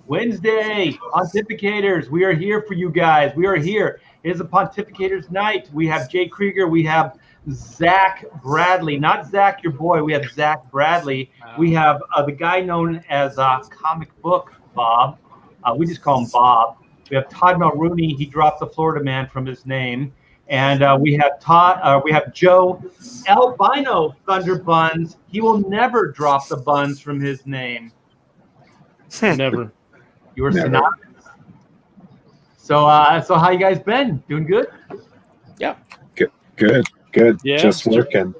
Wednesday, Pontificators. We are here for you guys. We are here. It is a Pontificators night. We have Jay Krieger. We have Zach Bradley. Not Zach, your boy. We have Zach Bradley. We have the guy known as Comic Book Bob. We just call him Bob. We have Todd Mulrooney. He dropped the Florida Man from his name. And we have Joe Albino Thunder Buns. He will never drop the buns from his name. Never. You were synonymous. So how you guys been? Doing good? Yeah. Good. Yeah. Just working.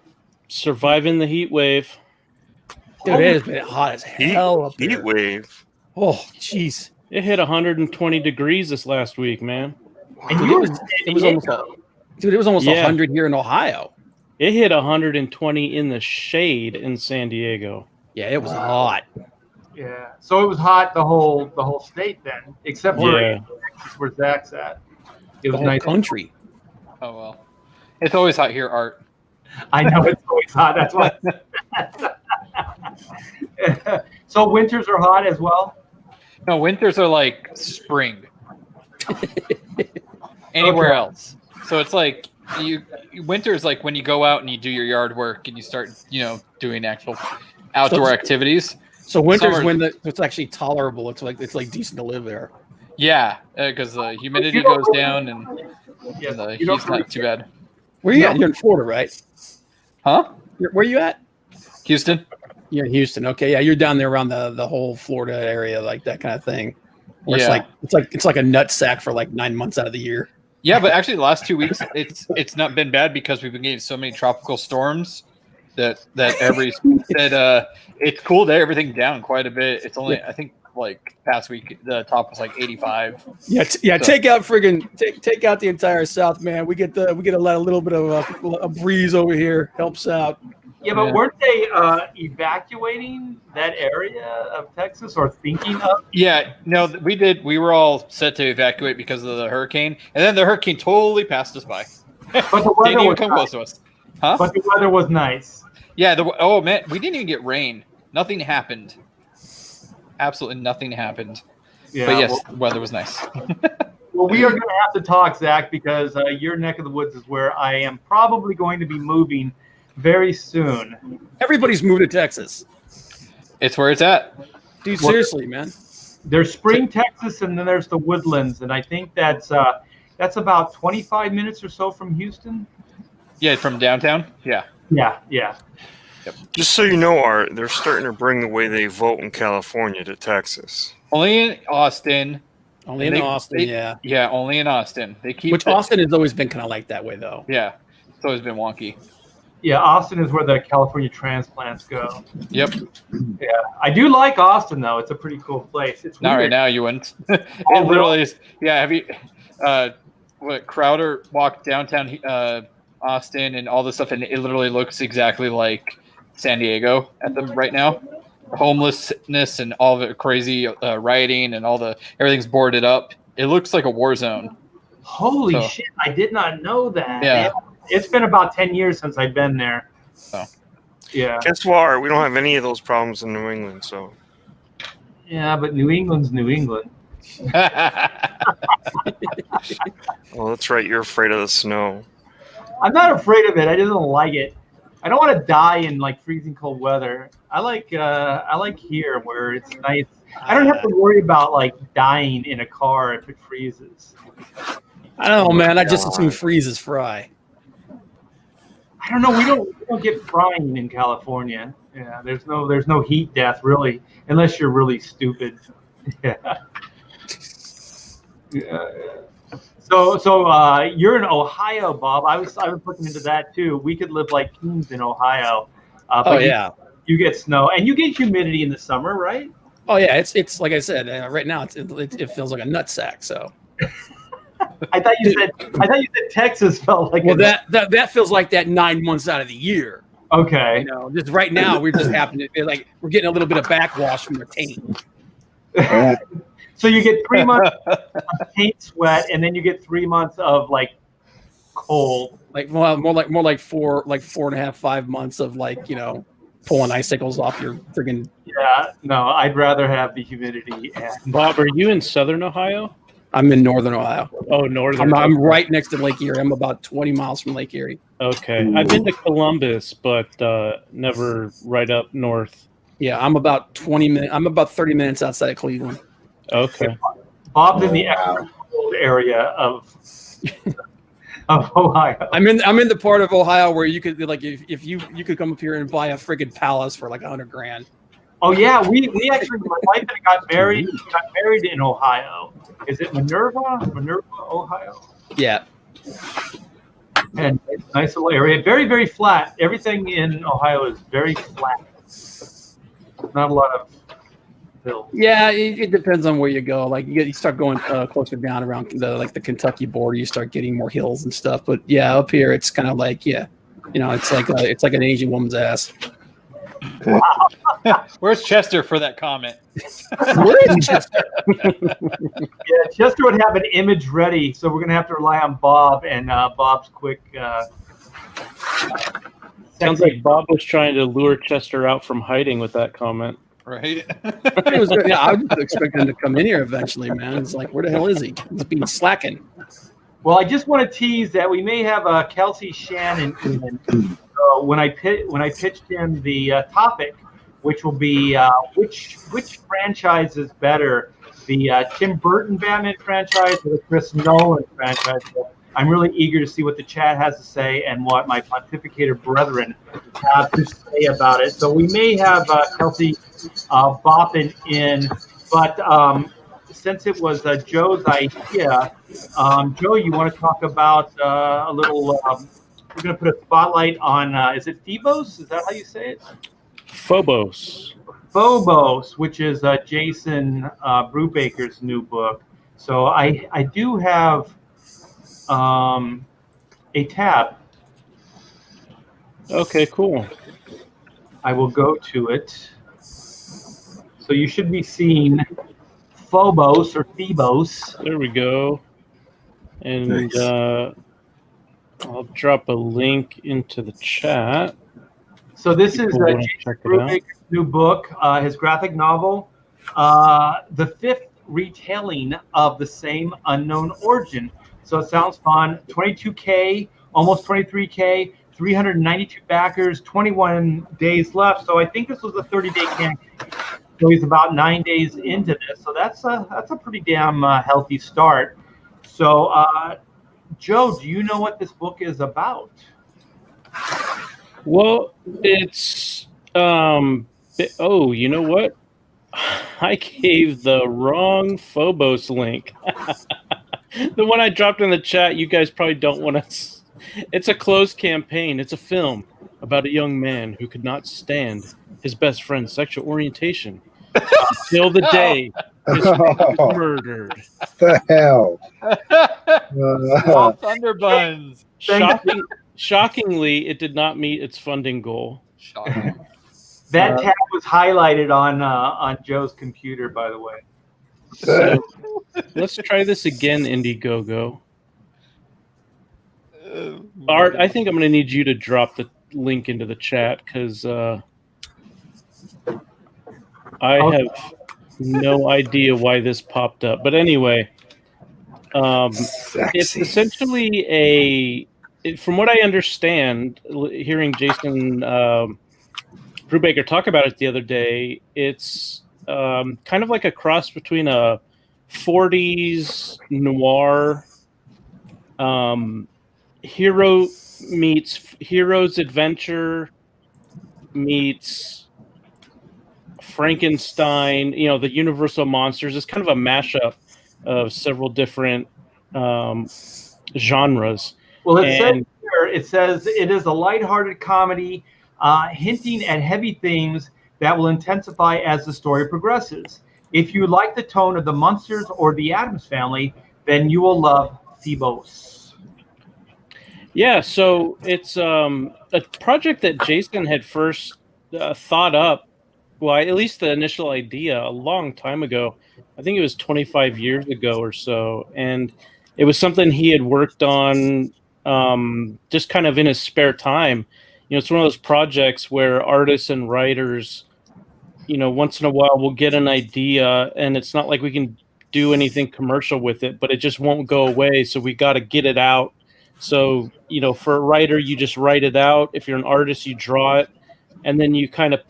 Surviving the heat wave. Dude, it has been hot as hell up there. Heat wave. Oh, jeez. It hit 120 degrees this last week, man. And It was almost 100 here in Ohio. It hit 120 in the shade in San Diego. Yeah, it was hot. Yeah. So it was hot the whole state then, except for Texas where Zach's at. It was The whole nice country. Oh, well. It's always hot here, Art. I know it's always hot. That's why. So winters are hot as well? No, winters are like spring. Anywhere else. So it's like winter is like when you go out and you do your yard work and you start, doing actual outdoor activities. So winter's when it's actually tolerable. It's like decent to live there. Yeah, because the humidity goes down and the heat's not too bad. Where are you at? You're in Florida, right? Huh? Where are you at? Houston. You're in Houston. Okay, yeah, you're down there around the whole Florida area, like that kind of thing. Where it's like a nut sack for like 9 months out of the year. Yeah, but actually the last 2 weeks it's not been bad because we've been getting so many tropical storms that it's cooled everything down quite a bit. It's only I think like past week the top was like 85. Yeah, so. Take out the entire South, man. We get a little bit of a breeze over here. Helps out. Yeah, but weren't they evacuating that area of Texas or thinking of? Yeah, no, we did. We were all set to evacuate because of the hurricane, and then the hurricane totally passed us by. But the weather didn't even was come nice. close to us. Huh? But the weather was nice. Yeah. Oh man, we didn't even get rain. Nothing happened. Absolutely nothing happened. Yeah, but yes, the weather was nice. Well, we are going to have to talk, Zach, because your neck of the woods is where I am probably going to be moving very soon. Everybody's moved to Texas. It's where it's at. Dude, seriously, man. There's Spring, Texas, and then there's the Woodlands, and I think that's about 25 minutes or so from Houston. Yeah, from downtown. Yeah. Yeah. Yep. Just so you know, Art, they're starting to bring the way they vote in California to Texas. Only in Austin. Yeah. Yeah, only in Austin. They keep Austin has always been kind of like that way, though. Yeah, it's always been wonky. Yeah, Austin is where the California transplants go. Yep. Yeah, I do like Austin though. It's a pretty cool place. It's Not weird. right now. You wouldn't. It literally is. Yeah. Have you? Crowder walked downtown Austin and all this stuff, and it literally looks exactly like San Diego right now. Homelessness and all the crazy rioting and everything's boarded up. It looks like a war zone. Holy shit! I did not know that. Yeah. It's been about 10 years since I've been there. Oh. Yeah. Guess what, Art? We don't have any of those problems in New England, so. Yeah, but New England's New England. Well, that's right. You're afraid of the snow. I'm not afraid of it. I just don't like it. I don't want to die in like freezing cold weather. I like here where it's nice. I don't have to worry about like dying in a car if it freezes. I don't know, man. I just assume freeze is fry. I don't know. We don't get frying in California. Yeah, there's no heat death really, unless you're really stupid. Yeah. Yeah. So you're in Ohio, Bob. I was looking into that too. We could live like kings in Ohio. But you get snow and you get humidity in the summer, right? Oh yeah, it's like I said. Right now, it feels like a nutsack. So. I thought you said Texas felt like. Well, that feels like that 9 months out of the year. Okay. Just right now we're just happening to like we're getting a little bit of backwash from the paint. So you get 3 months of paint sweat, and then you get 3 months of like cold. Like more like 4.5, 5 months of like pulling icicles off your friggin'. Yeah, no, I'd rather have the humidity. And Bob, are you in Southern Ohio? I'm in Northern Ohio. Oh, Northern. I'm right next to Lake Erie. I'm about 20 miles from Lake Erie. Okay. I've been to Columbus, but never right up north. Yeah, I'm about 20 minutes. I'm about 30 minutes outside of Cleveland. Okay. Bob's in the extra cold area of Ohio. I'm in the part of Ohio where you could like if you could come up here and buy a friggin' palace for like $100,000. Oh yeah, we actually, my wife and I got married in Ohio. Is it Minerva, Ohio? Yeah. And it's a nice little area. Very, very flat. Everything in Ohio is very flat. Not a lot of hills. Yeah, it depends on where you go. Like you start going closer down around the Kentucky border, you start getting more hills and stuff. But yeah, up here it's kind of like it's like an Asian woman's ass. Where's Chester for that comment? Where is Chester? Yeah, Chester would have an image ready, so we're gonna have to rely on Bob and Bob's quick. Sounds like Bob was trying to lure Chester out from hiding with that comment. Right? I was expecting him to come in here eventually, man. It's like, where the hell is he? He's being slacking. Well, I just want to tease that we may have Kelsey Shannon in. So when I pitched him the topic, which will be which franchise is better, the Tim Burton Batman franchise or the Chris Nolan franchise? So I'm really eager to see what the chat has to say and what my pontificator brethren have to say about it. So we may have Kelsey bopping in, but since it was Joe's idea, Joe, you want to talk about a little? We're going to put a spotlight on, is it Phobos? Is that how you say it? Phobos. Phobos, which is Jason Brubaker's new book. So I do have a tab. Okay, cool. I will go to it. So you should be seeing Phobos or Phobos. There we go. And Nice. I'll drop a link into the chat. So this is People wanna Jason check it out. Brubaker's new book, his graphic novel, the fifth retelling of the same unknown origin. So it sounds fun. 22K, almost 23K, 392 backers, 21 days left. So I think this was a 30-day campaign. So he's about 9 days into this. So that's a pretty damn healthy start. So Joe, do you know what this book is about? Well, it's oh, you know what? I gave the wrong Phobos link. The one I dropped in the chat, you guys probably don't want to. It's a closed campaign. It's a film about a young man who could not stand his best friend's sexual orientation until the day his friend was murdered. The hell? Oh, Thunderbuns. Shockingly, it did not meet its funding goal. Shocking. That tab was highlighted on Joe's computer, by the way. So let's try this again, Indiegogo. Art, I think I'm going to need you to drop the link into the chat because I have no idea why this popped up. But anyway, it's essentially from what I understand, hearing Jason Brubaker talk about it the other day, it's kind of like a cross between a 40s noir hero meets hero's adventure meets Frankenstein, the Universal monsters. It's kind of a mashup of several different genres. Well, it says it is a lighthearted comedy hinting at heavy themes that will intensify as the story progresses. If you like the tone of the Munsters or the Addams Family, then you will love Phobos. Yeah, so it's a project that Jason had first thought up, well, at least the initial idea, a long time ago. I think it was 25 years ago or so. And it was something he had worked on just kind of in his spare time. it's one of those projects where artists and writers, once in a while we'll get an idea, and it's not like we can do anything commercial with it, but it just won't go away. So we got to get it out. So, for a writer, you just write it out. If you're an artist, you draw it, and then you kind of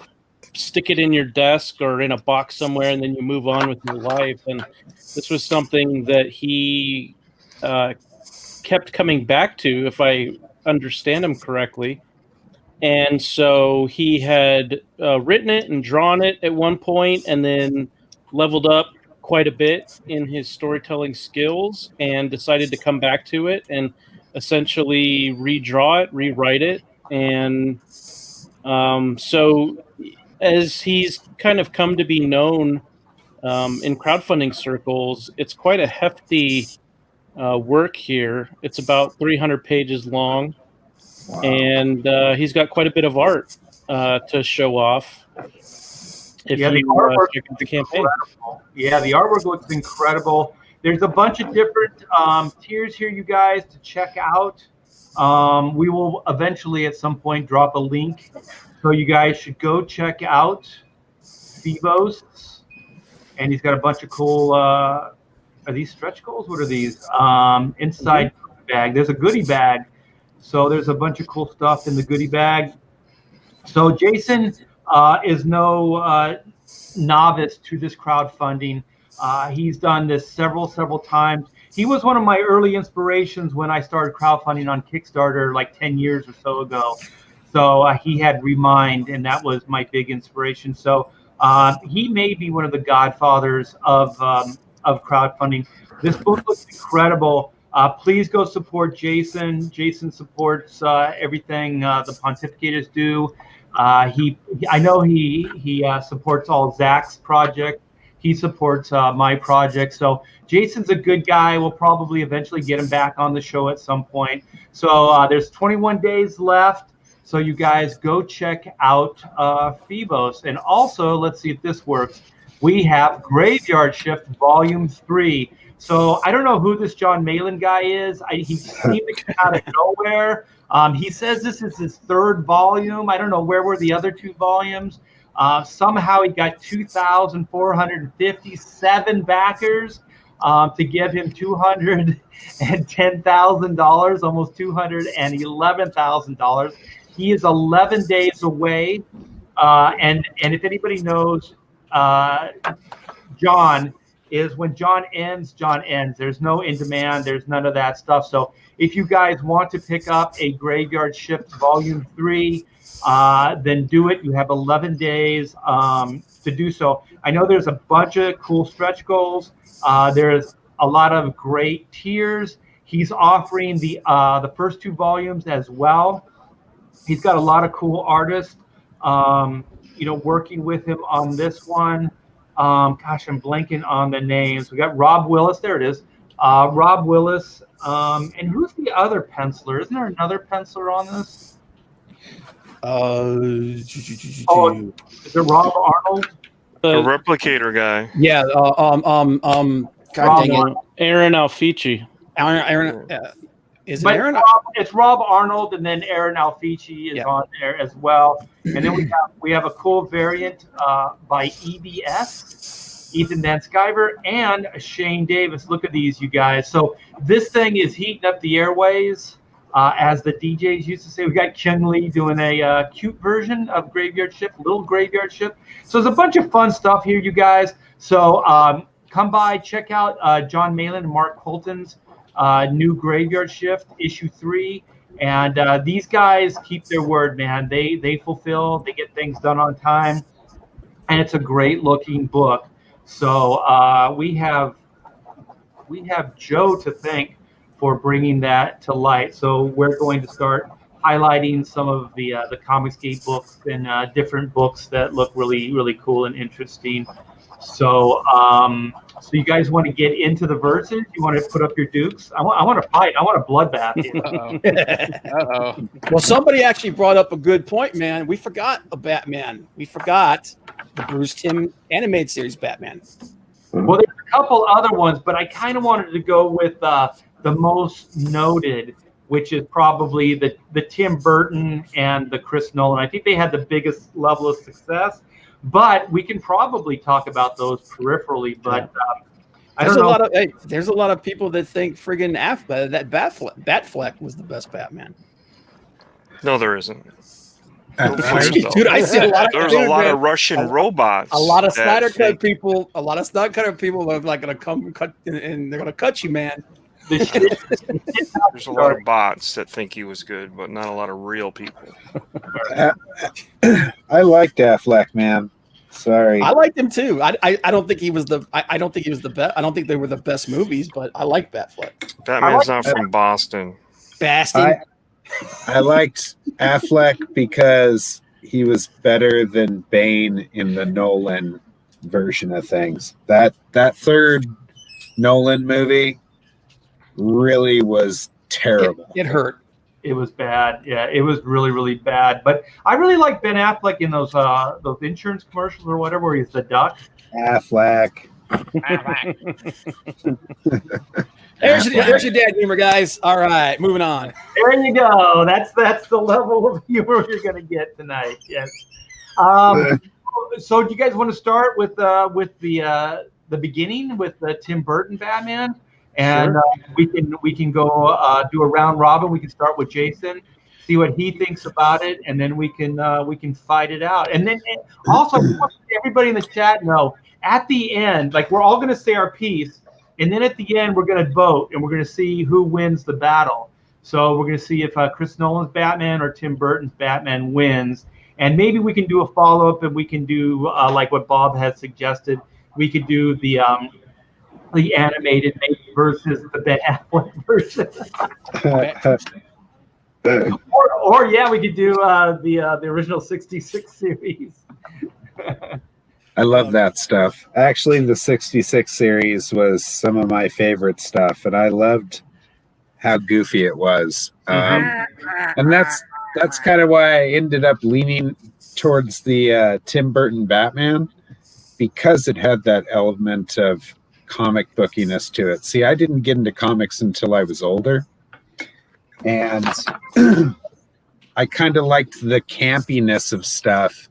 stick it in your desk or in a box somewhere, and then you move on with your life. And this was something that he kept coming back to, if I understand him correctly. And so he had written it and drawn it at one point, and then leveled up quite a bit in his storytelling skills and decided to come back to it and essentially redraw it, rewrite it. And so as he's kind of come to be known in crowdfunding circles, it's quite a hefty work here. It's about 300 pages long. Wow. And he's got quite a bit of art to show off. If the you artwork check out the campaign. Incredible. Yeah, the artwork looks incredible. There's a bunch of different tiers here, you guys, to check out. We will eventually, at some point, drop a link. So you guys should go check out Phobos. And he's got a bunch of cool, are these stretch goals? What are these? Inside bag. There's a goodie bag. So there's a bunch of cool stuff in the goodie bag. So Jason is no novice to this crowdfunding. He's done this several times. He was one of my early inspirations when I started crowdfunding on Kickstarter like 10 years or so ago. So he had Remind, and that was my big inspiration. So he may be one of the godfathers of crowdfunding. This book looks incredible. Please go support Jason. Jason supports everything the Pontificators do. I know he supports all Zach's project. He supports my project. So Jason's a good guy. We'll probably eventually get him back on the show at some point. So there's 21 days left. So you guys go check out Phobos. And also, let's see if this works. We have Graveyard Shift Volume 3. So I don't know who this John Malin guy is. He seemed to come out of nowhere. He says this is his third volume. I don't know where were the other two volumes. Somehow he got 2,457 backers to give him $210,000, almost $211,000. He is 11 days away. And if anybody knows John, is when John ends, John ends. There's no in demand. There's none of that stuff. So if you guys want to pick up a Graveyard Shift Volume 3, then do it. You have 11 days to do so. I know there's a bunch of cool stretch goals. There's a lot of great tiers. He's offering the first two volumes as well. He's got a lot of cool artists, working with him on this one. Gosh, I'm blanking on the names. We got Rob Willis. There it is. Rob Willis. And who's the other penciler? Isn't there another penciler on this? Is it Rob Arnold? The replicator guy. Yeah. God dang it. Aaron Alfici. Aaron. Is it Aaron? It's Rob Arnold, and then Aaron Alfici is on there as well. And then we have a cool variant by EBS, Ethan Van Sciver, and Shane Davis. Look at these, you guys. So this thing is heating up the airways, as the DJs used to say. We got Kyung Lee doing a cute version of Graveyard Shift, little Graveyard Shift. So there's a bunch of fun stuff here, you guys. So come by, check out John Malin and Mark Colton's new Graveyard Shift, issue 3. And these guys keep their word, man. They fulfill, they get things done on time, and it's a great looking book. So we have Joe to thank for bringing that to light. So we're going to start highlighting some of the Comicsgate books and different books that look really, really cool and interesting. So so you guys want to get into the verses? You want to put up your dukes? I want to fight. I want a bloodbath here. Uh-oh. Well, somebody actually brought up a good point, man. We forgot a Batman. We forgot the Bruce Timm animated series Batman. Well, there's a couple other ones, but I kind of wanted to go with the most noted. which is probably the Tim Burton and the Chris Nolan. I think they had the biggest level of success, but we can probably talk about those peripherally. But I don't know. There's a lot of people that think friggin' that Batfleck was the best Batman. No, there isn't. Dude, I see a lot. There's a lot of Russian robots. A lot of Snyder that Cut people. A lot of Snyder Cut people are like gonna come cut, and they're gonna cut you, man. There's a lot of bots that think he was good, but not a lot of real people. I liked Affleck, man. Sorry. I liked him too. I don't think he was the. I don't think he was the best. I don't think they were the best movies, but I like Batfleck. Batman's not from Boston. Boston. I liked Affleck because he was better than Bane in the Nolan version of things. That third Nolan movie really was terrible. It hurt. It was bad. Yeah, it was really, really bad. But I really like Ben Affleck in those insurance commercials or whatever, where he's the duck. Affleck. There's your dad humor, guys. All right, moving on. There you go. That's the level of humor you're going to get tonight. Yes. So do you guys want to start with the beginning with the Tim Burton Batman? And Sure. we can go do a round robin. We can start with Jason, see what he thinks about it, and then we can fight it out. And then also, everybody in the chat know at the end, like we're all going to say our piece, and then at the end we're going to vote, and we're going to see who wins the battle. So we're going to see if Chris Nolan's Batman or Tim Burton's Batman wins, and maybe we can do a follow up, and we can do like what Bob has suggested. We could do the animated versus the Ben Affleck version. or yeah, we could do the original 66 series. I love that stuff. Actually, the 66 series was some of my favorite stuff, and I loved how goofy it was. And that's kind of why I ended up leaning towards the Tim Burton Batman, because it had that element of comic bookiness to it. See, I didn't get into comics until I was older, and I kind of liked the campiness of stuff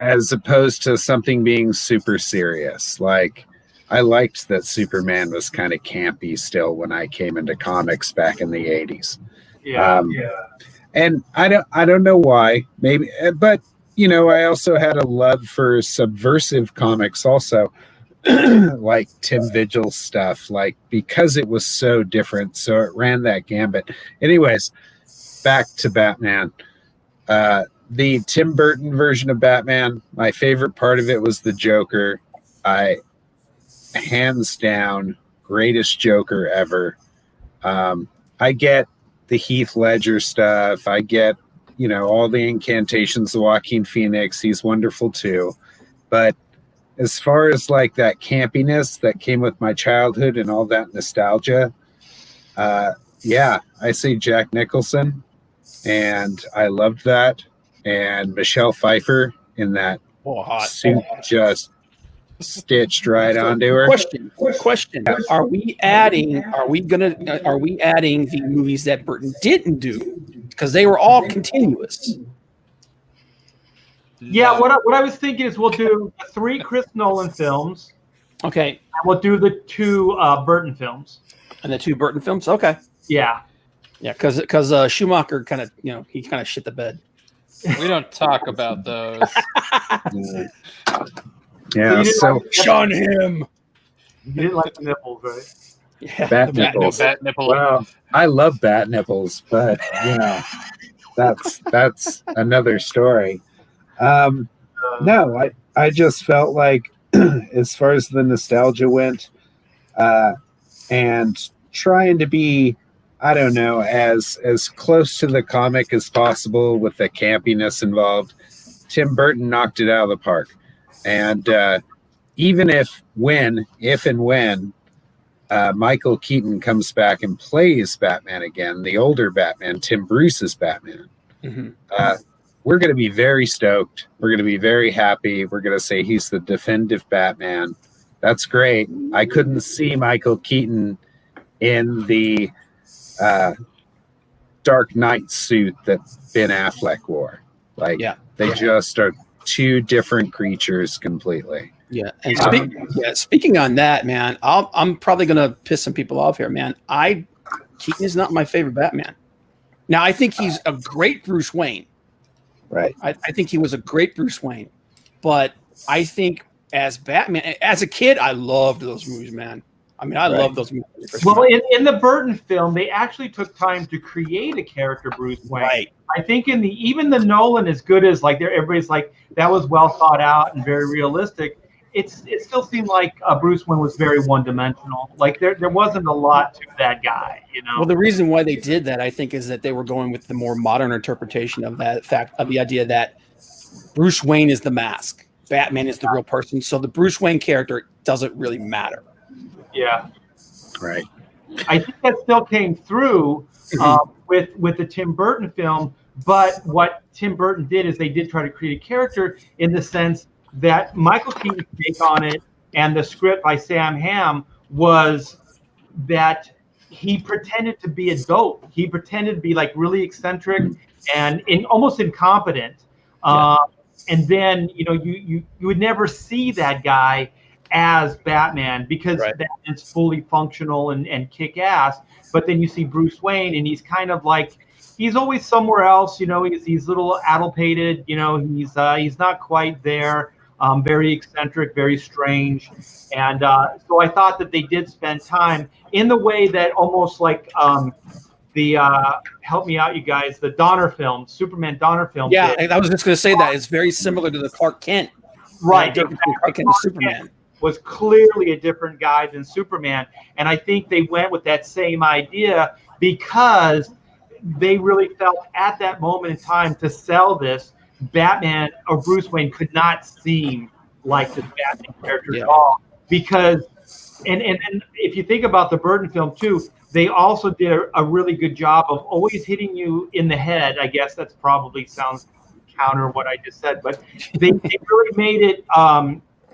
as opposed to something being super serious. Like, I liked that Superman was kind of campy still when I came into comics back in the 80s. Yeah. And I don't know why, maybe, but you know, I also had a love for subversive comics also, like Tim Vigil stuff, like, because it was so different. So it ran that gambit. Anyways, back to Batman. The Tim Burton version of Batman, my favorite part of it was the Joker. Hands down, greatest Joker ever. I get the Heath Ledger stuff. I get, you know, all the incantations of Joaquin Phoenix. He's wonderful too. But as far as like that campiness that came with my childhood and all that nostalgia, yeah, I say Jack Nicholson, and I loved that. And Michelle Pfeiffer in that suit just stitched right onto her. Question. Are we adding the movies that Burton didn't do? Because they were all continuous. Yeah, what I was thinking is we'll do 3 Chris Nolan films. Okay. And we'll do the 2 Burton films. And the 2 Burton films? Okay. Yeah. Yeah, because Schumacher kind of, you know, he kind of shit the bed. We don't talk about those. Yeah, so shun him. You didn't like the nipples, right? Yeah, bat nipples. Bat nipple. Well, I love bat nipples, but you know, that's another story. No, I just felt like, as far as the nostalgia went, and trying to be, I don't know, as close to the comic as possible with the campiness involved, Tim Burton knocked it out of the park. And even if and when Michael Keaton comes back and plays Batman again, the older Batman, Tim Bruce's Batman, we're going to be very stoked. We're going to be very happy. We're going to say he's the definitive Batman. That's great. I couldn't see Michael Keaton in the Dark Knight suit that Ben Affleck wore. Like, they just are two different creatures completely. Yeah, and speaking on that, man, I'm probably gonna piss some people off here, man. Keaton is not my favorite Batman. Now, I think he's a great Bruce Wayne. Right. I think he was a great Bruce Wayne, but I think as Batman, as a kid, I loved those movies, man. I mean, I love those movies. Well, in the Burton film, they actually took time to create a character, Bruce Wayne. Right. I think even the Nolan, as good as like everybody's like that was well thought out and very realistic. It still seemed like Bruce Wayne was very one-dimensional. Like there wasn't a lot to that guy, you know. Well, the reason why they did that, I think, is that they were going with the more modern interpretation of that fact, of the idea that Bruce Wayne is the mask, Batman is the real person. So the Bruce Wayne character doesn't really matter. Yeah, right. I think that still came through with the Tim Burton film. But what Tim Burton did is they did try to create a character in the sense that Michael Keaton's take on it and the script by Sam Hamm was that he pretended to be a dope. He pretended to be like really eccentric and almost incompetent. And then, you know, you would never see that guy as Batman because Batman's fully functional and kick ass. But then you see Bruce Wayne and he's kind of like, he's always somewhere else. You know, he's a little addlepated. You know, he's not quite there. Very eccentric, very strange. And so I thought that they did spend time in the way that almost like help me out, you guys, the Donner film, Superman Donner film. Yeah, did. I was just going to say that. It's very similar to the Clark Kent. Right. Clark Kent and Superman. Was clearly a different guy than Superman. And I think they went with that same idea because they really felt at that moment in time to sell this, Batman or Bruce Wayne could not seem like the Batman character at all. Because, and if you think about the Burton film too, they also did a really good job of always hitting you in the head. I guess that's probably sounds counter what I just said, but they really made it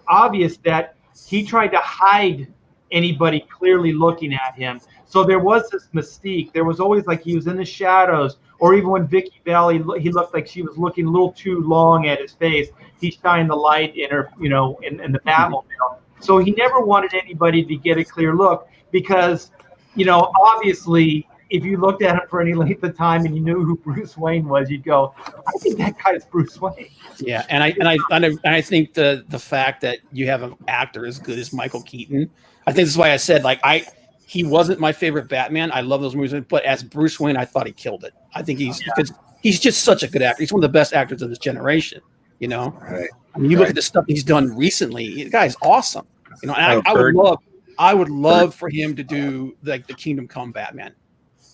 obvious that he tried to hide anybody clearly looking at him. So there was this mystique. There was always like he was in the shadows, or even when Vicky Bell, he looked like she was looking a little too long at his face. He shined the light in her, you know, in the Batmobile. So he never wanted anybody to get a clear look because, you know, obviously, if you looked at him for any length of time and you knew who Bruce Wayne was, you'd go, I think that guy's Bruce Wayne. Yeah, and I think the fact that you have an actor as good as Michael Keaton, I think this is why I said like he wasn't my favorite Batman. I love those movies, but as Bruce Wayne, I thought he killed it. I think he's just such a good actor. He's one of the best actors of this generation. You know, right. I mean, you look at the stuff he's done recently. The guy's awesome. You know, and I would love for him to do like the Kingdom Come Batman.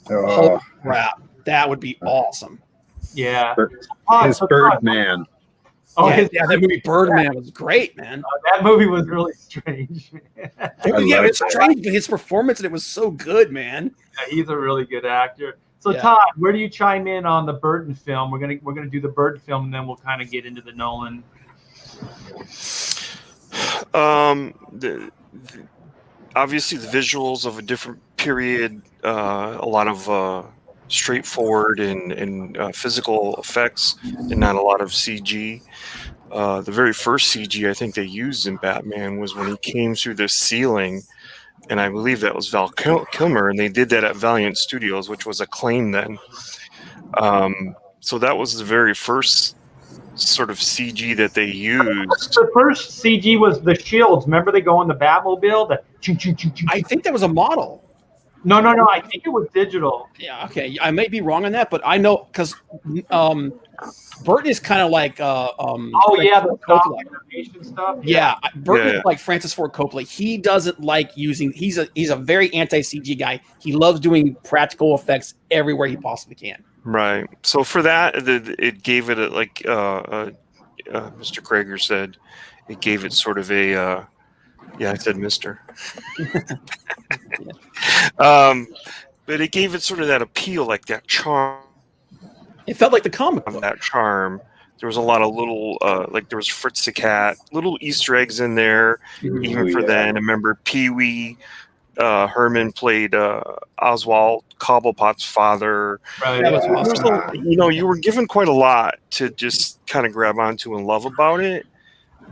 Oh crap, that would be awesome. Yeah, his Birdman. Oh, that movie Birdman was great, man. That movie was really strange. It's strange, but his performance in it was so good, man. Yeah, he's a really good actor. So Todd, where do you chime in on the Burton film? We're gonna do the Burton film, and then we'll kind of get into the Nolan. Obviously, the visuals of a different period, a lot of straightforward and physical effects, and not a lot of CG. The very first CG I think they used in Batman was when he came through the ceiling, and I believe that was Val Kilmer, and they did that at Valiant Studios, which was acclaimed then. So that was the very first sort of CG that they used. The first CG was the shields. Remember they go on the Batmobile? I think that was a model. No. I think it was digital. Yeah, okay. I may be wrong on that, but I know because Burton is kind of like the animation stuff. Yeah, Burton is like Francis Ford Coppola. He doesn't like using. He's a very anti-CG guy. He loves doing practical effects everywhere he possibly can. Right. So for that, it gave it Mr. Krager said, it gave it sort of a. Yeah, I said Mr. But it gave it sort of that appeal, like that charm. It felt like the comic book. That charm. There was a lot of little, like there was Fritz the Cat, little Easter eggs in there, even for then. I remember Pee-wee Herman played Oswald Cobblepot's father. Right. That was There was awesome. you were given quite a lot to just kind of grab onto and love about it.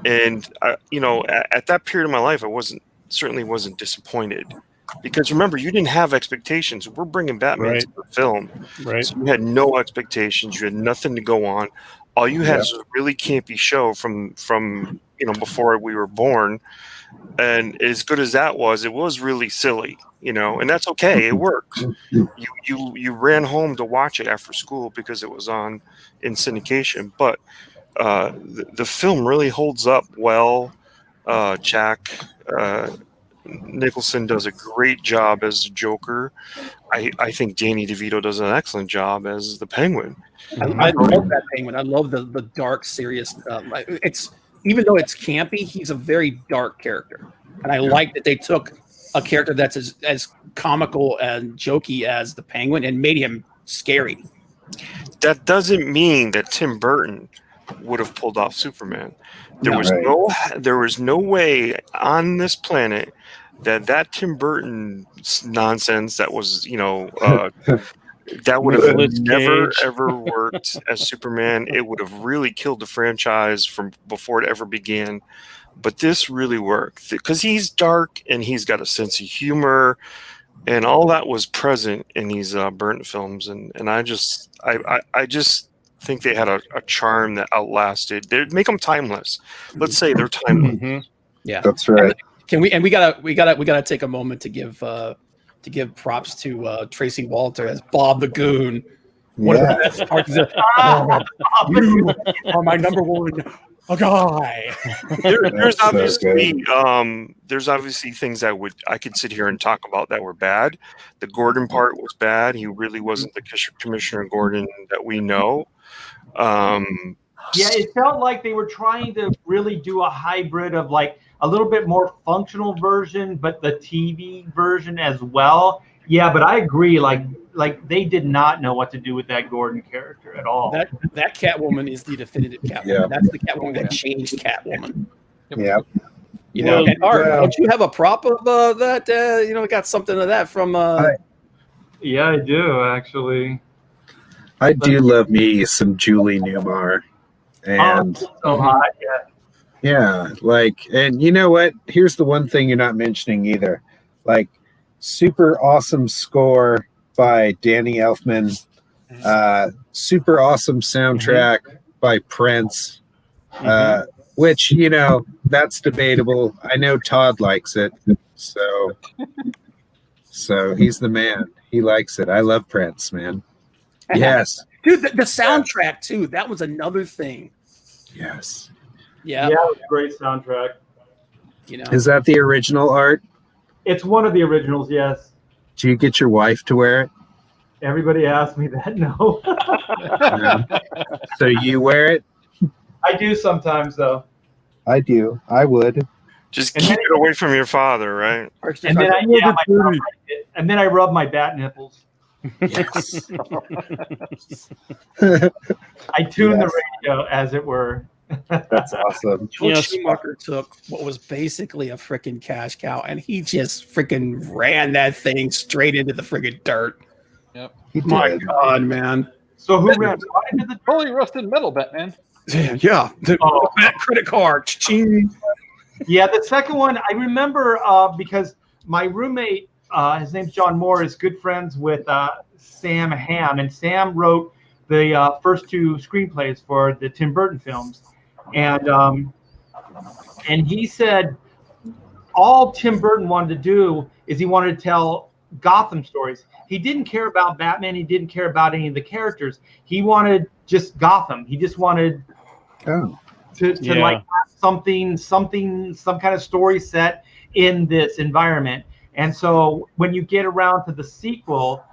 And at that period of my life, I certainly wasn't disappointed, because remember, you didn't have expectations. We're bringing Batman Right. to the film, Right. so you had no expectations. You had nothing to go on. All you had was a really campy show from before we were born. And as good as that was, it was really silly, and that's okay. It worked. You ran home to watch it after school because it was on in syndication. But the film really holds up well. Jack Nicholson does a great job as the Joker. I think Danny DeVito does an excellent job as the Penguin. I love that Penguin. I love the dark, serious. It's even though it's campy, he's a very dark character, and I like that they took a character that's as comical and jokey as the Penguin and made him scary. That doesn't mean that Tim Burton would have pulled off Superman. There was no way on this planet that Tim Burton nonsense that was that would have never ever worked as Superman. It would have really killed the franchise from before it ever began. But this really worked because he's dark and he's got a sense of humor, and all that was present in these Burton films. And I just think they had a charm that outlasted. They make them timeless. Let's say they're timeless. Mm-hmm. Yeah, That's right. we gotta take a moment to give props to Tracy Walter as Bob the Goon. One of the best parts is you are my number one guy. There's so there's obviously things I could sit here and talk about that were bad. The Gordon part was bad. He really wasn't the Commissioner Gordon that we know. Yeah, it felt like they were trying to really do a hybrid of like a little bit more functional version, but the TV version as well. Yeah, but I agree. Like they did not know what to do with that Gordon character at all. That Catwoman is the definitive Catwoman. Yeah. That's the Catwoman that changed Catwoman. Yeah. And Art, don't you have a prop of that? Got something of that from. Yeah, I do actually. I do love me some Julie Newmar. And So hot, yeah. yeah, and you know what? Here's the one thing you're not mentioning either. Super awesome score by Danny Elfman. Super awesome soundtrack by Prince. Which, that's debatable. I know Todd likes it. So he's the man. He likes it. I love Prince, man. Yes. Dude, the soundtrack too. That was another thing. Yes. Yeah. Yeah, it was a great soundtrack. Is that the original Art? It's one of the originals, yes. Do you get your wife to wear it? Everybody asked me that. No. So you wear it? I do sometimes, though. I do. I would. Just keep it away from your father, right? And then I rub my bat nipples. Yes. I tune the radio, as it were. That's awesome. George Schumacher took what was basically a freaking cash cow, and he just freaking ran that thing straight into the freaking dirt. Yep. My God, man. So who ran into the Holy rusted metal, Batman. Yeah. That credit card. Ching. Yeah, the second one, I remember because my roommate, his name's John Moore, is good friends with Sam Hamm, and Sam wrote the first two screenplays for the Tim Burton films. And he said all Tim Burton wanted to do is he wanted to tell Gotham stories. He didn't care about Batman. He didn't care about any of the characters. He wanted just Gotham. He just wanted to like have some kind of story set in this environment. And so when you get around to the sequel,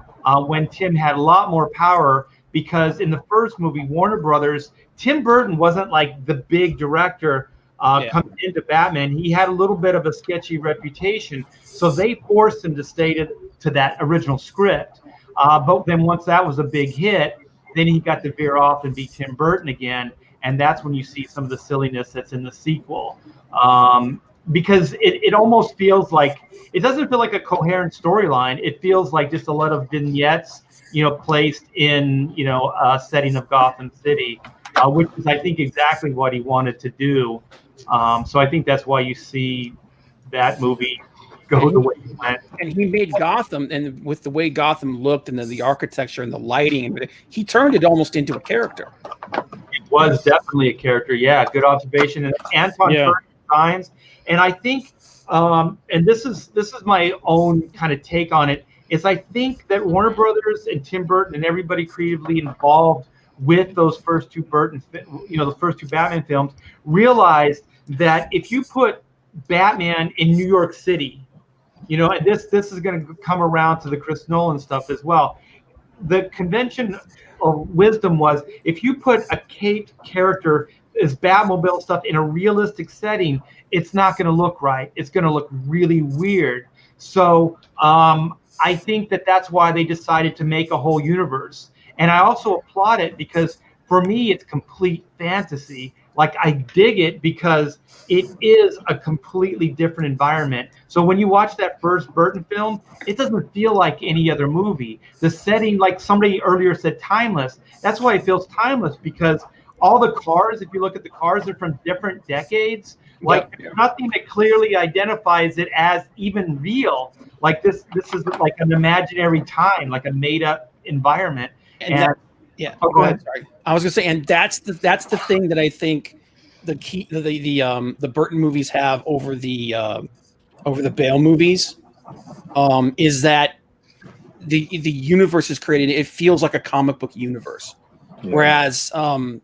when Tim had a lot more power, because in the first movie, Warner Brothers, Tim Burton wasn't like the big director coming into Batman. He had a little bit of a sketchy reputation, so they forced him to stay to that original script. But then once that was a big hit, then he got to veer off and be Tim Burton again, and that's when you see some of the silliness that's in the sequel. because it almost feels like, it doesn't feel like a coherent storyline. It feels like just a lot of vignettes, placed in, a setting of Gotham City, which is, I think, exactly what he wanted to do. So I think that's why you see that movie go the way it went. And he made Gotham, and with the way Gotham looked and the architecture and the lighting, he turned it almost into a character. It was definitely a character. Yeah, good observation. And Anton Signs. And I think, and this is my own kind of take on it, is I think that Warner Brothers and Tim Burton and everybody creatively involved with those first two the first two Batman films, realized that if you put Batman in New York City, and this is going to come around to the Chris Nolan stuff as well. The convention of wisdom was, if you put a caped character as Batmobile stuff in a realistic setting, it's not going to look right. It's going to look really weird. So I think that's why they decided to make a whole universe. And I also applaud it because for me, it's complete fantasy. Like, I dig it because it is a completely different environment. So when you watch that first Burton film, it doesn't feel like any other movie. The setting, like somebody earlier said, timeless. That's why it feels timeless, because all the cars, if you look at the cars, they're from different decades. Like, nothing that clearly identifies it as even real. Like, this is like an imaginary time, like a made-up environment. Go ahead. Sorry. I was gonna say, and that's the thing that I think the key, the Burton movies have over the Bale movies, is that the universe is created. It feels like a comic book universe, whereas the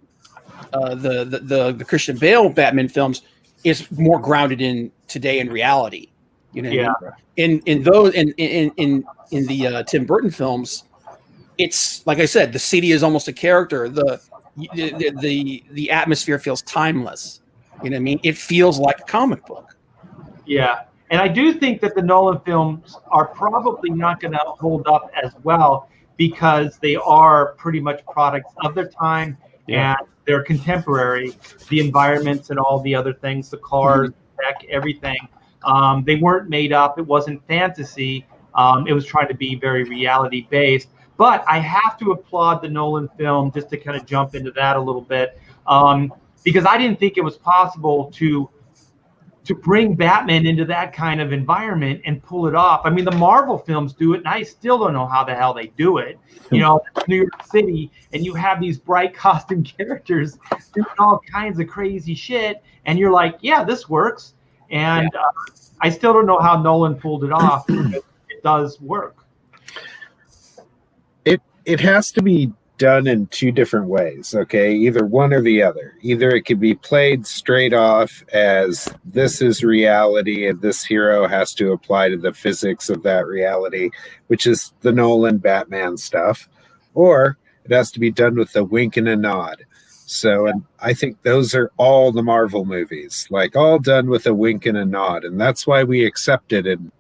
Christian Bale Batman films is more grounded in today and reality. You know, what I mean? In the Tim Burton films, it's like I said, the city is almost a character. The atmosphere feels timeless. You know what I mean? It feels like a comic book. Yeah. And I do think that the Nolan films are probably not going to hold up as well, because they are pretty much products of their time and they're contemporary. The environments and all the other things, the cars, tech, everything. They weren't made up. It wasn't fantasy. It was trying to be very reality based. But I have to applaud the Nolan film, just to kind of jump into that a little bit, because I didn't think it was possible to bring Batman into that kind of environment and pull it off. I mean, the Marvel films do it, and I still don't know how the hell they do it. New York City, and you have these bright costume characters doing all kinds of crazy shit, and you're like, yeah, this works. And I still don't know how Nolan pulled it off, because it does work. It has to be done in two different ways, okay? Either one or the other. Either it could be played straight off as this is reality and this hero has to apply to the physics of that reality, which is the Nolan Batman stuff, or it has to be done with a wink and a nod. So, and I think those are all the Marvel movies, like all done with a wink and a nod, and that's why we accept it and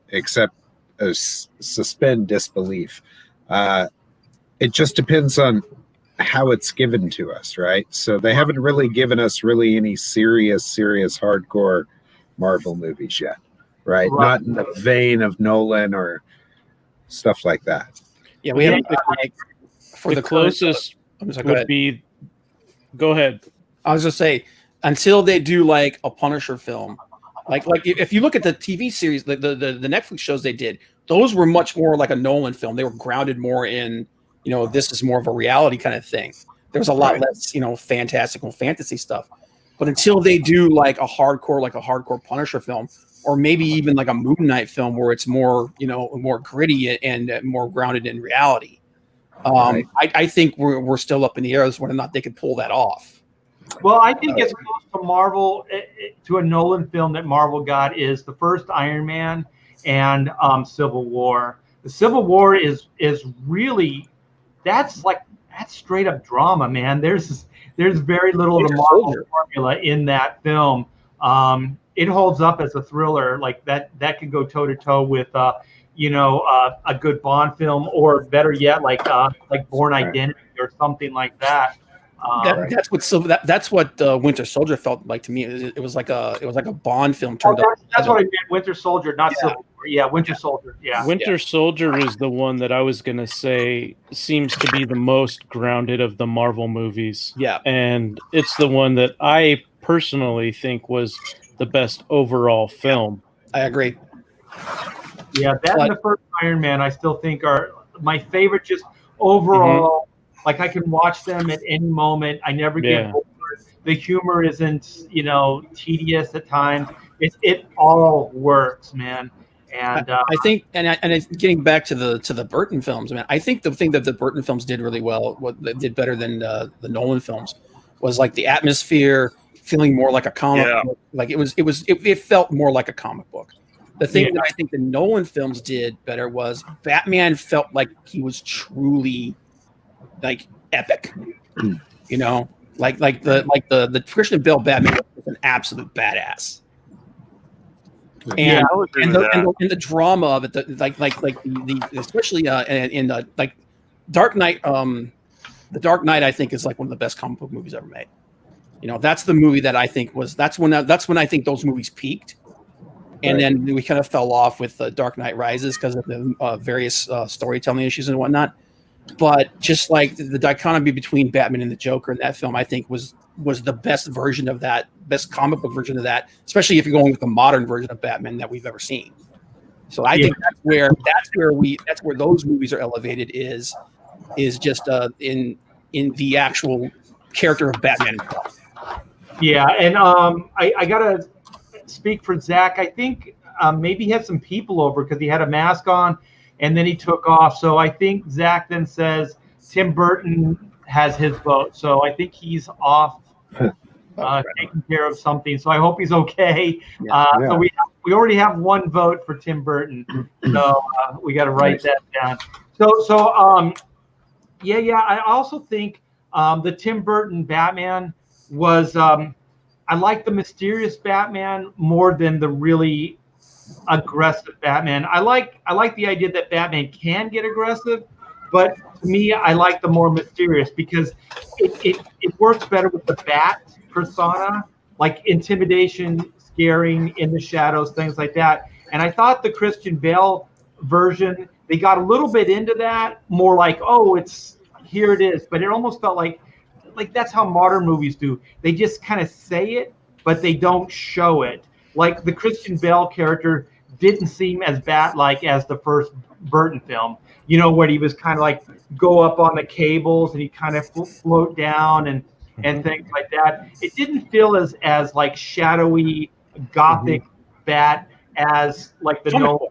suspend disbelief. It just depends on how it's given to us, right? So they haven't really given us really any serious hardcore Marvel movies yet, right? Not in the vein of Nolan or stuff like that. Yeah, we haven't. For the closest would be. Go ahead. I was just say, until they do like a Punisher film, like if you look at the TV series, the Netflix shows they did, those were much more like a Nolan film. They were grounded more in, this is more of a reality kind of thing. There was a lot less, fantastical fantasy stuff. But until they do like a hardcore Punisher film, or maybe even like a Moon Knight film where it's more, more gritty and more grounded in reality, I think we're still up in the air as whether or not they could pull that off. Well, I think as close to Marvel, to a Nolan film that Marvel got, is the first Iron Man and Civil War. The Civil War is really, that's straight up drama, man. There's very little of the Marvel formula in that film. It holds up as a thriller, like that could go toe to toe with a good Bond film, or better yet, like Born Identity or something like that. That's what Winter Soldier felt like to me. It was like a Bond film turned up. That's what I meant. Winter Soldier, not Civil War. Yeah, Winter Soldier. Yeah. Winter Soldier is the one that I was gonna say seems to be the most grounded of the Marvel movies. Yeah. And it's the one that I personally think was the best overall film. I agree. Yeah, that and the first Iron Man I still think are my favorite just overall. Like I can watch them at any moment. I never get bored. The humor isn't, tedious at times. It all works, man. And I think, getting back to the Burton films, man, I think the thing that the Burton films did really well, what they did better than the Nolan films, was like the atmosphere, feeling more like a comic book. Like it felt more like a comic book. The thing that I think the Nolan films did better was Batman felt like he was truly like epic, like the Christian Bale Batman was an absolute badass. And the drama of it, the especially in the like Dark Knight, the Dark Knight, I think is like one of the best comic book movies ever made. That's the movie that I think that's when I think those movies peaked, and then we kind of fell off with Dark Knight Rises because of the various storytelling issues and whatnot. But just like the dichotomy between Batman and the Joker in that film, I think was the best version of that, best comic book version of that, especially if you're going with the modern version of Batman that we've ever seen. So I think that's where those movies are elevated is just in the actual character of Batman himself. Yeah, and I gotta speak for Zach. I think maybe he had some people over because he had a mask on. And then he took off. So I think Zach then says Tim Burton has his vote. So I think he's off taking care of something. So I hope he's okay. So we already have one vote for Tim Burton. So we got to write that down. So I also think the Tim Burton Batman was I like the mysterious Batman more than the really aggressive Batman. I like the idea that Batman can get aggressive, but to me, I like the more mysterious because it works better with the Bat persona, like intimidation, scaring, in the shadows, things like that. And I thought the Christian Bale version, they got a little bit into that, more like, here it is, but it almost felt like that's how modern movies do. They just kind of say it, but they don't show it. Like the Christian Bale character didn't seem as bat-like as the first Burton film, where he was kind of like go up on the cables and he kind of float down and things like that. It didn't feel as like shadowy, gothic bat as like the Nolan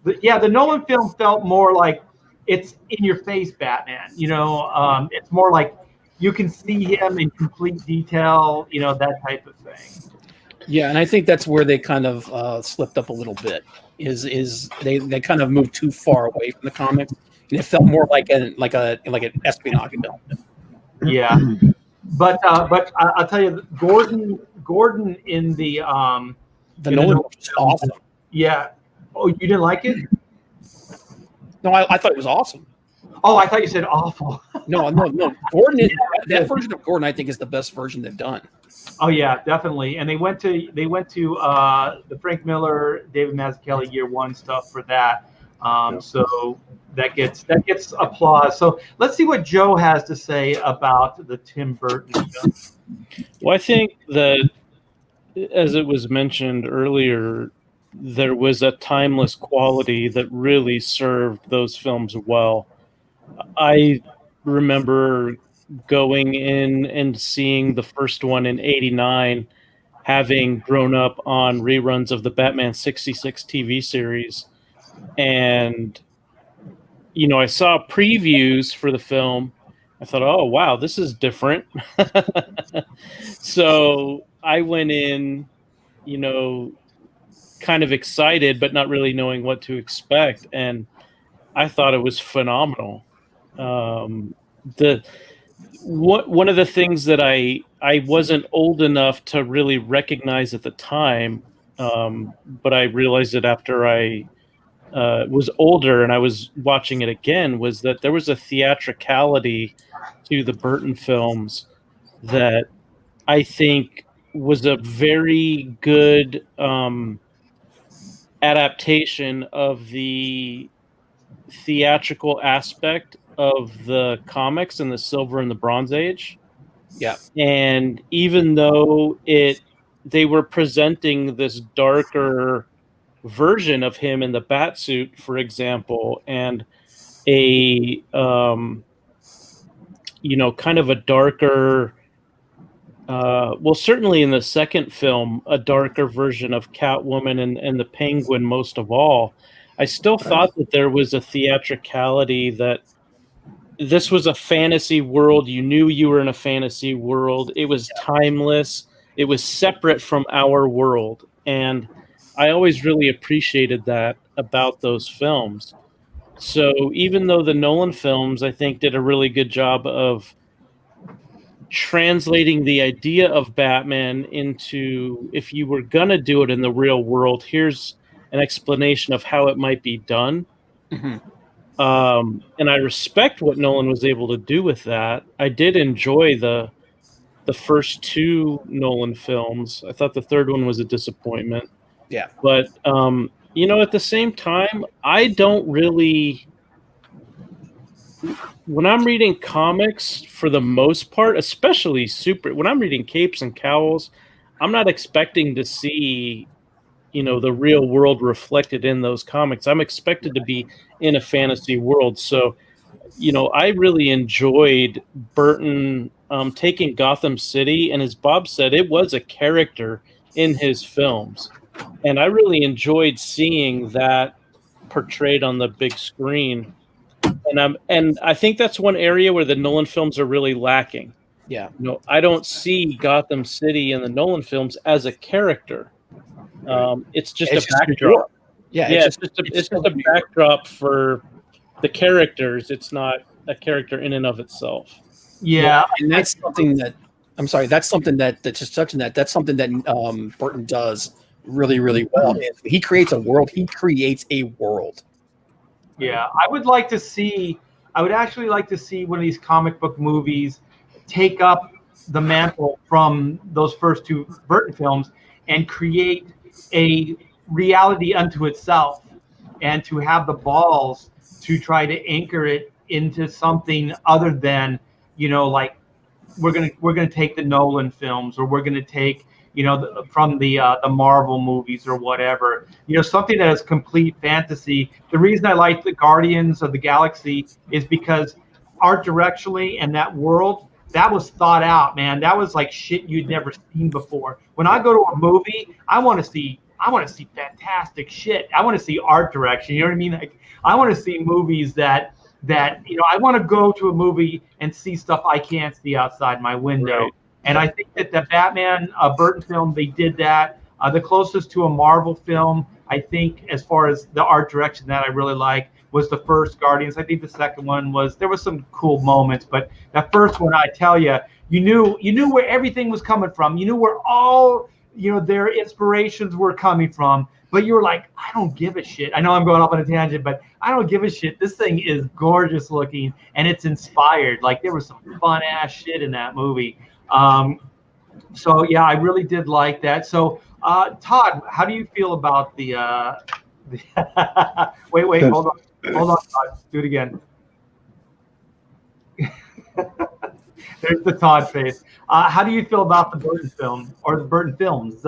film. The Nolan film felt more like it's in your face Batman. It's more like you can see him in complete detail. That type of thing. Yeah, and I think that's where they kind of slipped up a little bit. Is they kind of moved too far away from the comics, and it felt more like an espionage film. Yeah, but I'll tell you, Gordon in the Nolan was awesome. Yeah. Oh, you didn't like it? No, I thought it was awesome. Oh, I thought you said awful. No. Gordon, that version of Gordon, I think, is the best version they've done. Oh yeah, definitely. And they went to the Frank Miller, David Mazzucchelli year one stuff for that. So that gets applause. So let's see what Joe has to say about the Tim Burton film. Well, I think that, as it was mentioned earlier, there was a timeless quality that really served those films well. I remember going in and seeing the first one in '89, having grown up on reruns of the Batman 66 TV series. And, I saw previews for the film. I thought, oh, wow, this is different. So I went in, kind of excited, but not really knowing what to expect. And I thought it was phenomenal. One of the things that I wasn't old enough to really recognize at the time, but I realized it after I was older and I was watching it again, was that there was a theatricality to the Burton films that I think was a very good adaptation of the theatrical aspect of the comics in the Silver and the Bronze Age. Yeah. And even though they were presenting this darker version of him in the bat suit, for example, and a kind of a darker well, certainly in the second film, a darker version of Catwoman and the Penguin most of all. I still thought that there was a theatricality, that this was a fantasy world. You knew you were in a fantasy world. It was timeless. It was separate from our world. And I always really appreciated that about those films. So even though the Nolan films, I think, did a really good job of translating the idea of Batman into, if you were going to do it in the real world, here's an explanation of how it might be done. And I respect what Nolan was able to do with that. I did enjoy the first two Nolan films. I thought the third one was a disappointment. Yeah. But, at the same time, I don't really... When I'm reading comics, for the most part, especially when I'm reading Capes and Cowls, I'm not expecting to see, the real world reflected in those comics. I'm expected to be in a fantasy world. So, I really enjoyed Burton taking Gotham City, and as Bob said, it was a character in his films. And I really enjoyed seeing that portrayed on the big screen. And I think that's one area where the Nolan films are really lacking. Yeah. I don't see Gotham City in the Nolan films as a character. It's just a backdrop. It's just a backdrop for the characters. It's not a character in and of itself. Yeah, and that's something that that's something that Burton does really, really well. He creates a world. He creates a world. Yeah, I would actually like to see one of these comic book movies take up the mantle from those first two Burton films and create a reality unto itself, and to have the balls to try to anchor it into something other than, like we're gonna take the Nolan films, or we're gonna take from the Marvel movies or whatever, something that is complete fantasy. The reason I like the Guardians of the Galaxy is because art directionally and that world, that was thought out, man. That was like shit you'd never seen before. When I go to a movie, I want to see fantastic shit. I want to see art direction. You know what I mean? Like, I want to see movies that I want to go to a movie and see stuff I can't see outside my window. Right. And I think that the Batman Burton film, they did that. The closest to a Marvel film, I think, as far as the art direction that I really like, was the first Guardians. I think the second one there was some cool moments, but that first one, I tell you, you knew where everything was coming from. You knew where all their inspirations were coming from. But you were like, I don't give a shit. I know I'm going off on a tangent, but I don't give a shit. This thing is gorgeous looking, and it's inspired. Like, there was some fun ass shit in that movie. So yeah, I really did like that. So Todd, how do you feel about the wait, hold on, Todd, do it again. There's the Todd face. How do you feel about the Burton film, or the Burton films?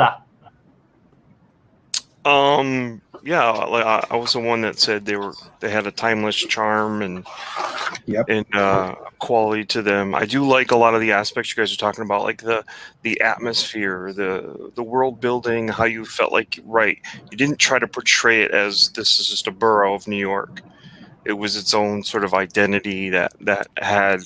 Yeah, like I was the one that said they had a timeless charm and quality to them. I do like a lot of the aspects you guys are talking about, like the atmosphere, the world building, how you felt like, right, you didn't try to portray it as this is just a borough of New York. It was its own sort of identity that had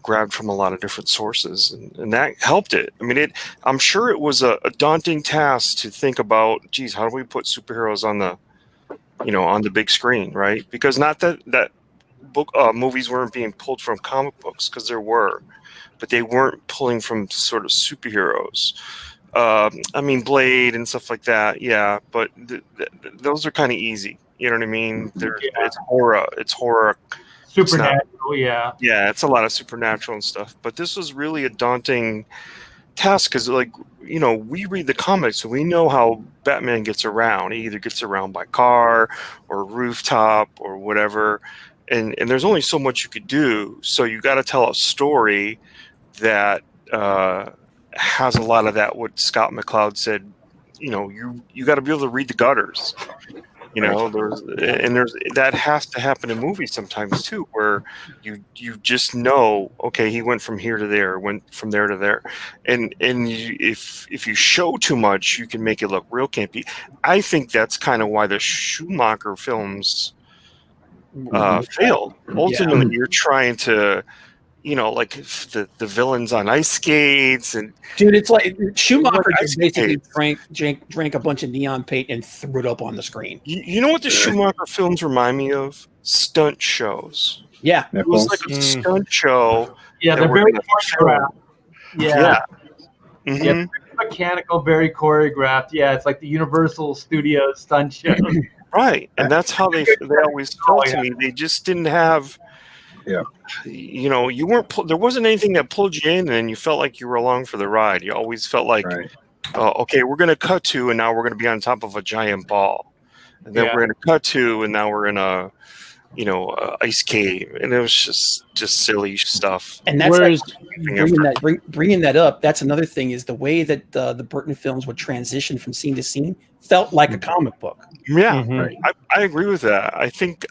grabbed from a lot of different sources, and that helped it. I mean, I'm sure it was a daunting task to think about, geez, how do we put superheroes on the big screen, right? Because not that book movies weren't being pulled from comic books, because there were, but they weren't pulling from sort of superheroes. I mean, Blade and stuff like that, yeah, but those are kind of easy. You know what I mean? It's horror. Supernatural, yeah. Yeah, it's a lot of supernatural and stuff. But this was really a daunting task because, like, you know, we read the comics and we know how Batman gets around. He either gets around by car or rooftop or whatever. And there's only so much you could do. So you got to tell a story that has a lot of that, what Scott McCloud said, you know, you got to be able to read the gutters. You know, there's that has to happen in movies sometimes too, where you just know, okay, he went from here to there, went from there to there, and if you show too much, you can make it look real campy. I think that's kind of why the Schumacher films failed. Ultimately, you're trying to, you know, like the villains on ice skates and dude, it's like Schumacher just basically drank a bunch of neon paint and threw it up on the screen. You know what the Schumacher films remind me of? Stunt shows. Yeah, it was like a stunt show. Yeah, they're very choreographed. Yeah. Mm-hmm. Yeah, mechanical, very choreographed. Yeah, it's like the Universal Studios stunt show. Right, and that's how they always felt to me. They just didn't have. Yeah, you know, you weren't. There wasn't anything that pulled you in, and you felt like you were along for the ride. You always felt like, okay, we're going to cut to, and now we're going to be on top of a giant ball, and then we're going to cut to, and now we're in a, you know, ice cave, and it was just silly stuff. And that's bringing that up. That's another thing is the way that the Burton films would transition from scene to scene felt like a comic book. Yeah, I agree with that. I think,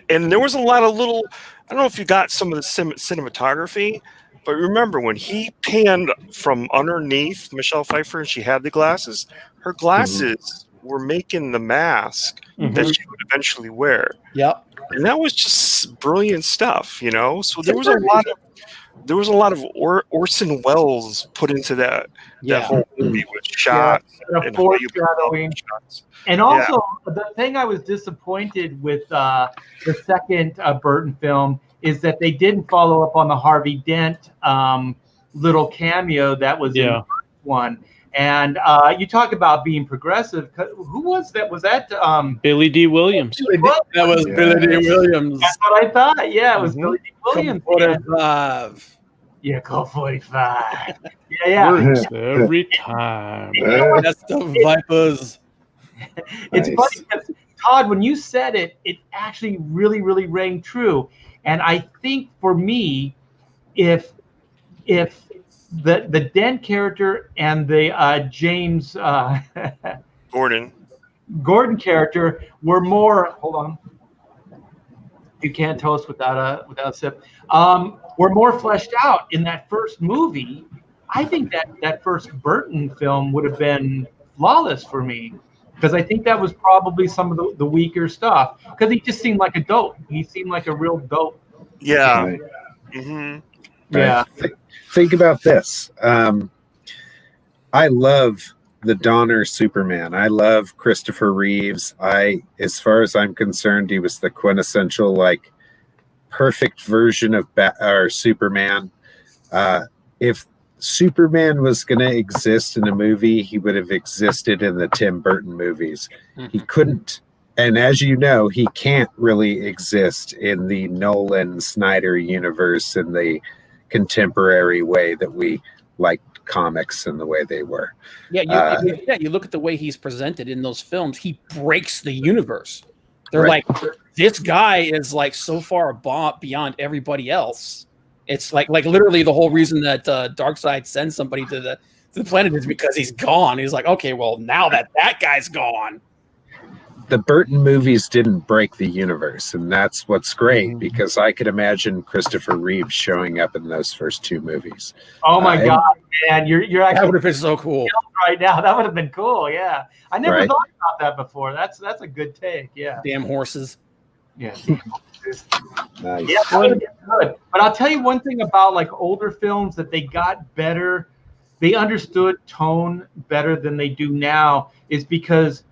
and there was a lot of little. I don't know if you got some of the cinematography, but remember when he panned from underneath Michelle Pfeiffer and she had the glasses, her glasses were making the mask that she would eventually wear. Yep. And that was just brilliant stuff, you know? So there was a lot of Orson Welles put into that whole movie with shots and foreshadowing. And also, the thing I was disappointed with the second Burton film is that they didn't follow up on the Harvey Dent little cameo that was in the first one. And you talk about being progressive. Who was that? Was that Billy D. Williams? That was Billy D. Williams. That's what I thought. Yeah, it was Billy D. Williams. Call 45. Yeah. Works every time. That's the Vipers. It's funny because Todd, when you said it, it actually really, really rang true. And I think for me, if the Dent character and the James Gordon character were more. Hold on. You can't toast without a sip. Were more fleshed out in that first movie. I think that first Burton film would have been flawless for me. Because I think that was probably some of the weaker stuff. Because he just seemed like a dope. He seemed like a real dope. Yeah. Right. Mm-hmm. Yeah. Think about this. I love the Donner Superman. I love Christopher Reeves. As far as I'm concerned, he was the quintessential, like, perfect version of Superman. If Superman was going to exist in a movie, he would have existed in the Tim Burton movies. He couldn't. And as you know, he can't really exist in the Nolan Snyder universe in the contemporary way that we like comics and the way they were. Yeah, you look at the way he's presented in those films, he breaks the universe. They're like, this guy is like so far beyond everybody else. It's like literally the whole reason that Darkseid sends somebody to the planet is because he's gone. He's like, okay, well, now that guy's gone. The Burton movies didn't break the universe, and that's what's great, because I could imagine Christopher Reeves showing up in those first two movies. Oh my God, man, you're actually, that would have been so cool right now. That would have been cool. Yeah, I never thought about that before. That's a good take. Yeah, damn horses. Yeah. Nice. Yeah, that would have been good. But I'll tell you one thing about like older films that they got better. They understood tone better than they do now is because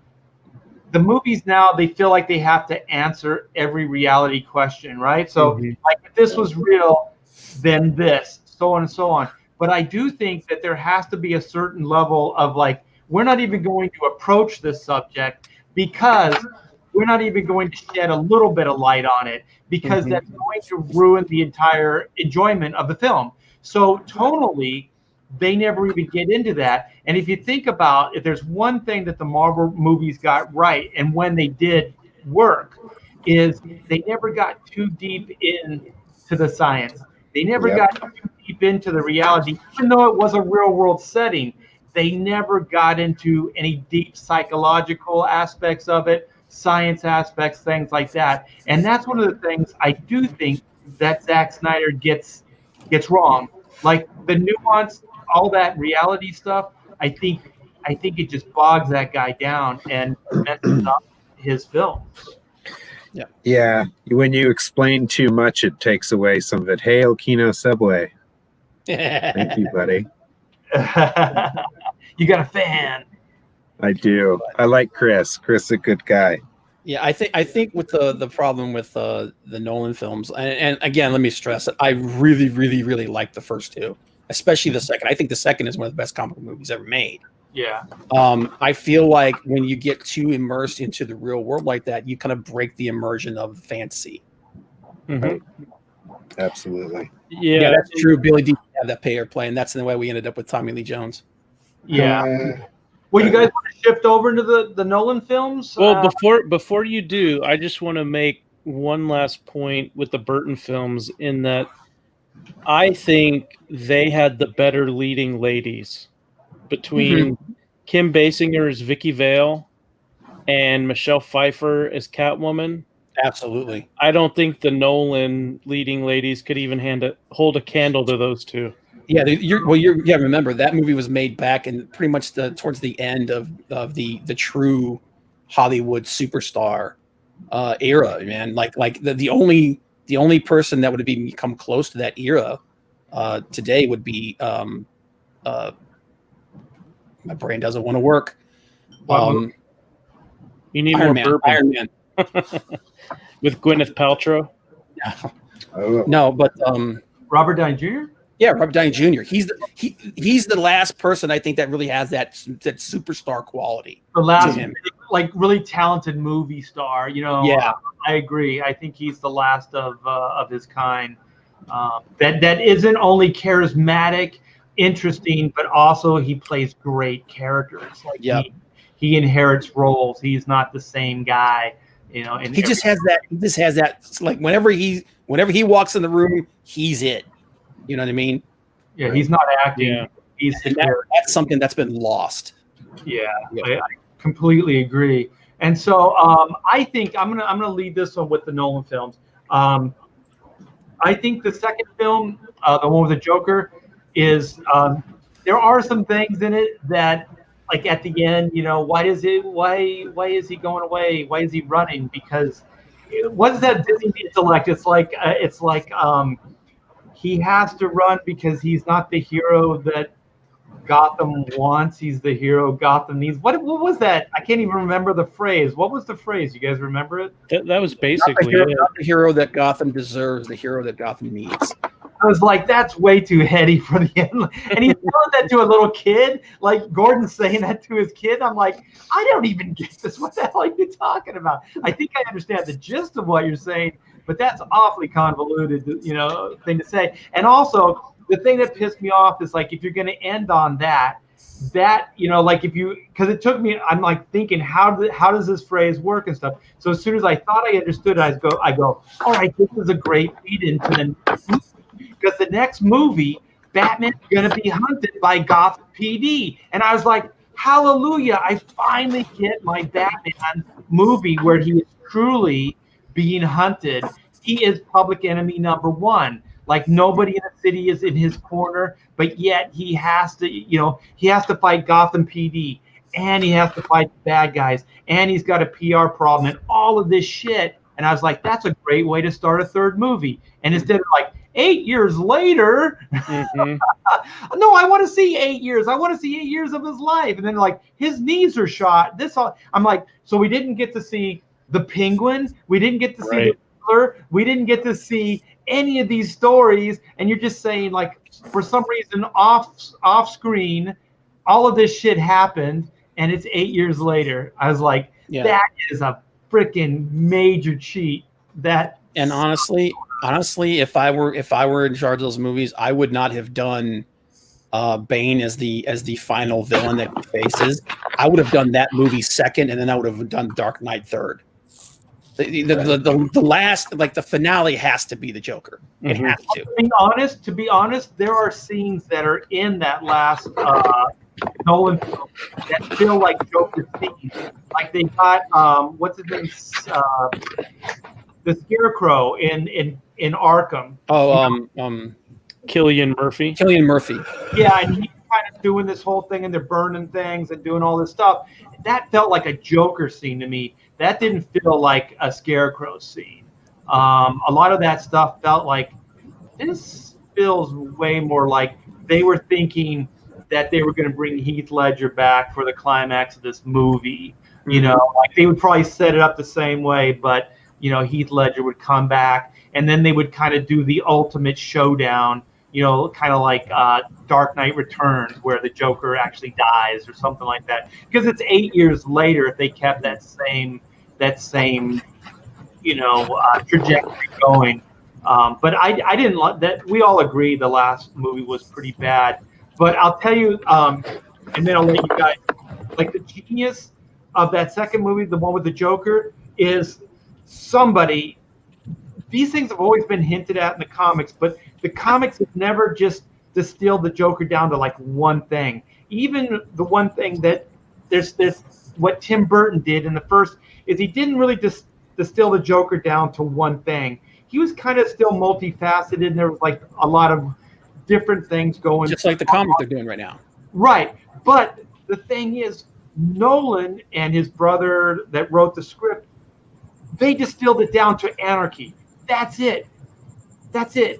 the movies now, they feel like they have to answer every reality question, right? So like if this was real, then this, so on and so on. But I do think that there has to be a certain level of like, we're not even going to approach this subject because we're not even going to shed a little bit of light on it because that's going to ruin the entire enjoyment of the film. So tonally, they never even get into that. And if you think about, if there's one thing that the Marvel movies got right, and when they did work, is they never got too deep into the science. They never got too deep into the reality, even though it was a real world setting. They never got into any deep psychological aspects of it, science aspects, things like that. And that's one of the things I do think that Zack Snyder gets wrong. Like the nuance, all that reality stuff, I think it just bogs that guy down and messes up his film. Yeah. When you explain too much, it takes away some of it. Hail Kino Subway. Thank you, buddy. You got a fan. I do. I like Chris. Chris is a good guy. Yeah, I think with the problem with the Nolan films, and again, let me stress it, I really, really, really like the first two, especially the second. I think the second is one of the best comic book movies ever made. Yeah. I feel like when you get too immersed into the real world like that, you kind of break the immersion of fantasy. Right. Absolutely. Yeah, that's true. Billy D had that pay airplay, and that's the way we ended up with Tommy Lee Jones. Yeah. Well, you guys want to shift over into the Nolan films? Well, before you do, I just want to make one last point with the Burton films in that I think they had the better leading ladies between Kim Basinger as Vicky Vale and Michelle Pfeiffer as Catwoman. Absolutely. I don't think the Nolan leading ladies could even hold a candle to those two. Yeah, remember that movie was made back in pretty much towards the end of the true Hollywood superstar era, man. Like the only person that would have become close to that era today would be my brain doesn't want to work. You need Iron more Man, bourbon. Iron Man. With Gwyneth Paltrow. No, but Robert Downey Jr. Yeah, Robert Downey Jr. He's the last person I think that really has that superstar quality. The last, like, really talented movie star. Yeah, I agree. I think he's the last of his kind. That isn't only charismatic, interesting, but also he plays great characters. Like he inherits roles. He's not the same guy. And he just has that. He just has that. Like whenever he walks in the room, he's it. You know what I mean? Yeah, he's not acting. Yeah. That's something that's been lost. Yeah, I completely agree. And so I think I'm gonna lead this one with the Nolan films. I think the second film, the one with the Joker, is there are some things in it that, like at the end, why is he going away? Why is he running? Because what's that Disney intellect? It's like he has to run because he's not the hero that Gotham wants. He's the hero Gotham needs. What was that? I can't even remember the phrase. What was the phrase? You guys remember it? That was basically not the hero that Gotham deserves, the hero that Gotham needs. I was like, that's way too heady for the end. And he's telling that to a little kid, like Gordon's saying that to his kid. I'm like, I don't even get this. What the hell are you talking about? I think I understand the gist of what you're saying, but that's awfully convoluted, thing to say. And also, the thing that pissed me off is, like, if you're going to end on that, like because it took me, I'm like thinking, how does this phrase work and stuff. So as soon as I thought I understood, I go, all right, this is a great lead into the next movie. Because the next movie, Batman's going to be hunted by Gotham PD. And I was like, hallelujah, I finally get my Batman movie where he is truly being hunted. He is public enemy number one. Like, nobody in the city is in his corner, but yet he has to fight Gotham PD, and he has to fight the bad guys, and he's got a PR problem and all of this shit. And I was like, that's a great way to start a third movie. And instead of like 8 years later, no, I want to see 8 years. I want to see 8 years of his life. And then, like, his knees are shot. I'm like, so we didn't get to see the Penguin. We didn't get to see the Riddler. We didn't get to see any of these stories. And you're just saying, like, for some reason off screen, all of this shit happened, and it's 8 years later. I was like, that is a freaking major cheat. And honestly, if I were in charge of those movies, I would not have done Bane as the final villain that he faces. I would have done that movie second, and then I would have done Dark Knight third. The last, like the finale, has to be the Joker. It has to. To be honest, there are scenes that are in that last Nolan film that feel like Joker scenes. Like they got what's his name, the Scarecrow in Arkham. Cillian Murphy. Cillian Murphy. Yeah, and he's kind of doing this whole thing, and they're burning things and doing all this stuff. That felt like a Joker scene to me. That didn't feel like a Scarecrow scene. A lot of that stuff felt like this feels way more like they were thinking that they were going to bring Heath Ledger back for the climax of this movie. You know, like they would probably set it up the same way, but you know, Heath Ledger would come back, and then they would kind of do the ultimate showdown. You know, kind of like Dark Knight Returns, where the Joker actually dies or something like that. Because it's 8 years later, if they kept that same you know, trajectory going. But I didn't like that. We all agree the last movie was pretty bad. But I'll tell you, and then I'll let you guys, like the genius of that second movie, the one with the Joker, is somebody. These things have always been hinted at in the comics, but the comics have never just distilled the Joker down to like one thing. Even the one thing that there's what Tim Burton did in the first is he didn't really distill the Joker down to one thing. He was kind of still multifaceted, and there was like a lot of different things going. Just like the comic they're doing right now. Right. But the thing is, Nolan and his brother that wrote the script, they distilled it down to anarchy. That's it.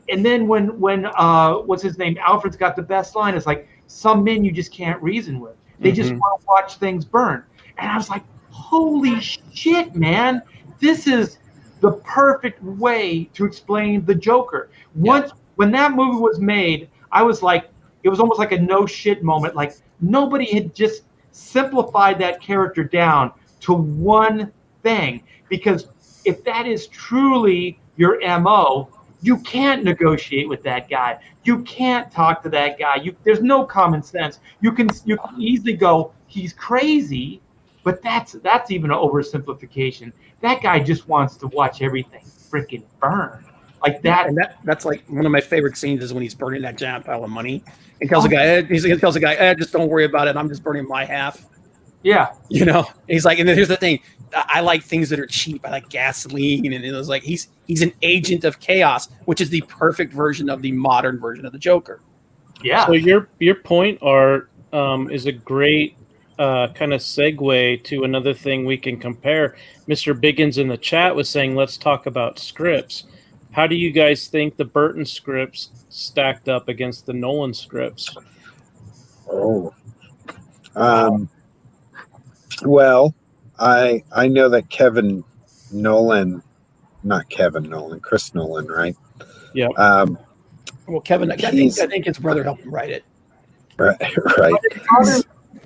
And then when what's his name? Alfred's got the best line. It's like, some men you just can't reason with. They just want to watch things burn. And I was like, holy shit, man. This is the perfect way to explain the Joker. When that movie was made, I was like, it was almost like a no shit moment. Like nobody had just simplified that character down to one thing. Because if that is truly your MO, you can't negotiate with that guy. You can't talk to that guy. There's no common sense. You can easily go, he's crazy, but that's even an oversimplification. That guy just wants to watch everything freaking burn. Like that. And that's like one of my favorite scenes is when he's burning that giant pile of money and tells the guy, just don't worry about it. I'm just burning my half. Yeah. You know, he's like, and then here's the thing. I like things that are cheap. I like gasoline, and it was like he's an agent of chaos, which is the perfect version of the modern version of the Joker. Yeah. So your point, Art, is a great kind of segue to another thing we can compare. Mr. Biggins in the chat was saying, let's talk about scripts. How do you guys think the Burton scripts stacked up against the Nolan scripts? Oh. Well, I know that Chris Nolan, right? Yeah. Well, Kevin, I think his brother helped him write it. Right.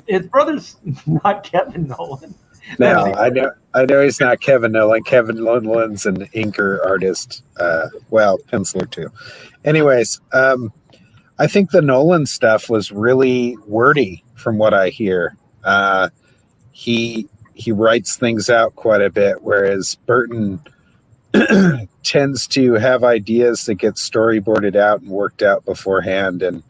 His brother's not Kevin Nolan. No, I know he's not Kevin Nolan. Kevin Nolan's an inker artist. Penciler too. Anyways, I think the Nolan stuff was really wordy from what I hear. He writes things out quite a bit, whereas Burton tends to have ideas that get storyboarded out and worked out beforehand, and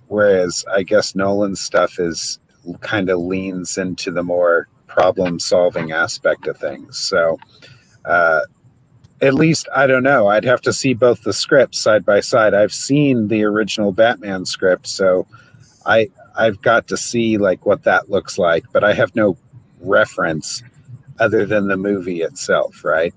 whereas I guess Nolan's stuff is kind of leans into the more problem-solving aspect of things. So at least, I don't know. I'd have to see both the scripts side by side. I've seen the original Batman script, so I've got to see like what that looks like, but I have no reference other than the movie itself, right?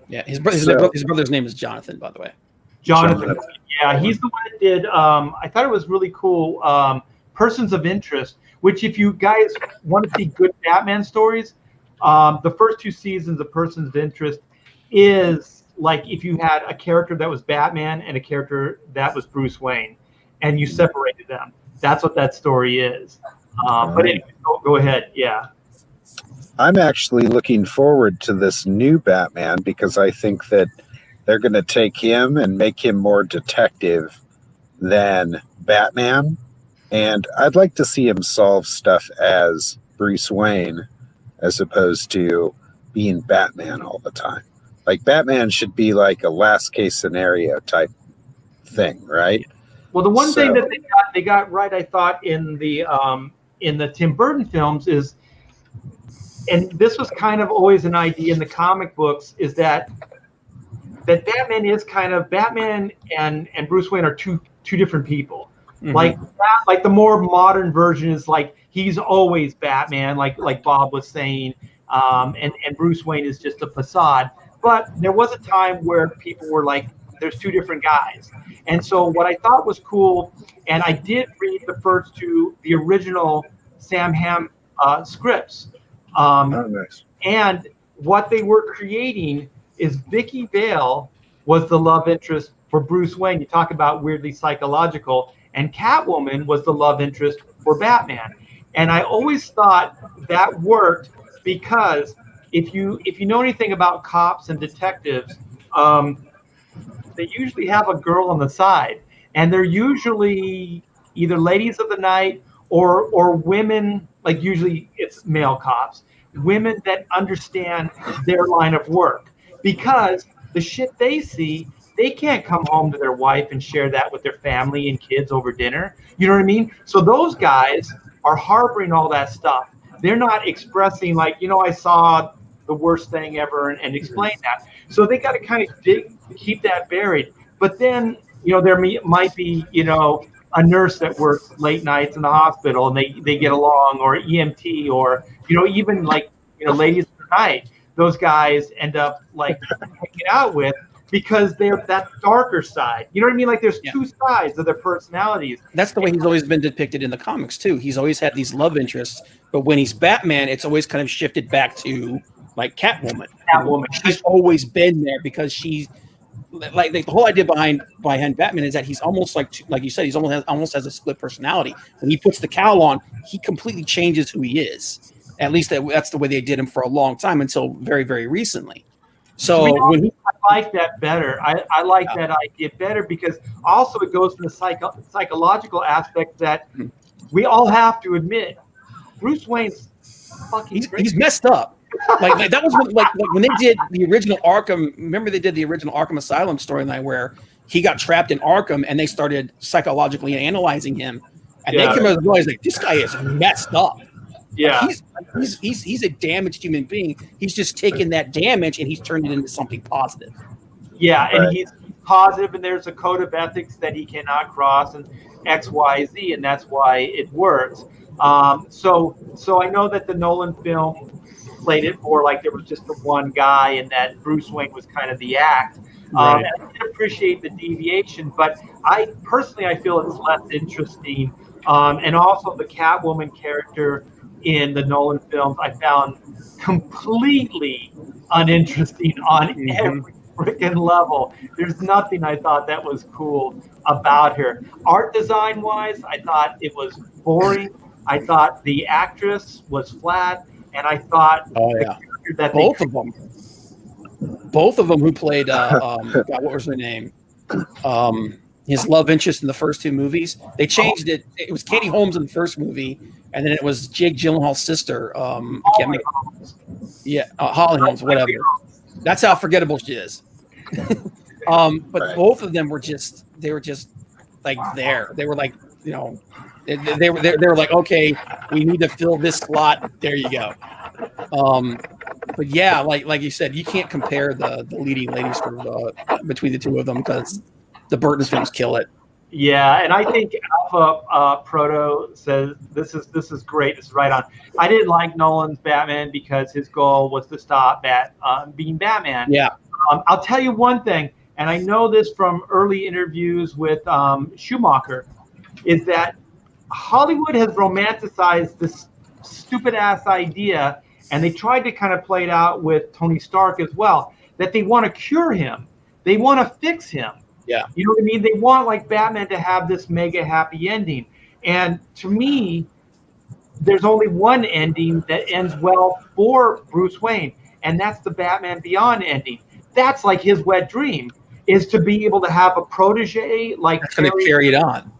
Yeah. His brother's name is Jonathan, by the way. Jonathan. Yeah, he's the one that did. I thought it was really cool. Persons of Interest, which if you guys want to see good Batman stories, the first 2 seasons of Persons of Interest is like if you had a character that was Batman and a character that was Bruce Wayne, and you separated them. That's what that story is. But anyway, go ahead. Yeah. I'm actually looking forward to this new Batman because I think that they're going to take him and make him more detective than Batman. And I'd like to see him solve stuff as Bruce Wayne as opposed to being Batman all the time. Like Batman should be like a last case scenario type thing, right? Well, the one thing that they got right, I thought, in the Tim Burton films is, and this was kind of always an idea in the comic books, is that Batman is kind of Batman and Bruce Wayne are two different people. Mm-hmm. Like the more modern version is like he's always Batman, like Bob was saying, and Bruce Wayne is just a facade. But there was a time where people were like, there's two different guys. And so what I thought was cool, and I did read the first two, the original Sam Hamm scripts. Nice. And what they were creating is Vicky Vale was the love interest for Bruce Wayne. You talk about weirdly psychological. And Catwoman was the love interest for Batman. And I always thought that worked because if you know anything about cops and detectives, they usually have a girl on the side, and they're usually either ladies of the night or women. Like usually it's male cops, women that understand their line of work, because the shit they see, they can't come home to their wife and share that with their family and kids over dinner. You know what I mean? So those guys are harboring all that stuff. They're not expressing like, I saw the worst thing ever and explain that. So they got to kind of keep that buried. But then, there might be, a nurse that works late nights in the hospital and they get along, or EMT, or, even like, ladies of the night, those guys end up like hanging out with, because they're that darker side. You know what I mean? Like there's two sides of their personalities. That's the way he's always been depicted in the comics too. He's always had these love interests, but when he's Batman, it's always kind of shifted back to like Catwoman. She's always been there because she's like the whole idea behind Batman is that he's almost like you said, he's almost has a split personality. When he puts the cowl on, he completely changes who he is. At least that's the way they did him for a long time until very, very recently. So I like that better. I like that idea better because also it goes from the psychological aspect that we all have to admit Bruce Wayne's fucking he's messed up. Like that was when they did the original Arkham. Remember they did the original Arkham Asylum storyline where he got trapped in Arkham and they started psychologically analyzing him, and they came out and realized like this guy is messed up. Yeah, he's a damaged human being. He's just taken that damage and he's turned it into something positive. Yeah, and he's positive, and there's a code of ethics that he cannot cross, and X, Y, Z, and that's why it works. So I know that the Nolan film played it more like there was just the one guy, and that Bruce Wayne was kind of the act. Right. And I did appreciate the deviation, but I feel it's less interesting. And also the Catwoman character in the Nolan films I found completely uninteresting on every freaking level. There's nothing I thought that was cool about her. Art design wise, I thought it was boring. I thought the actress was flat, and I thought that both of them who played God, what was her name? His love interest in the first two movies. They changed it. It was Katie Holmes in the first movie, and then it was Jake Gyllenhaal's sister. Holly Holmes, whatever. That's how forgettable she is. But both of them were just like there. They were like, they were like, okay, we need to fill this slot. There you go. But yeah, like you said, you can't compare the leading ladies between the two of them because the Burton films kill it. Yeah, and I think Alpha Proto says this is great. This is right on. I didn't like Nolan's Batman because his goal was to stop being Batman. Yeah. I'll tell you one thing, and I know this from early interviews with Schumacher, is that Hollywood has romanticized this stupid ass idea, and they tried to kind of play it out with Tony Stark as well, that they want to cure him. They want to fix him. Yeah. You know what I mean? They want like Batman to have this mega happy ending. And to me, there's only one ending that ends well for Bruce Wayne, and that's the Batman Beyond ending. That's like his wet dream, is to be able to have a protege like That's going to carry it on.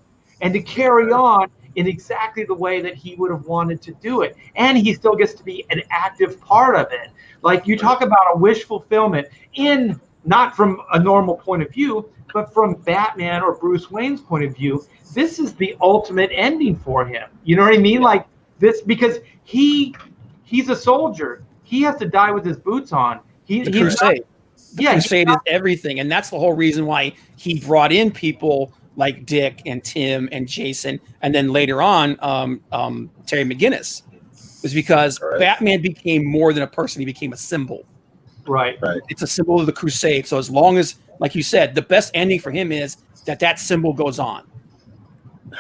and to carry on in exactly the way that he would have wanted to do it. And he still gets to be an active part of it. Like you talk about a wish fulfillment in not from a normal point of view, but from Batman or Bruce Wayne's point of view. This is the ultimate ending for him. You know what I mean? Like this, because he's a soldier. He has to die with his boots on. The Crusade. Crusade is everything. And that's the whole reason why he brought in people like Dick and Tim and Jason, and then later on, Terry McGinnis, was because Batman became more than a person; he became a symbol. Right. It's a symbol of the Crusade. So as long as, like you said, the best ending for him is that symbol goes on.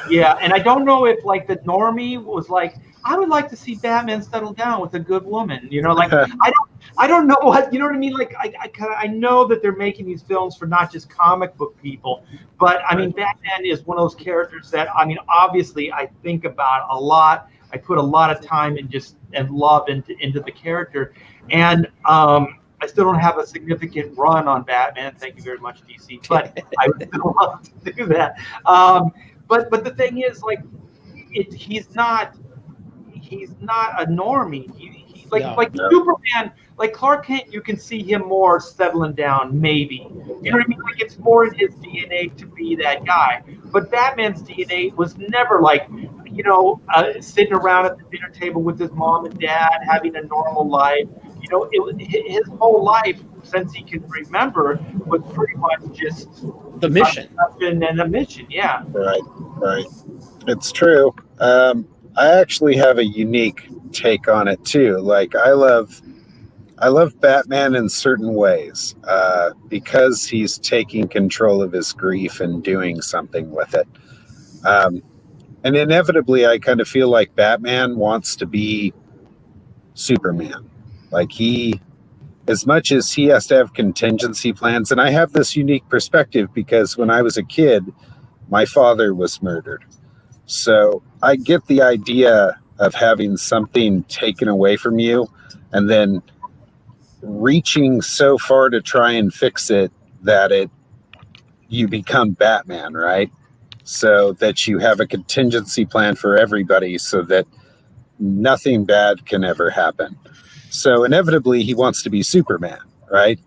Yeah, and I don't know if like the normie was like, I would like to see Batman settle down with a good woman. You know, like I don't know what, you know what I mean? Like I know that they're making these films for not just comic book people, but I mean, Batman is one of those characters that, I mean, obviously I think about a lot. I put a lot of time and love into the character, and I still don't have a significant run on Batman. Thank you very much, DC. But I would still love to do that. But the thing is, like, he's not a normie. He's like Superman, like Clark Kent. You can see him more settling down, maybe. You know what I mean? Like it's more in his DNA to be that guy. But Batman's DNA was never like, you know, sitting around at the dinner table with his mom and dad, having a normal life. You know, his whole life since he can remember was pretty much just the mission and a mission. Yeah. Right. It's true. I actually have a unique take on it too. Like I love Batman in certain ways because he's taking control of his grief and doing something with it. And inevitably, I kind of feel like Batman wants to be Superman. Like as much as he has to have contingency plans, and I have this unique perspective because when I was a kid, my father was murdered. So I get the idea of having something taken away from you and then reaching so far to try and fix it that you become Batman, right? So that you have a contingency plan for everybody so that nothing bad can ever happen. So inevitably he wants to be Superman, right?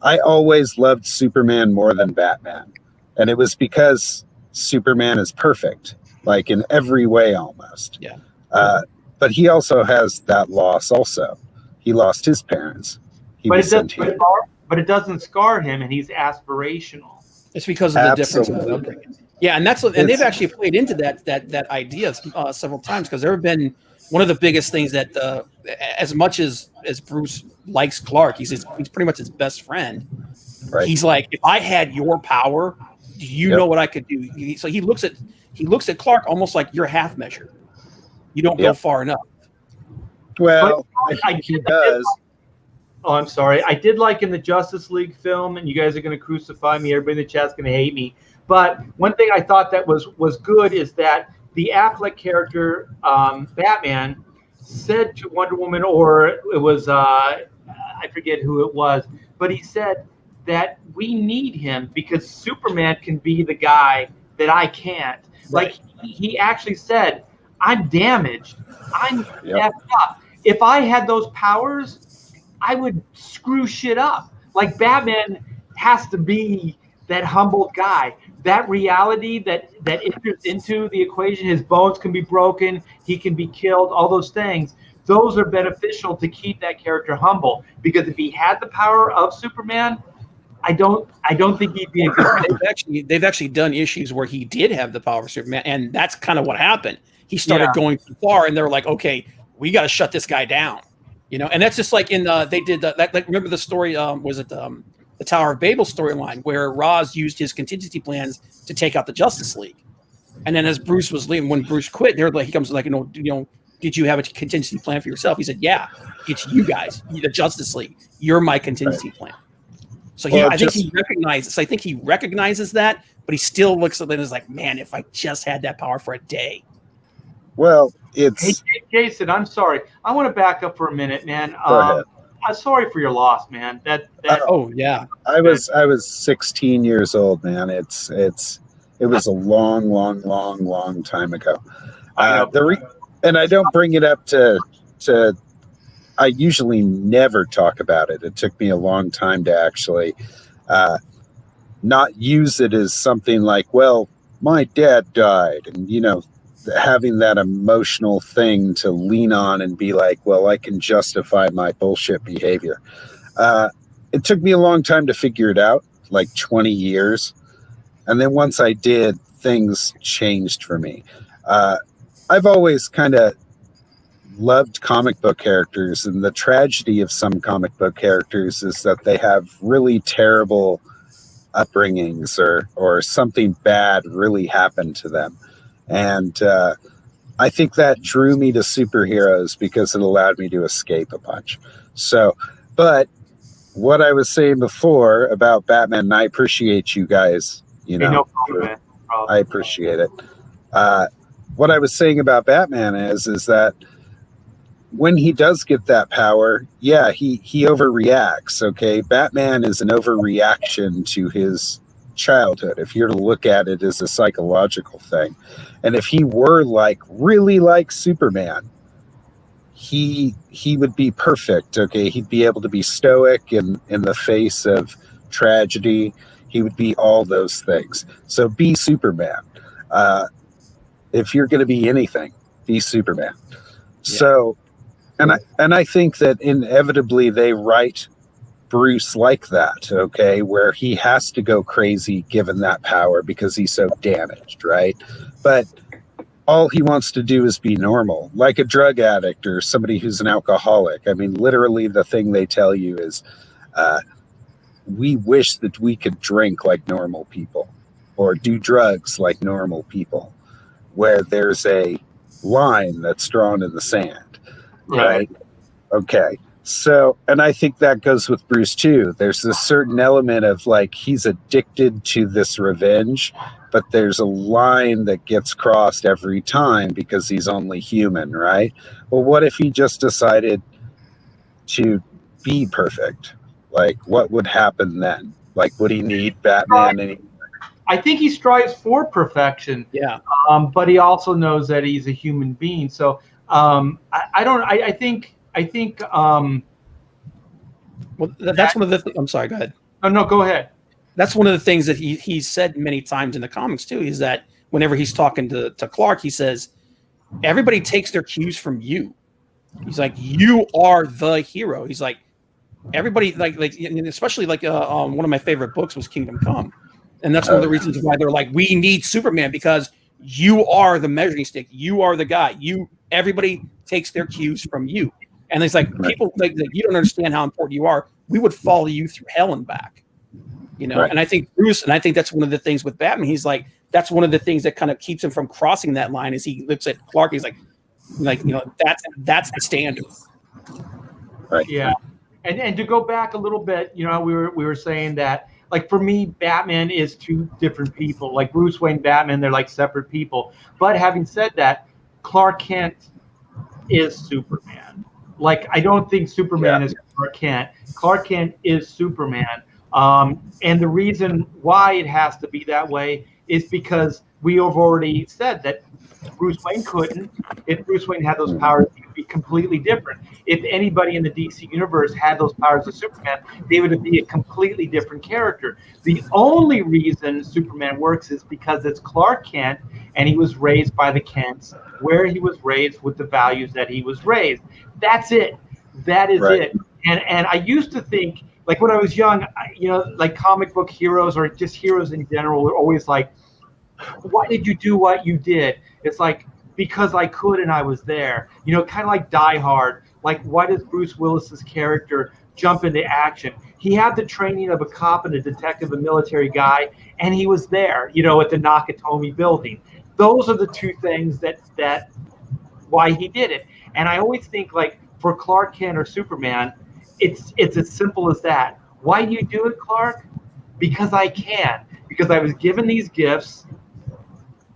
I always loved Superman more than Batman. And it was because Superman is perfect, like in every way almost. Yeah. But he also has that loss also. He lost his parents. But it doesn't scar him, and he's aspirational. It's because of the difference of the upbringing. Yeah, and they've actually played into that idea several times, because there have been one of the biggest things that as much as Bruce likes Clark, he's pretty much his best friend. Right. He's like, if I had your power, do you know what I could do? So he looks at Clark almost like you're half measure. You don't go far enough. Well, I think he does. Oh, I'm sorry. I did like in the Justice League film, and you guys are going to crucify me. Everybody in the chat's going to hate me. But one thing I thought that was good is that the Affleck character, Batman, said to Wonder Woman, or it was, I forget who it was, but he said that we need him because Superman can be the guy that I can't. Right. Like he actually said, I'm damaged. I'm effed up. If I had those powers, I would screw shit up. Like Batman has to be that humbled guy. That reality that enters into the equation, his bones can be broken, he can be killed, all those things. Those are beneficial to keep that character humble. Because if he had the power of Superman, I don't think he'd be a good. They've actually done issues where he did have the power of Superman, and that's kind of what happened. He started going too far, and they're like, okay, we got to shut this guy down, you know. And that's just like in they did like remember the story was it the Tower of Babel storyline where Ra's used his contingency plans to take out the Justice League, and then as Bruce was leaving, when Bruce quit, they're like, he comes like, you know, did you have a contingency plan for yourself? He said, yeah, it's you guys, the Justice League. You're my contingency plan. So I think he recognizes that, but he still looks at it and is like, man, if I just had that power for a day. Well, Hey, it's Jason, I'm sorry. I want to back up for a minute, man. Go ahead. I'm sorry for your loss, man. That Oh yeah. I was 16 years old, man. It was a long time ago. I know. And I don't bring it up to. I usually never talk about it. It took me a long time to actually not use it as something like, well, my dad died, and having that emotional thing to lean on and be like, well, I can justify my bullshit behavior. It took me a long time to figure it out, like 20 years. And then once I did, things changed for me. I've always kind of loved comic book characters, and the tragedy of some comic book characters is that they have really terrible upbringings or something bad really happened to them. And I think that drew me to superheroes because it allowed me to escape a bunch. So, but what I was saying before about Batman, and I appreciate you guys, Hey, no problem, man. I appreciate it. What I was saying about Batman is that when he does get that power, yeah, he overreacts. Okay, Batman is an overreaction to his childhood. If you're to look at it as a psychological thing, and if he were really like Superman, he would be perfect. Okay, he'd be able to be stoic in the face of tragedy. He would be all those things. So be Superman. If you're going to be anything, be Superman. Yeah. So. And I think that inevitably they write Bruce like that, okay, where he has to go crazy given that power because he's so damaged, right? But all he wants to do is be normal, like a drug addict or somebody who's an alcoholic. I mean, literally the thing they tell you is we wish that we could drink like normal people or do drugs like normal people, where there's a line that's drawn in the sand. Right. Okay. So, and I think that goes with Bruce too. There's this certain element of he's addicted to this revenge, but there's a line that gets crossed every time because he's only human, right? Well, what if he just decided to be perfect? What would happen then? Would he need Batman anymore? I think he strives for perfection. Yeah. But he also knows that he's a human being. So, I think. Well, that's one of the things. I'm sorry. Go ahead. Oh no, go ahead. That's one of the things that he's said many times in the comics too. Is that whenever he's talking to Clark, he says, "Everybody takes their cues from you." He's like, "You are the hero." He's like, "Everybody especially one of my favorite books was Kingdom Come, and that's one of the reasons why they're like, we need Superman because you are the measuring stick. You are the guy. Everybody takes their cues from you. And it's like, people you don't understand how important you are. We would follow you through hell and back, Right. And I think Bruce, and I think that's one of the things with Batman. He's like, that's one of the things that kind of keeps him from crossing that line. Is he looks at Clark, he's like that's the standard. Right. Yeah. And to go back a little bit, we were saying that for me, Batman is two different people. Like Bruce Wayne, Batman, they're like separate people. But having said that, Clark Kent is Superman. I don't think Superman is Clark Kent. Clark Kent is Superman. And the reason why it has to be that way is because we have already said that Bruce Wayne couldn't. If Bruce Wayne had those powers, it would be completely different. If anybody in the DC universe had those powers of Superman, they would be a completely different character. The only reason Superman works is because it's Clark Kent, and he was raised by the Kents, where he was raised with the values that he was raised. That's it. That is it. And I used to think, when I was young, comic book heroes or just heroes in general were always like, why did you do what you did? It's because I could and I was there. Kind of like Die Hard. Why does Bruce Willis's character jump into action? He had the training of a cop and a detective, a military guy, and he was there, at the Nakatomi building. Those are the two things that why he did it. And I always think for Clark Kent or Superman, it's as simple as that. Why do you do it, Clark? Because I can. Because I was given these gifts,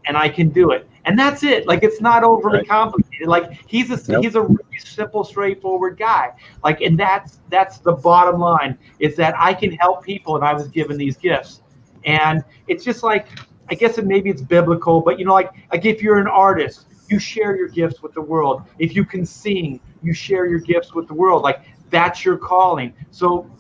and I can do it. and that's it. Like, it's not overly complicated. Like, he's a really simple, straightforward guy. Like, and that's the bottom line, is that I can help people, and I was given these gifts. And it's just like, I guess maybe it's biblical, but like if you're an artist, you share your gifts with the world. If you can sing, you share your gifts with the world. Like, that's your calling. So,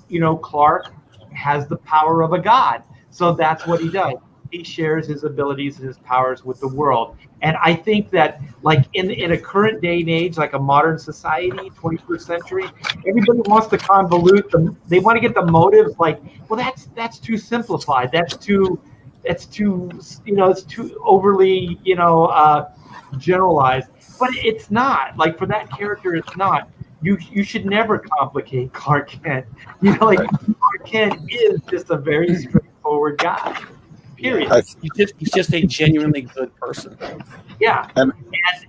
Clark has the power of a god. So that's what he does. He shares his abilities and his powers with the world. And I think that, like, in a current day and age, like a modern society, 21st century, everybody wants to convolute them. They want to get the motives, like, well, that's too simplified. It's too it's too overly, generalized. But it's not. Like, for that character, it's not. You should never complicate Clark Kent. Clark Kent is just a very straightforward guy. Period. He's just a genuinely good person. Yeah, and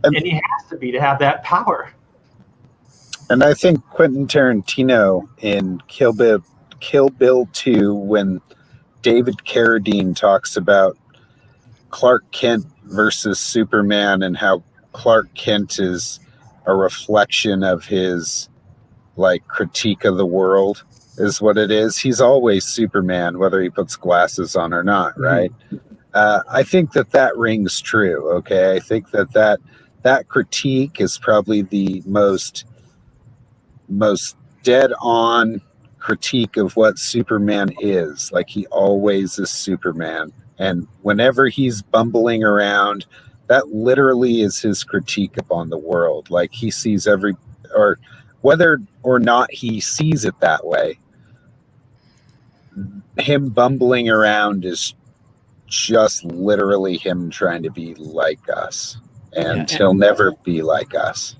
he has to be to have that power. And I think Quentin Tarantino in Kill Bill 2, when David Carradine talks about Clark Kent versus Superman and how Clark Kent is a reflection of his, like, critique of the world, is what it is. He's always Superman, whether he puts glasses on or not, right? I think that rings true, okay? I think that critique is probably the most dead-on critique of what Superman is. Like, he always is Superman. And whenever he's bumbling around, that literally is his critique upon the world. Like, he sees or whether or not he sees it that way, him bumbling around is just literally him trying to be like us, and he'll never be like us.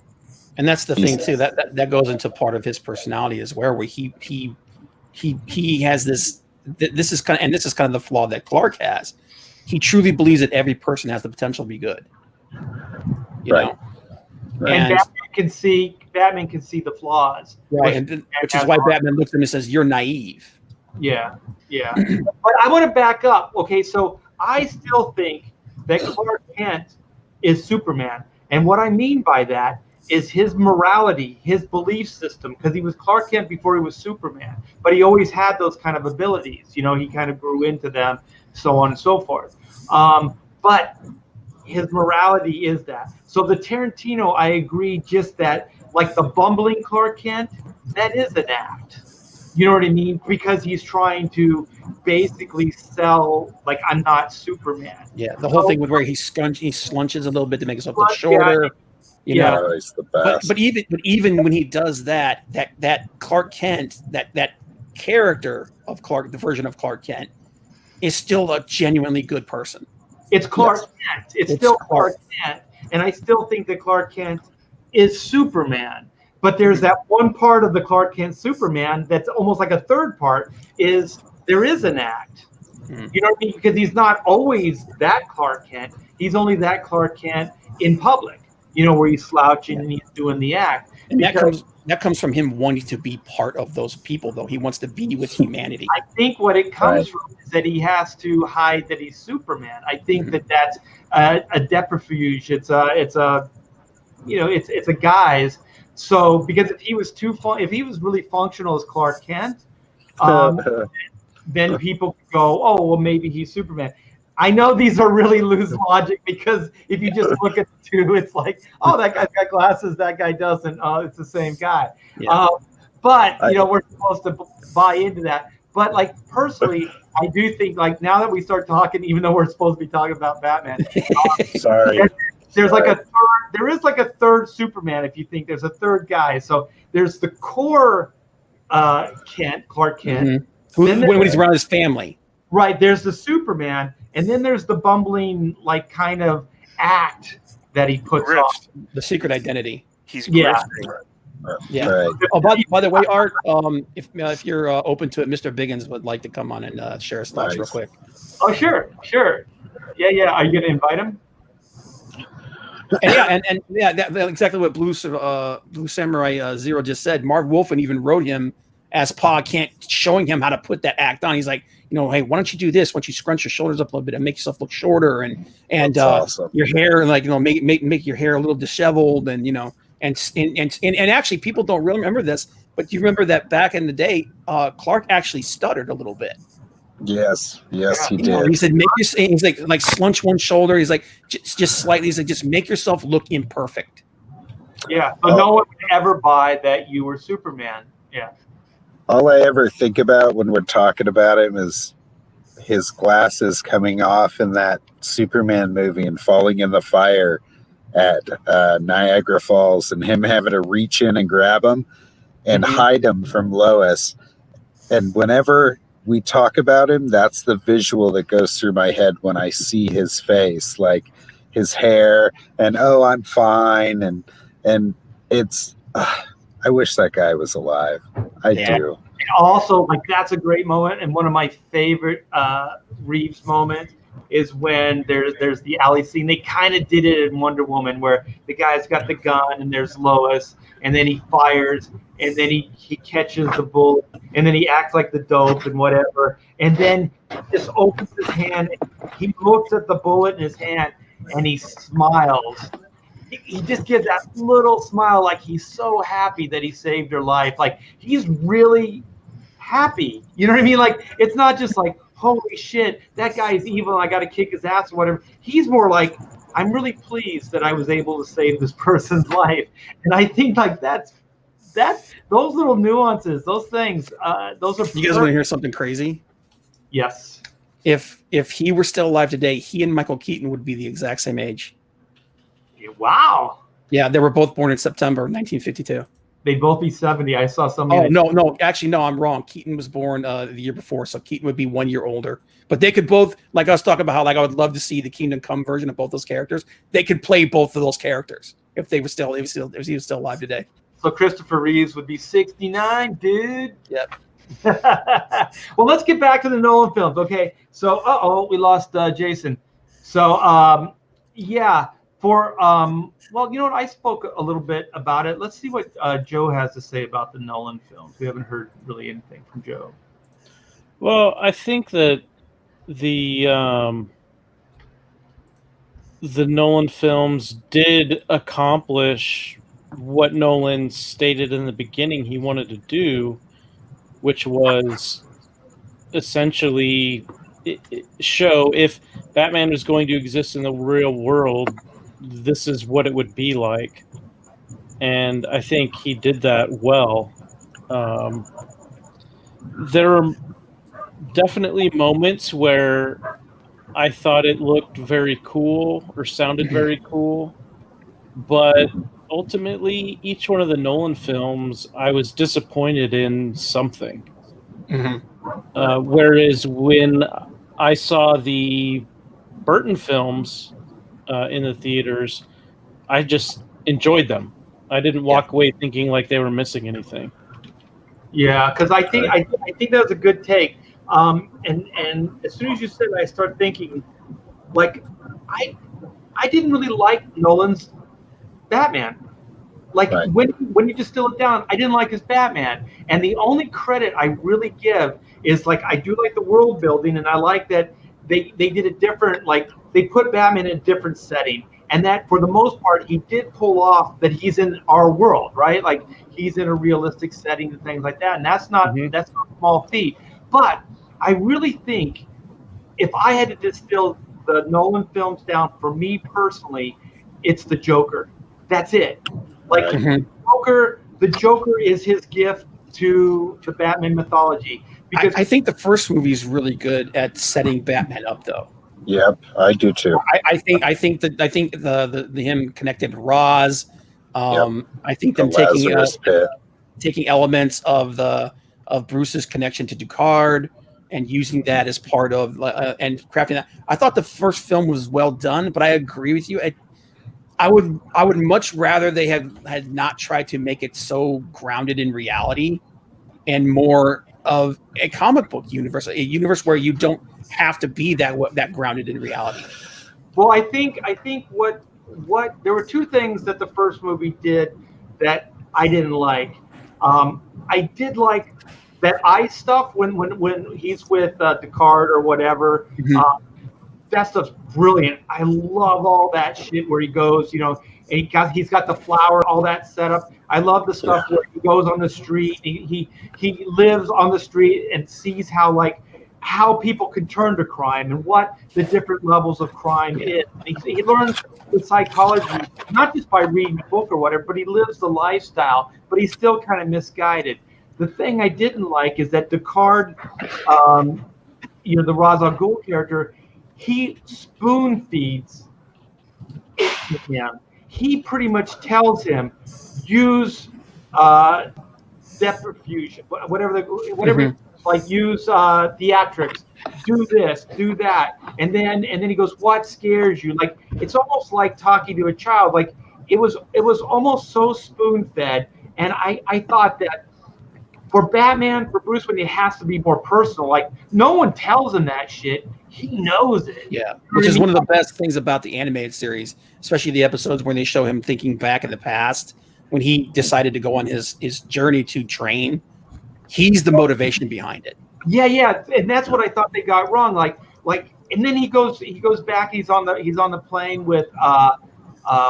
And that's the thing too, that goes into part of his personality as well, where he has this is kind of the flaw that Clark has. He truly believes that every person has the potential to be good. You know? Right. And Batman can see the flaws. Right, which is why Batman looks at him and says, "You're naive." Yeah. But I want to back up. Okay, so I still think that Clark Kent is Superman. And what I mean by that is his morality, his belief system, because he was Clark Kent before he was Superman. But he always had those kind of abilities. He kind of grew into them, so on and so forth. But his morality is that. So the Tarantino, I agree, just that, like the bumbling Clark Kent, that is an act. You know what I mean? Because he's trying to basically sell, like, I'm not Superman. Yeah, the whole thing with where he slunches a little bit to make himself look shorter. You know, he's the best. But even when he does that Clark Kent, that character of Clark, the version of Clark Kent, is still a genuinely good person. It's Clark Kent. It's still Clark Kent, and I still think that Clark Kent is Superman. But there's that one part of the Clark Kent Superman that's almost like a third part, is there is an act. You know what I mean? Because he's not always that Clark Kent. He's only that Clark Kent in public, where he's slouching and he's doing the act. And that comes from him wanting to be part of those people, though. He wants to be with humanity. I think what it comes from is that he has to hide that he's Superman. I think that's a deprifuge. It's a guise. So, because if he was really functional as Clark Kent, then people could go, oh, well, maybe he's Superman. I know these are really loose logic, because if you just look at the two, it's like, oh, that guy's got glasses, that guy doesn't. Oh, it's the same guy. Yeah. But we're supposed to buy into that. But, like, personally, I do think, like, now that we start talking, even though we're supposed to be talking about Batman, sorry. There is like a third Superman, if you think there's a third guy. So there's the core Clark Kent. When he's around his family. Right. There's the Superman, and then there's the bumbling, like, kind of act that he puts on. The secret identity. He's Yeah. Right. Oh, by the way, Art, if you're open to it, Mr. Biggins would like to come on and share his thoughts real quick. Oh, sure. Yeah. Are you going to invite him? And that's exactly what Blue Samurai Zero just said. Marv Wolfman even wrote him as Pa can't showing him how to put that act on. He's like, hey, why don't you do this? Why don't you scrunch your shoulders up a little bit and make yourself look shorter and awesome. Your hair, like, make your hair a little disheveled and and actually people don't really remember this, but you remember that back in the day, Clark actually stuttered a little bit. Yes, he did. He said, he's like slunch one shoulder. He's like, just slightly. He's like, just make yourself look imperfect. Yeah. So no one would ever buy that you were Superman. Yeah. All I ever think about when we're talking about him is his glasses coming off in that Superman movie and falling in the fire at Niagara Falls, and him having to reach in and grab them and hide them from Lois. And whenever we talk about him, that's the visual that goes through my head when I see his face, like his hair and, I'm fine. And it's, I wish that guy was alive. I do. And also, like, that's a great moment. And one of my favorite Reeves moments is when there's the alley scene. They kind of did it in Wonder Woman where the guy's got the gun and there's Lois, and then he fires, and then he catches the bullet, and then he acts like the dope and whatever, and then he just opens his hand, he looks at the bullet in his hand, and he smiles. He just gives that little smile, like he's so happy that he saved her life. Like, he's really happy. You know what I mean? Like, it's not just like, holy shit, that guy is evil, I got to kick his ass or whatever. He's more like, I'm really pleased that I was able to save this person's life. And I think, like, that's those little nuances, those things, those are. You guys want to hear something crazy? Yes. If he were still alive today, he and Michael Keaton would be the exact same age. Wow. Yeah, they were both born in September 1952. They'd both be 70. I saw something. Oh, no. Actually, no, I'm wrong. Keaton was born the year before, so Keaton would be 1 year older. But they could both, like I was talking about how, like, I would love to see the Kingdom Come version of both those characters. They could play both of those characters if he was still alive today. So Christopher Reeves would be 69, dude. Yep. Well, let's get back to the Nolan films. Okay. So, we lost Jason. So, yeah. Well, you know what? I spoke a little bit about it. Let's see what Joe has to say about the Nolan films. We haven't heard really anything from Joe. Well, I think that the Nolan films did accomplish what Nolan stated in the beginning he wanted to do, which was essentially show if Batman was going to exist in the real world, this is what it would be like. And I think he did that well. There are definitely moments where I thought it looked very cool or sounded very cool, but ultimately each one of the Nolan films I was disappointed in something. Whereas when I saw the Burton films in the theaters, I just enjoyed them. I didn't walk away thinking like they were missing anything. Yeah, because I think that was a good take. And as soon as you said it, I started thinking, like, I didn't really like Nolan's Batman. Like, when you distill it down, I didn't like his Batman. And the only credit I really give is, like, I do like the world building, and I like that they did a different, like, they put Batman in a different setting. And that, for the most part, he did pull off that he's in our world, right? Like, he's in a realistic setting and things like that. And that's not a small feat. But I really think if I had to distill the Nolan films down, for me personally, it's the Joker. That's it. Like, the Joker is his gift to the Batman mythology. Because I think the first movie is really good at setting Batman up, though. Yep, I do too. I think the him connected to Roz. I think them taking elements of Bruce's connection to Ducard and using that as part of and crafting that. I thought the first film was well done, but I agree with you. I would much rather they had not tried to make it so grounded in reality and more of a comic book universe, a universe where you don't have to be that grounded in reality. Well, I think what there were two things that the first movie did that I didn't like. I did like that ice stuff when he's with Descartes or whatever. Mhm. That stuff's brilliant. I love all that shit where he goes, you know, and he's got the flower, all that setup. I love the stuff where he goes on the street. He lives on the street and sees how people can turn to crime and what the different levels of crime is. He learns the psychology, not just by reading a book or whatever, but he lives the lifestyle, but he's still kind of misguided. The thing I didn't like is that Descartes, you know, the Ra's al Ghul character, he spoon feeds him. He pretty much tells him, use deprefuge, whatever, like use theatrics, do this, do that, and then he goes, what scares you? Like, it's almost like talking to a child. Like, it was almost so spoon fed, and I thought that for Batman, for Bruce Wayne, it has to be more personal. Like, no one tells him that shit. He knows it. Yeah, which is one of the best things about the animated series, especially the episodes when they show him thinking back in the past when he decided to go on his journey to train. He's the motivation behind it. Yeah, and that's what I thought they got wrong. Like, and then he goes back. He's on the plane with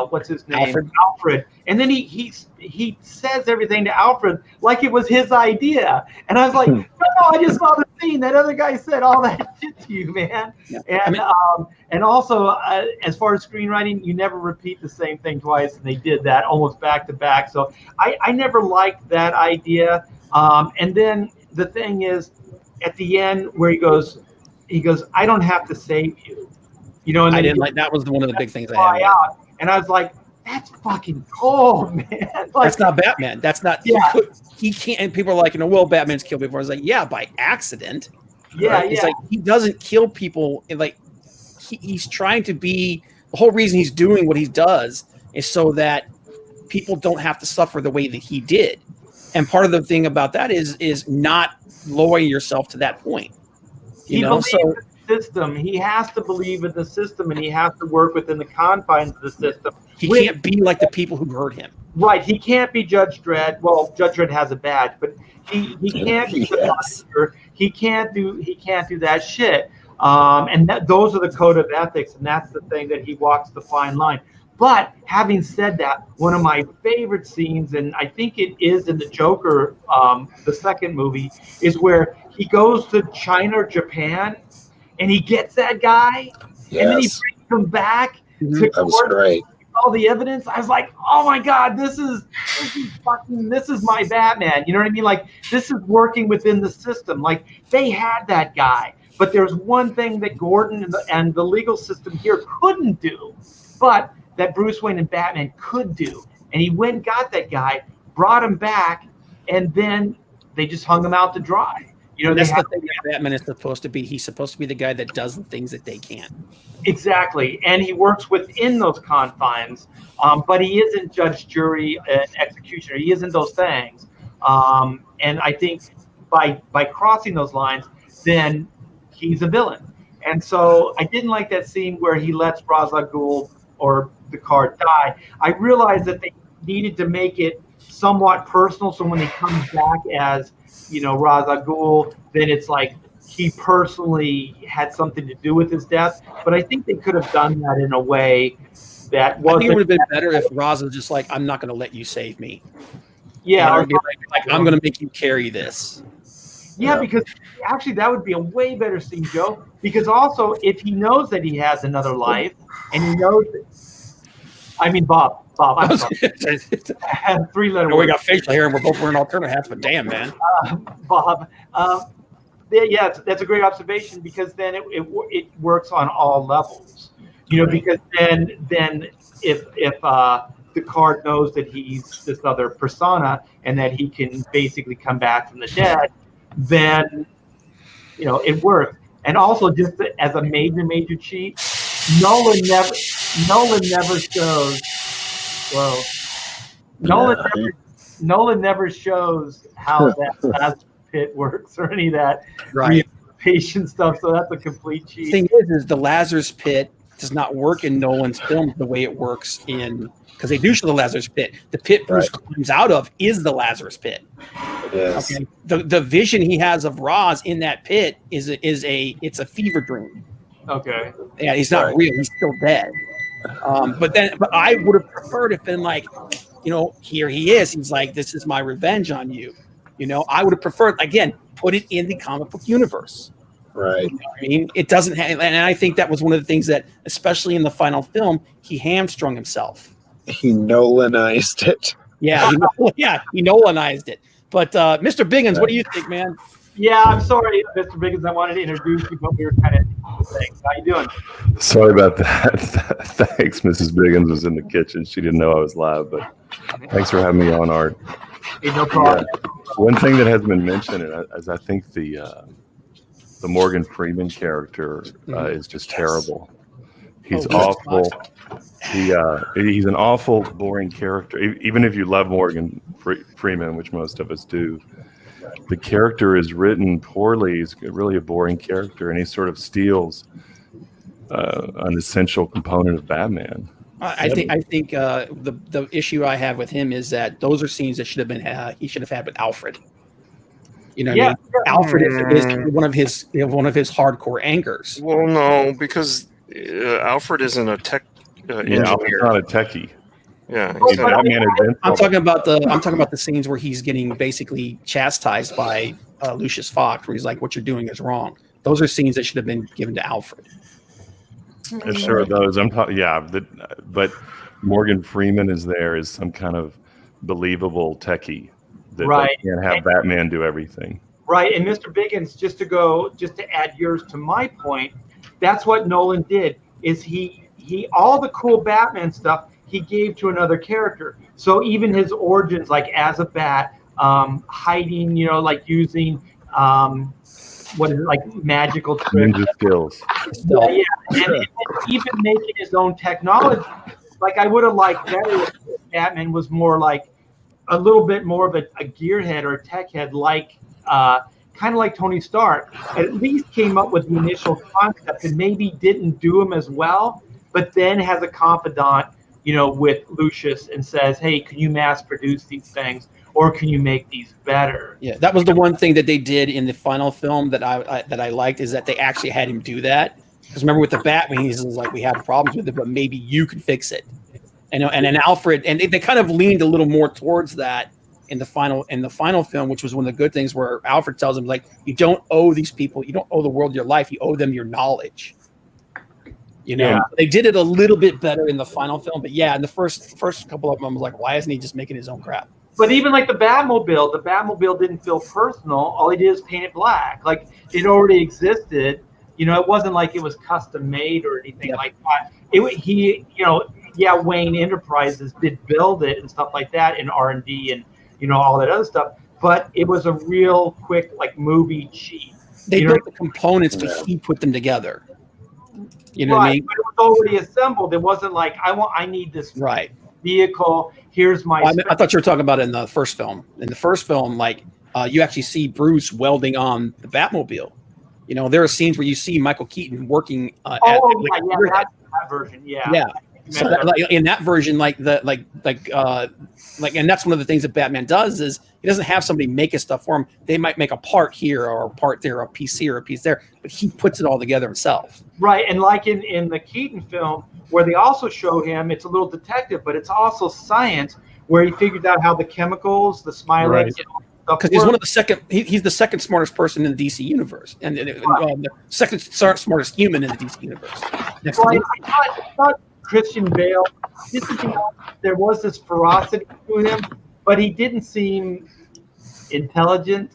what's his name, Alfred, and then he says everything to Alfred like it was his idea, and I was like, no, I just saw the scene. That other guy said all that shit to you, man. Yeah. And also as far as screenwriting, you never repeat the same thing twice, and they did that almost back to back. So I never liked that idea. And then the thing is, at the end where he goes, I don't have to save you, you know. And I didn't like that. Was one of the big things I had. And I was like, that's fucking cold, man. Like, that's not Batman. That's not. Yeah. He can't. And people are like, you know, well, Batman's killed people. I was like, yeah, by accident. Yeah, right? It's like he doesn't kill people. Like he's trying to be. The whole reason he's doing what he does is so that people don't have to suffer the way that he did. And part of the thing about that is not lowering yourself to that point. You know, so the system. He has to believe in the system, and he has to work within the confines of the system. He can't be like the people who hurt him. Right. He can't be Judge Dredd. Well, Judge Dredd has a badge, but he can't be the monster. He can't do that shit. And those are the code of ethics, and that's the thing that he walks the fine line. But having said that, one of my favorite scenes, and I think it is in the Joker, the second movie, is where he goes to China or Japan, and he gets that guy, and then he brings him back to court. That was great. All the evidence. I was like, oh my God, this is my Batman. You know what I mean? Like, this is working within the system. Like, they had that guy, but there's one thing that Gordon and the legal system here couldn't do, but that Bruce Wayne and Batman could do. And he went and got that guy, brought him back, and then they just hung him out to dry. You know, that's the thing that Batman is supposed to be. He's supposed to be the guy that does the things that they can't. Exactly. And he works within those confines, but he isn't judge, jury, and executioner. He isn't those things. And I think by crossing those lines, then he's a villain. And so I didn't like that scene where he lets Ra's al Ghul or Descartes die. I realized that they needed to make it somewhat personal, so when he comes back as, you know, Ra's al Ghul, then it's like he personally had something to do with his death. But I think they could have done that in a way that wasn't. I think it would have been better if Ra's was just like, I'm not going to let you save me. Yeah, or like I'm going to make you carry this. Yeah, because actually that would be a way better scene, Joe. Because also, if he knows that he has another life, and he knows that, I mean, Bob, I'm sorry. I have 3-letter words. We got facial hair, and we're both wearing alternate hats, but damn, man. Bob, yeah, that's a great observation, because then it works on all levels. You know, because then if Descartes knows that he's this other persona and that he can basically come back from the dead, then, you know, it works. And also, just as a major cheat, Nolan never shows. Well, Nolan never shows how that last pit works or any of that right patient stuff. So that's a complete cheat. The thing is the Lazarus pit does not work in Nolan's film the way it works in, because they do show the Lazarus Pit. The pit Bruce comes out of is the Lazarus Pit. It is. Okay. The vision he has of Roz in that pit it's a fever dream. Okay. Yeah, he's not real. He's still dead. But I would have preferred if been like, here he is. He's like, this is my revenge on you. I would have preferred, again, put it in the comic book universe. Right. I mean, it doesn't have, and I think that was one of the things that, especially in the final film, he hamstrung himself. He Nolanized it. Yeah, he Nolanized it. But Mr. Biggins, what do you think, man? Yeah, I'm sorry, Mr. Biggins. I wanted to introduce you, but we were kind of things. How you doing? Sorry about that. Thanks, Mrs. Biggins was in the kitchen. She didn't know I was live, but thanks for having me on, Art. Hey, no problem. One thing that has been mentioned is I think the Morgan Freeman character is just terrible. He's awful. He's an awful, boring character. Even if you love Morgan Freeman, which most of us do, the character is written poorly. He's really a boring character, and he sort of steals an essential component of Batman. I think the issue I have with him is that those are scenes that should have been he should have had with Alfred. You know what I mean? Alfred is one of his hardcore angers. Well, no, because Alfred isn't a tech engineer. Alfred's not a techie. Yeah, I'm talking about the scenes where he's getting basically chastised by Lucius Fox, where he's like, "What you're doing is wrong." Those are scenes that should have been given to Alfred. Sure, those I'm talking. Yeah, but Morgan Freeman is there as some kind of believable techie that can't have Batman do everything. Right, and Mr. Biggins, just to add yours to my point, that's what Nolan did. Is he all the cool Batman stuff he gave to another character. So even his origins, like as a bat, hiding, like using magical tricks. Ninja skills. Yeah, and even making his own technology. Like I would have liked better if Batman was more like a little bit more of a gearhead or a tech head, like kind of like Tony Stark. At least came up with the initial concept and maybe didn't do him as well, but then has a confidant, with Lucius and says, "Hey, can you mass produce these things, or can you make these better?" Yeah, that was the one thing that they did in the final film that I liked, is that they actually had him do that. Because remember with the Batman, he's like, "We have problems with it, but maybe you can fix it." And then Alfred, and they kind of leaned a little more towards that in the final film, which was one of the good things, where Alfred tells him, like, "You don't owe these people, you don't owe the world your life, you owe them your knowledge." They did it a little bit better in the final film, but in the first couple of them, I was like, why isn't he just making his own crap? But even like the Batmobile didn't feel personal. All he did is paint it black. Like it already existed. It wasn't like it was custom made or anything like that. Wayne Enterprises did build it and stuff like that in R&D and all that other stuff. But it was a real quick movie cheat. They built the components, but he put them together. What I mean? But it was already assembled. It wasn't like I need this vehicle. Here's my. I thought you were talking about it in the first film. In the first film, you actually see Bruce welding on the Batmobile. There are scenes where you see Michael Keaton working. That version, yeah. So in that version, and that's one of the things that Batman does is he doesn't have somebody make his stuff for him. They might make a part here or a part there, a piece here, a piece there, but he puts it all together himself. Right, and like in the Keaton film, where they also show him, it's a little detective, but it's also science, where he figures out how the chemicals, the Smilex, because he's one of the second. He's the second smartest person in the DC universe, and the second smartest human in the DC universe. I thought Christian Bale, there was this ferocity to him, but he didn't seem intelligent.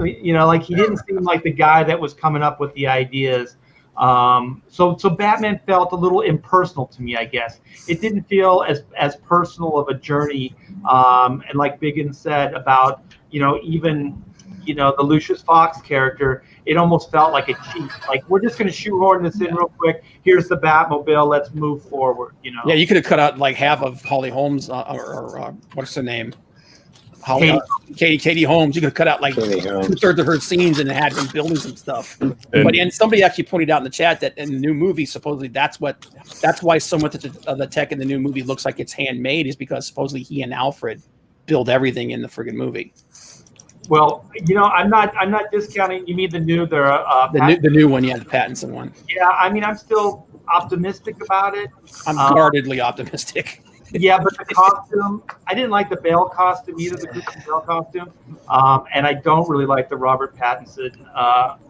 He didn't seem like the guy that was coming up with the ideas. So Batman felt a little impersonal to me, I guess. It didn't feel as personal of a journey. And like Biggins said about, even, the Lucius Fox character, it almost felt like a cheat. Like, we're just going to shoehorn this in real quick. Here's the Batmobile. Let's move forward, Yeah, you could have cut out half of Holly Holmes or what's her name? Katie Holmes. You could cut out like Katie Holmes. 2/3 of her scenes and had them building some stuff. And somebody actually pointed out in the chat that in the new movie, supposedly that's why so much of the tech in the new movie looks like it's handmade, is because supposedly he and Alfred build everything in the friggin' movie. Well, I'm not discounting. You mean the new the new one, yeah, the Pattinson one. Yeah, I mean, I'm still optimistic about it. I'm guardedly optimistic. Yeah, but the costume, I didn't like the Bale costume either, the Christian Bale costume, and I don't really like the Robert Pattinson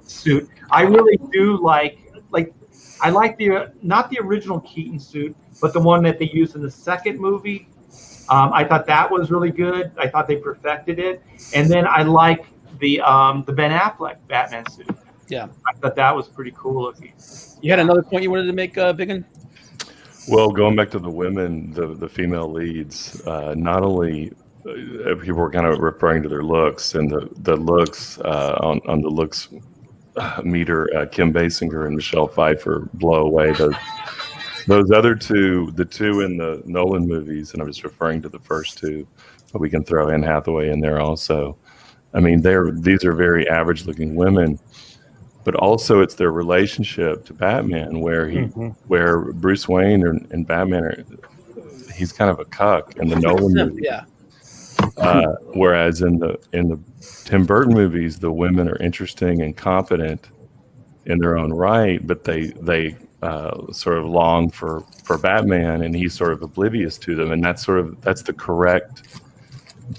suit. I really do like I like not the original Keaton suit, but the one that they used in the second movie. I thought that was really good. I thought they perfected it, and then I like the Ben Affleck Batman suit. Yeah, I thought that was pretty cool looking. You had another point you wanted to make, Biggin? Well, going back to the women, the female leads, not only people were kind of referring to their looks, and the looks on the looks meter, Kim Basinger and Michelle Pfeiffer blow away those other two, the two in the Nolan movies, and I was referring to the first two, but we can throw Anne Hathaway in there also. I mean, these are very average-looking women, but also it's their relationship to Batman, where Bruce Wayne and Batman he's kind of a cuck in the Nolan movie. Yeah. Whereas in the Tim Burton movies, the women are interesting and competent in their own right, but they sort of long for Batman, and he's sort of oblivious to them, and that's the correct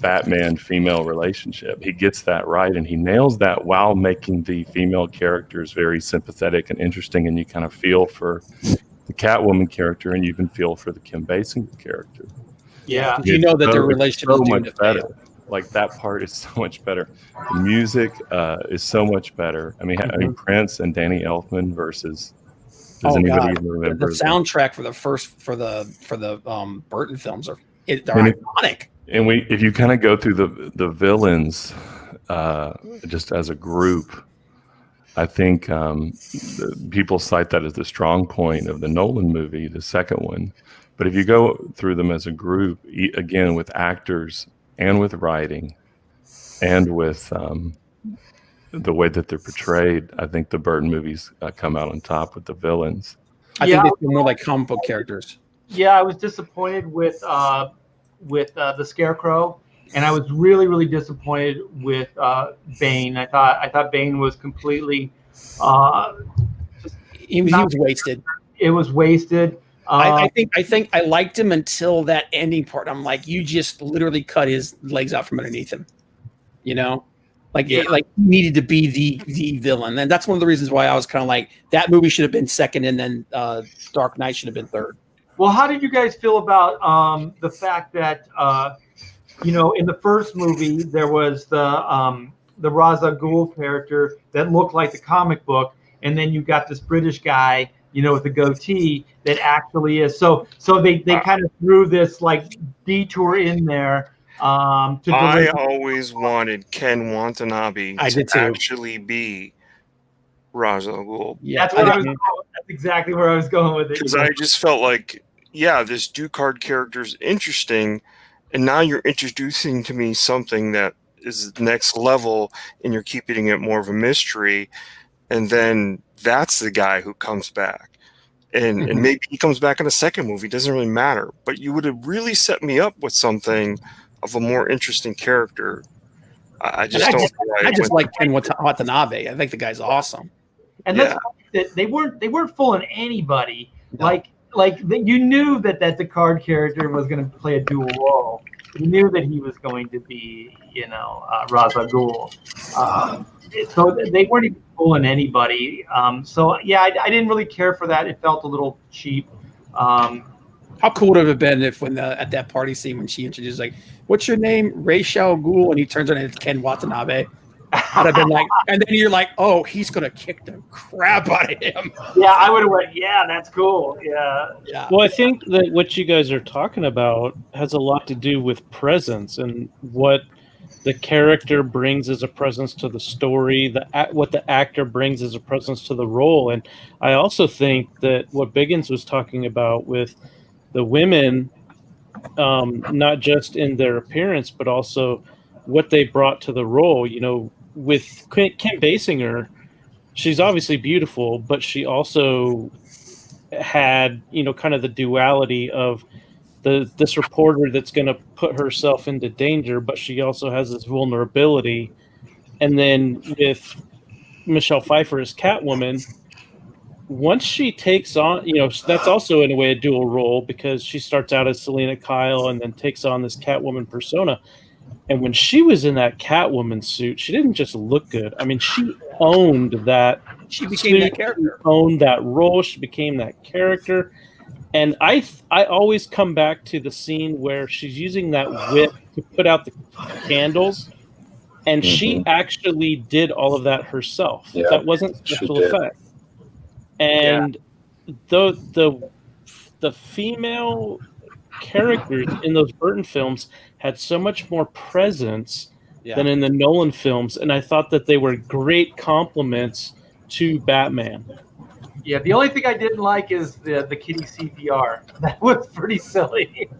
Batman female relationship. He gets that right, and he nails that while making the female characters very sympathetic and interesting, and you kind of feel for the Catwoman character, and you can feel for the Kim Basinger character. Yeah, you know that their relationship is so is much better. Like that part is so much better. The music is so much better. I mean, Prince and Danny Elfman versus. Does anybody even remember the soundtrack for the Burton films they're iconic. And if you kind of go through the villains, just as a group, I think people cite that as the strong point of the Nolan movie, the second one. But if you go through them as a group, again with actors and with writing, and with the way that they're portrayed, I think the Burton movies come out on top with the villains. I think they feel more like comic book characters. Yeah, I was disappointed with the Scarecrow, and I was really, really disappointed with Bane. I thought Bane was completely he was wasted. It was wasted. I think I liked him until that ending part. I'm like, you just literally cut his legs out from underneath him. Like he needed to be the villain, and that's one of the reasons why I was kind of like, that movie should have been second, and then Dark Knight should have been third. Well, how did you guys feel about the fact that in the first movie there was the Ra's al Ghul character that looked like the comic book, and then you got this British guy, with the goatee that actually is. So they kind of threw this like detour in there. I always wanted Ken Watanabe to actually be Ra's al Ghul. Yeah, that's exactly where I was going with it. Because I just felt like, this Ducard character is interesting, and now you're introducing to me something that is next level, and you're keeping it more of a mystery, and then that's the guy who comes back. And maybe he comes back in a second movie, doesn't really matter. But you would have really set me up with something of a more interesting character. I just like Ken Watanabe. I think the guy's awesome. And they weren't fooling anybody. No. You knew that the card character was going to play a dual role. You knew that he was going to be, Ra's al Ghul. So they weren't even fooling anybody. I didn't really care for that. It felt a little cheap. How cool would it have been if at that party scene when she introduced, like, what's your name? Ra's al Ghul, and he turns around and it's Ken Watanabe. I'd have been like, and then you're like, oh, he's gonna kick the crap out of him. Yeah, I would have went, yeah, that's cool. Yeah. Well, I think that what you guys are talking about has a lot to do with presence and what the character brings as a presence to the story, what the actor brings as a presence to the role. And I also think that what Biggins was talking about with the women, not just in their appearance, but also what they brought to the role. With Kim Basinger, she's obviously beautiful, but she also had, kind of the duality of this reporter that's going to put herself into danger, but she also has this vulnerability. And then with Michelle Pfeiffer as Catwoman, once she takes on, that's also in a way a dual role, because she starts out as Selena Kyle and then takes on this Catwoman persona. And when she was in that Catwoman suit, she didn't just look good. I mean, she owned that. She became that character. She owned that role. She became that character. And I always come back to the scene where she's using that whip to put out the candles, and she actually did all of that herself. Yeah, that wasn't special effect. And the female characters in those Burton films had so much more presence than in the Nolan films, and I thought that they were great compliments to Batman. Yeah, the only thing I didn't like is the kitty CPR. That was pretty silly.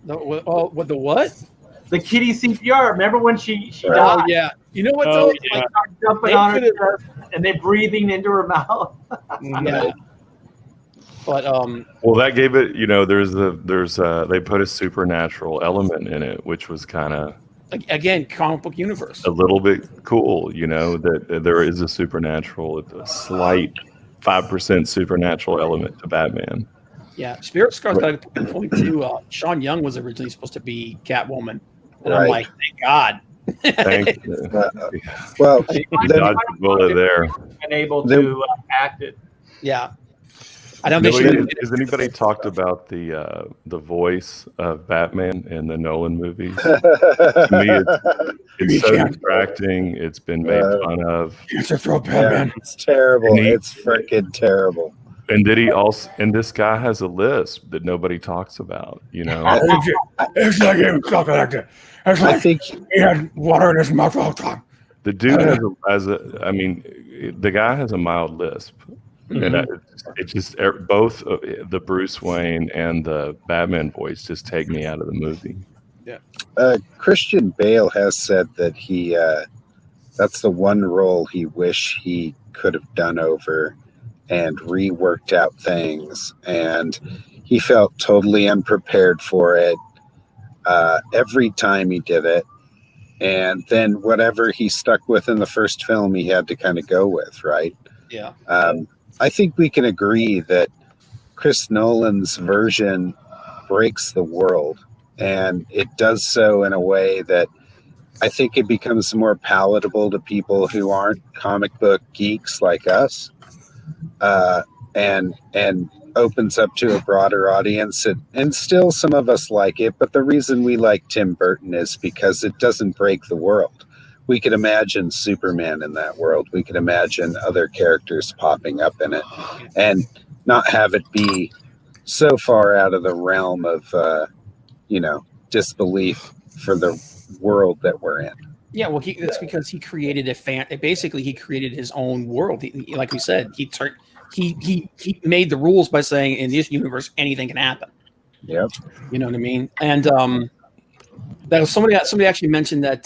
The what? The kitty CPR. Remember when she Oh died? yeah. You know what? Oh, Though? yeah. Jumping on her chest and they breathing into her mouth. Yeah. But Well, that gave it. They put a supernatural element in it, which was kind of again, comic book universe. a little bit cool. That there is a slight 5% supernatural element to Batman. Yeah, Spirit Scar's got a point too. Sean Young was originally supposed to be Catwoman, and I'm like, thank God. Thank you. Well, You dodged the bullet there. And able to act it. Yeah, I don't think Has anybody talked about the voice of Batman in the Nolan movies? To me, it's so distracting. It's been made fun of. it's a throw Batman. It's terrible. It's freaking terrible. And did he also? And this guy has a lisp that nobody talks about. It's like him talking like that. It's I like think he had water in his mouth all the time. the dude the guy has a mild lisp, and it just both the Bruce Wayne and the Batman voice just take me out of the movie. Christian Bale has said that he that's the one role he wish he could have done over and reworked out things, and he felt totally unprepared for it every time he did it, and then whatever he stuck with in the first film he had to kind of go with, right? I think we can agree that Chris Nolan's version breaks the world, and it does so in a way that I think it becomes more palatable to people who aren't comic book geeks like us, and opens up to a broader audience. And still some of us like it, but the reason we like Tim Burton is because it doesn't break the world. We could imagine Superman in that world. We could imagine other characters popping up in it and not have it be so far out of the realm of, disbelief for the world that we're in. Yeah, well, that's because he created basically, he created his own world. Like we said, he made the rules by saying, in this universe, anything can happen. Yep. You know what I mean? And that was somebody actually mentioned that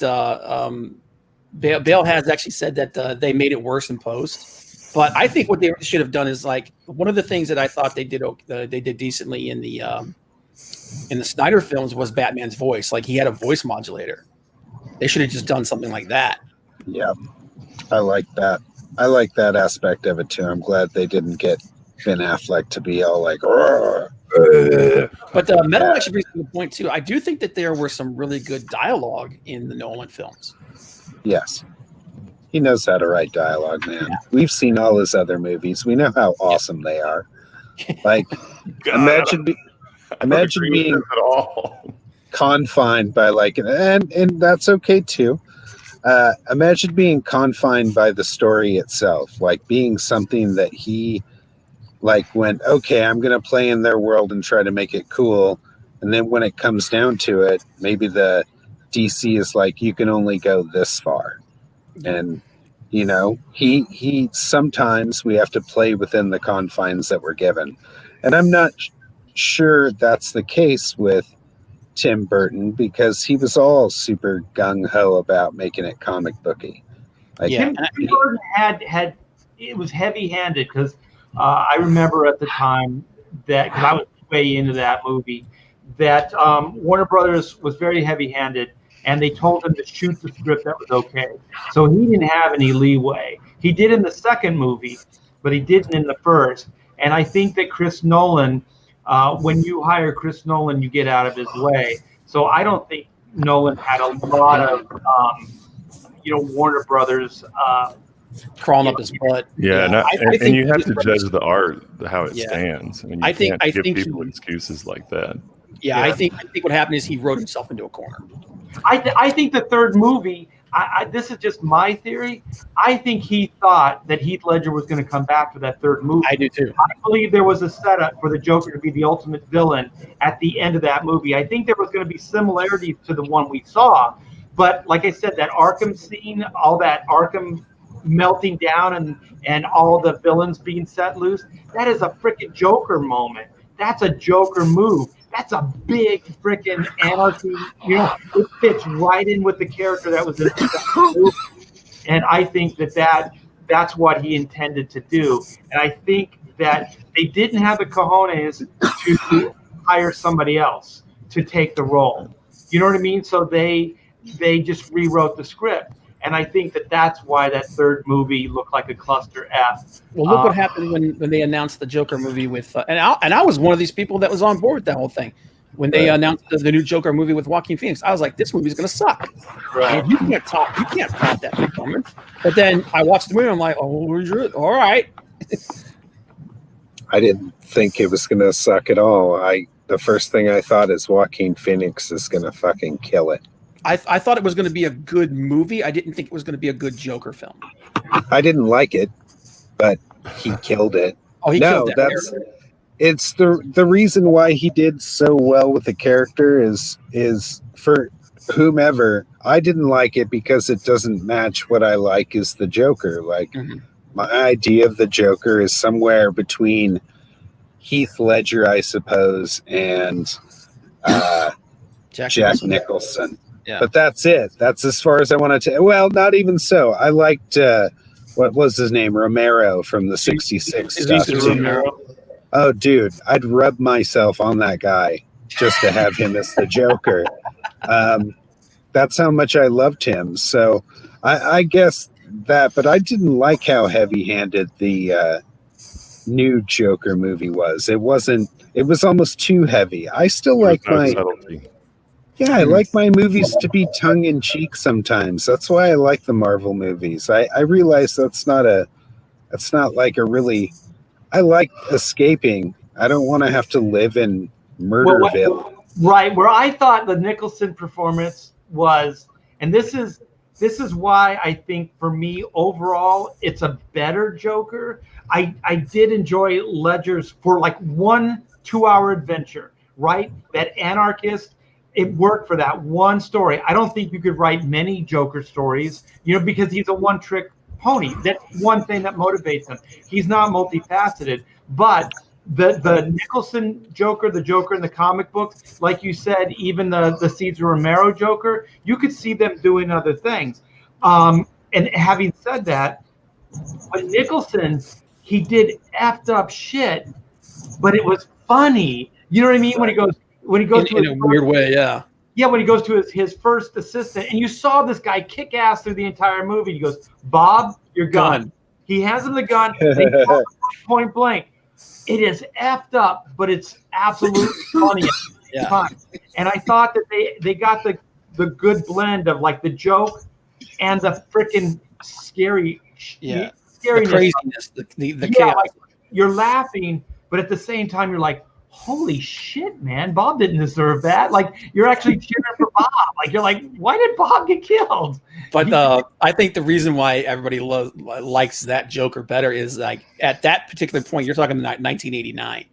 Bale has actually said that they made it worse in post. But I think what they should have done is, like, one of the things that I thought they did decently in the Snyder films was Batman's voice. Like, he had a voice modulator. They should have just done something like that. Yeah, I like that. I like that aspect of it too. I'm glad they didn't get Ben Affleck to be all like, "Roar." But Metal actually brings to the point too. I do think that there were some really good dialogue in the Nolan films. Yes. He knows how to write dialogue, man. Yeah. We've seen all his other movies. We know how awesome they are. Like, imagine being at all. confined by and that's okay too. Imagine being confined by the story itself, like being something that he went, okay, I'm going to play in their world and try to make it cool. And then when it comes down to it, maybe the DC is like, you can only go this far. And, he sometimes we have to play within the confines that we're given. And I'm not sure that's the case with Tim Burton because he was all super gung ho about making it comic booky. Like, Yeah. Tim Burton had it was heavy handed because I remember at the time that because I was way into that movie that Warner Brothers was very heavy handed. And they told him to shoot the script that was okay. So he didn't have any leeway. He did in the second movie, but he didn't in the first. And I think that Chris Nolan, when you hire Chris Nolan, you get out of his way. So I don't think Nolan had a lot of, Warner Brothers. Crawling up his butt. Yeah, and you have to judge the art, how it Yeah. stands. I mean, I you think- can't I give think people he- excuses like that. Yeah, I think what happened is he wrote himself into a corner. I think the third movie, this is just my theory. I think he thought that Heath Ledger was going to come back for that third movie. I do too. I believe there was a setup for the Joker to be the ultimate villain at the end of that movie. I think there was going to be similarities to the one we saw. But like I said, that Arkham scene, all that Arkham melting down and all the villains being set loose, that is a freaking Joker moment. That's a Joker move. That's a big freaking anarchy. It fits right in with the character that was in the movie. And I think that's what he intended to do. And I think that they didn't have the cojones to hire somebody else to take the role. You know what I mean? So they just rewrote the script. And I think that's why that third movie looked like a cluster F. Well, look what happened when they announced the Joker movie with, and I was one of these people that was on board with that whole thing. When they announced the new Joker movie with Joaquin Phoenix, I was like, this movie's going to suck. Right. And you can't top that performance. But then I watched the movie and I'm like, oh, all right. I didn't think it was going to suck at all. The first thing I thought is Joaquin Phoenix is going to fucking kill it. I thought it was going to be a good movie. I didn't think it was going to be a good Joker film. I didn't like it, but he killed it. Oh, he killed that. It's the reason why he did so well with the character is for whomever. I didn't like it because it doesn't match what I like is the Joker. Like my idea of the Joker is somewhere between Heath Ledger, I suppose, and Jack Nicholson. Yeah. But that's it. That's as far as I want to. Well, not even so. I liked what was his name, Romero from the '66 stuff. Romero? Oh, dude, I'd rub myself on that guy just to have him as the Joker. That's how much I loved him. So I guess that, but I didn't like how heavy-handed the new Joker movie was. It wasn't. It was almost too heavy. I still like my. Subtlety. Yeah, I like my movies to be tongue-in-cheek sometimes. That's why I like the Marvel movies. I realize that's not like a really. I like escaping. I don't want to have to live in Murderville. Right, where I thought the Nicholson performance was, and this is why I think for me overall it's a better Joker. I did enjoy Ledger's for like 1 2-hour adventure, right? That anarchist. It worked for that one story. I don't think you could write many Joker stories, because he's a one-trick pony. That's one thing that motivates him. He's not multifaceted. But the Nicholson Joker, the Joker in the comic books, like you said, even the Cesar Romero Joker, you could see them doing other things. And having said that, with Nicholson, he did effed up shit, but it was funny. You know what I mean? When he goes to in a weird way, yeah. Yeah, when he goes to his first assistant, and you saw this guy kick ass through the entire movie. He goes, "Bob, your gun." He hands him the gun. They point blank. It is effed up, but it's absolutely funny. Yeah. And I thought that they got the good blend of like the joke and the freaking scary. Yeah. Scariness. The craziness, the Yeah, chaos. like, you're laughing, but at the same time, you're like, holy shit, man, Bob didn't deserve that. Like, you're actually cheering for Bob. Like, you're like, why did Bob get killed? But I think the reason why everybody likes that Joker better is like at that particular point, you're talking about 1989.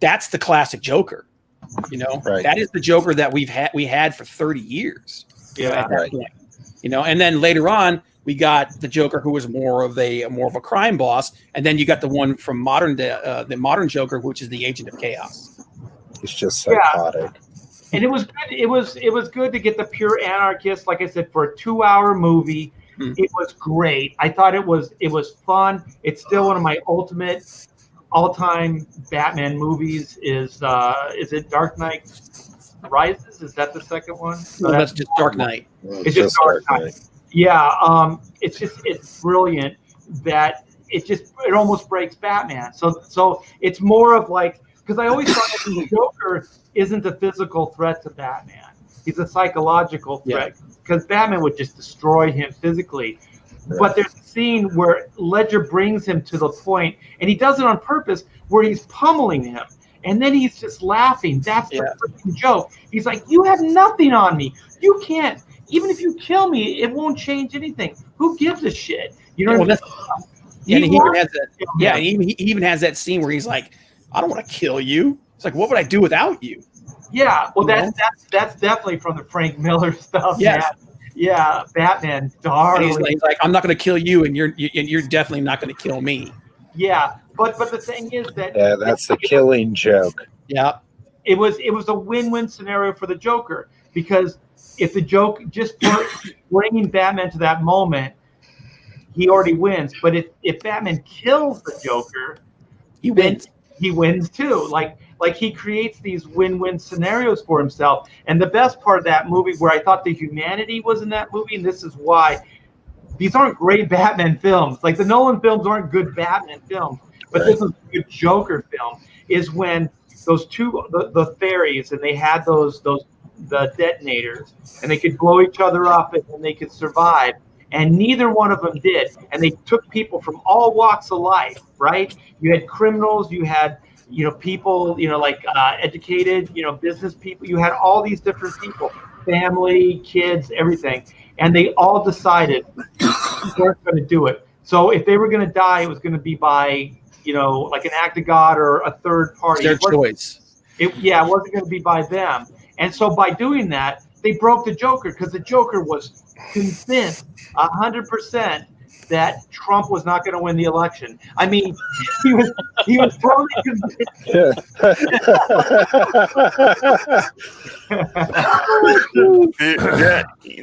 That's the classic Joker. Right. That is the Joker that we had for 30 years. At that point. And then later on, we got the Joker who was more of a crime boss, and then you got the one from the modern Joker, which is the Agent of Chaos. It's just psychotic. And it was good. It was good to get the pure anarchist. Like I said, for a 2-hour movie, it was great. I thought it was fun. It's still one of my ultimate all-time Batman movies. Is it Dark Knight Rises? Is that the second one? No, that's just Dark Knight. It's just Dark Knight. Yeah, it's brilliant that it almost breaks Batman. So it's more of like, because I always thought that the Joker isn't a physical threat to Batman. He's a psychological threat because Batman would just destroy him physically. Right. But there's a scene where Ledger brings him to the point, and he does it on purpose, where he's pummeling him. And then he's just laughing. That's the freaking joke. He's like, you have nothing on me. You can't. Even if you kill me, it won't change anything. Who gives a shit? You know what I mean? And he even has that. Yeah, and he even has that scene where he's like, I don't want to kill you. It's like, what would I do without you? Yeah, well, that's definitely from the Frank Miller stuff. Yeah, yeah, Batman, darling. And he's like, I'm not going to kill you, and you're definitely not going to kill me. Yeah, but the thing is that that's the killing joke. Yeah, it was a win-win scenario for the Joker, because if the joke just bringing Batman to that moment, he already wins. But if Batman kills the Joker, he wins. He wins too. Like he creates these win-win scenarios for himself. And the best part of that movie, where I thought the humanity was in that movie, and this is why these aren't great Batman films. Like the Nolan films aren't good Batman films, but this is a good Joker film. Is when those the fairies, and they had the detonators, and they could blow each other up, and they could survive. And neither one of them did. And they took people from all walks of life, right? You had criminals, you had, people, like educated, business people. You had all these different people, family, kids, everything. And they all decided they weren't going to do it. So if they were going to die, it was going to be by, like an act of God or a third party. Their choice. It wasn't going to be by them. And so by doing that, they broke the Joker, because the Joker was convinced 100% that Trump was not going to win the election. I mean, he was totally convinced.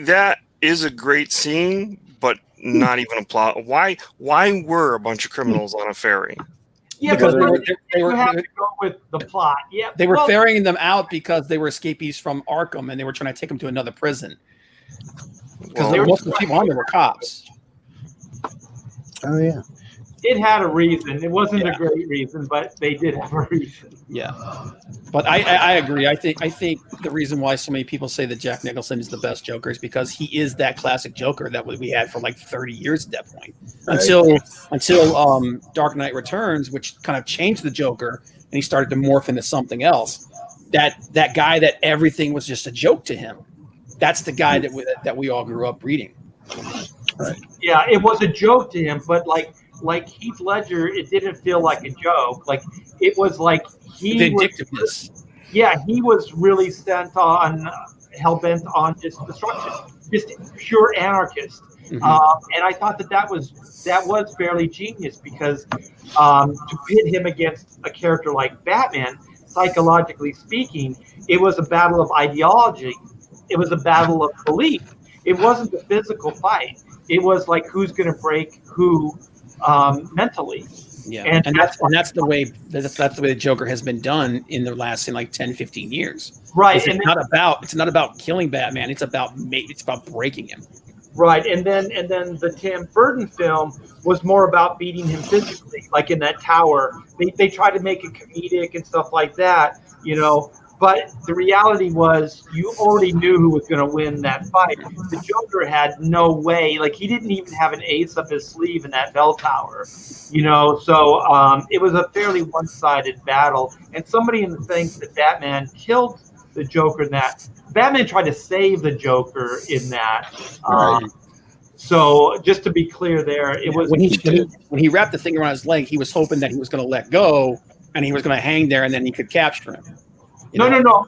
That is a great scene, but not even a plot. Why were a bunch of criminals on a ferry? Yeah, because they have to go with the plot. Yeah, they were ferrying them out because they were escapees from Arkham, and they were trying to take them to another prison. Because most of the people on there were cops. Oh yeah, it had a reason. It wasn't a great reason, but they did have a reason. Yeah, but I agree. I think the reason why so many people say that Jack Nicholson is the best Joker is because he is that classic Joker that we had for like 30 years at that point, until Dark Knight Returns, which kind of changed the Joker, and he started to morph into something else. That guy that everything was just a joke to him. That's the guy that we all grew up reading. Right. Yeah, it was a joke to him, but like Heath Ledger, it didn't feel like a joke. Like it was like the vindictiveness. He was really hell-bent on just destruction, just pure anarchist. Mm-hmm. And I thought that was fairly genius, because to pit him against a character like Batman, psychologically speaking, it was a battle of ideology. It was a battle of belief. It wasn't a physical fight. It was like who's going to break who mentally. Yeah, and that's the way the Joker has been done in the last 10, 15 years. Right. It's not about killing Batman. It's about breaking him. Right, and then the Tim Burton film was more about beating him physically, like in that tower. They tried to make it comedic and stuff like that, But the reality was, you already knew who was going to win that fight. The Joker had no way. Like, he didn't even have an ace up his sleeve in that bell tower, So it was a fairly one-sided battle. And somebody thinks that Batman killed the Joker in that. Batman tried to save the Joker in that. Right. So just to be clear, there it was when he wrapped the thing around his leg, he was hoping that he was going to let go and he was going to hang there, and then he could capture him. No.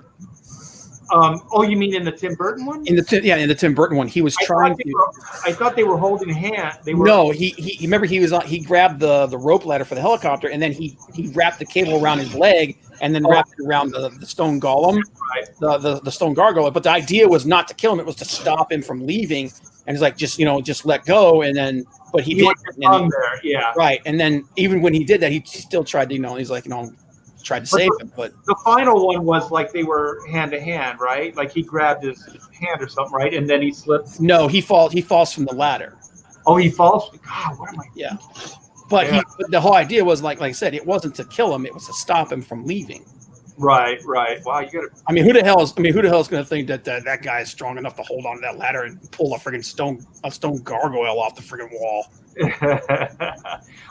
You mean in the Tim Burton one? In the Tim Burton one, he was trying to. I thought they were holding hands. They were. No, he remember he grabbed the rope ladder for the helicopter, and then he wrapped the cable around his leg, and then wrapped it around the stone golem, right. the stone gargoyle. But the idea was not to kill him; it was to stop him from leaving. And he's like, just let go, and then. But he did. There, yeah. Right, and then even when he did that, he still tried to, he's like, tried to save him. But the final one was like they were hand to hand, right? Like he grabbed his hand or something, right? And then he slipped. No, he falls from the ladder. Oh, he falls. God, what am I? Yeah, but but the whole idea was like I said, it wasn't to kill him; it was to stop him from leaving. Right. Wow, you gotta. I mean, who the hell is going to think that guy is strong enough to hold on to that ladder and pull a freaking stone gargoyle off the freaking wall?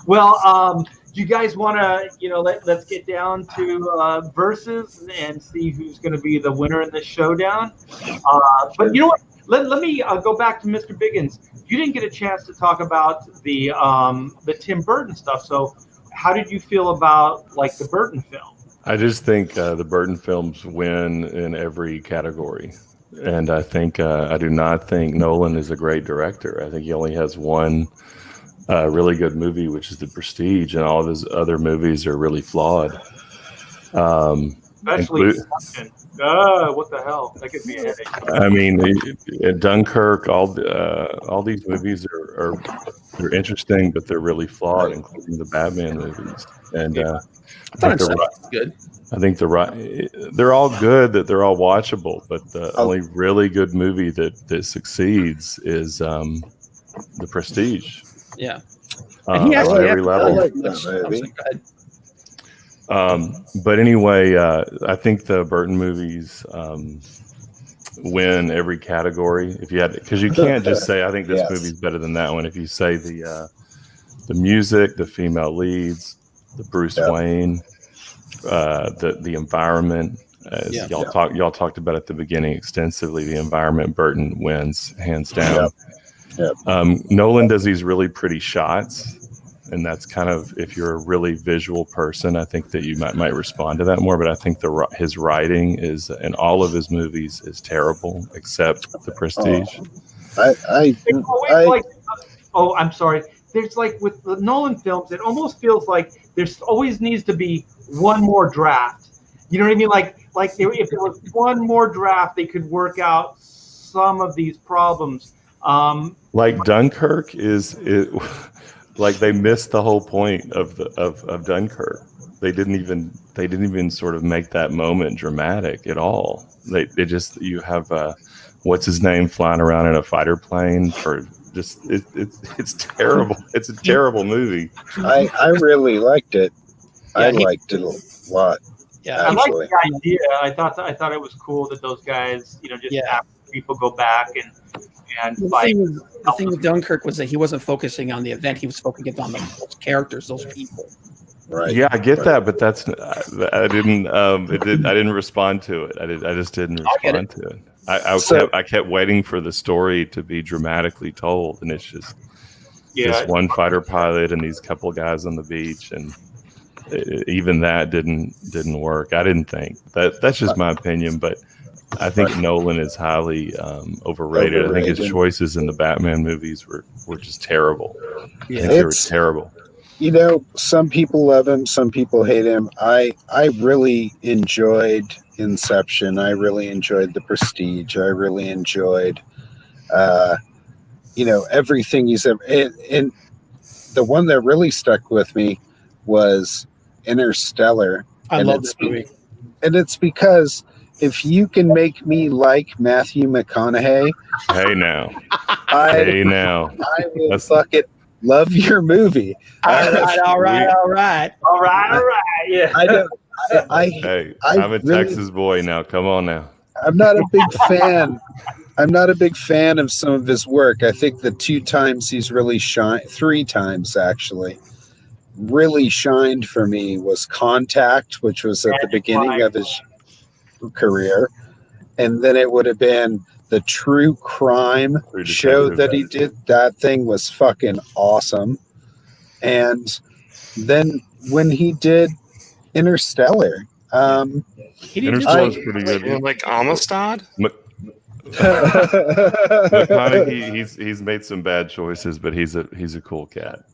Well, do you guys want to, let's get down to verses and see who's going to be the winner in this showdown. But you know what? Let me go back to Mr. Biggins. You didn't get a chance to talk about the Tim Burton stuff. So, how did you feel about like the Burton film? I just think the Burton films win in every category. And I think I do not think Nolan is a great director. I think he only has one really good movie, which is The Prestige, and all of his other movies are really flawed. Especially what the hell? That could be a headache. I mean, Dunkirk, all these movies are they're interesting, but they're really flawed, including the Batman movies. And I think they're all good, that they're all watchable, but the only really good movie that succeeds is The Prestige. Yeah. And he actually every level. But anyway, I think the Burton movies win every category. If you had, because you can't just say I think this movie's better than that one. If you say the music, the female leads, the Bruce Wayne, the environment, y'all talked about at the beginning extensively. The environment, Burton wins hands down. Nolan does these really pretty shots, and that's kind of, if you're a really visual person, I think that you might respond to that more. But I think his writing is in all of his movies is terrible, except The Prestige. I'm sorry. There's like with the Nolan films, it almost feels like there's always needs to be one more draft. You know what I mean? Like if there was one more draft, they could work out some of these problems. Like Dunkirk like they missed the whole point of Dunkirk. They didn't even sort of make that moment dramatic at all. They just, you have what's his name flying around in a fighter plane for just it's terrible. It's a terrible movie. I really liked it. I liked it a lot. Yeah, I like the idea. I thought it was cool that those guys, have people go back and fight. The thing with Dunkirk was that he wasn't focusing on the event; he was focusing on those characters, those people. Right. Yeah, I get that, but that's I didn't respond to it. I just didn't respond to it. I kept waiting for the story to be dramatically told, and it's just this one fighter pilot and these couple guys on the beach, and even that didn't work. I didn't think that's just my opinion, but I think Nolan is highly overrated. I think his choices in the Batman movies were just terrible. Yeah. I think they were terrible. Some people love him, some people hate him. I really enjoyed Inception. I really enjoyed The Prestige. I really enjoyed, everything he's ever. And the one that really stuck with me was Interstellar. I love this movie. And it's because if you can make me like Matthew McConaughey, I will fucking love your movie. All right. Yeah. I'm a Texas boy now. Come on now. I'm not a big fan. I'm not a big fan of some of his work. I think the 2 times he's really shined, 3 times actually, really shined for me was Contact, which was at the beginning of his career, and then it would have been the true crime show that he did. That thing was fucking awesome. And then when he did Interstellar, He didn't do Interstellar's so- pretty good. Like Amistad? McConaughey, he's made some bad choices, but he's a cool cat.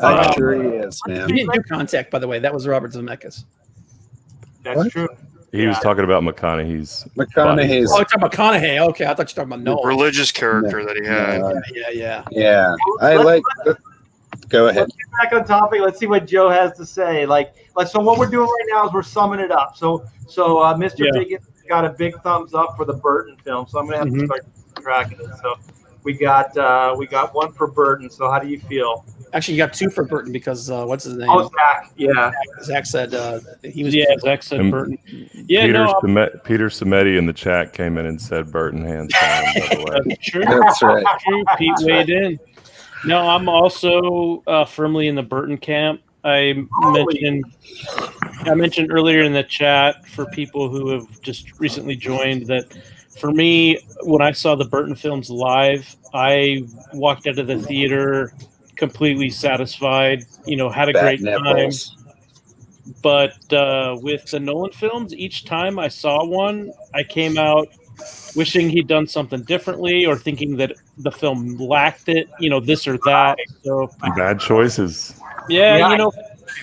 I'm sure he is, He man. didn't do Contact, by the way. That was Robert Zemeckis. That's What? true. He was talking about McConaughey's. McConaughey's. Oh, you're talking about McConaughey. Okay, I thought you were talking about The Nolan. religious character that he had. Yeah. Yeah, I like. Go ahead. Let's get back on topic. Let's see what Joe has to say. So what we're doing right now is we're summing it up. So Mr. Yeah. Biggins got a big thumbs up for the Burton film. So I'm gonna have to start tracking it. So we got one for Burton. So how do you feel? Actually, you got two for Burton because what's his name? Oh, Zach. Yeah. Zach said he was. Yeah, Zach said And Burton. Yeah, no, Peter Cimetti in the chat came in and said Burton hands down, by the way. that's true. That's right. True. Pete weighed in. No, I'm also firmly in the Burton camp. I mentioned earlier in the chat for people who have just recently joined that for me, when I saw the Burton films live, I walked out of the theater completely satisfied, had a great time. But with the Nolan films, each time I saw one, I came out wishing he'd done something differently or thinking that the film lacked it, this or that. So Bad choices. yeah,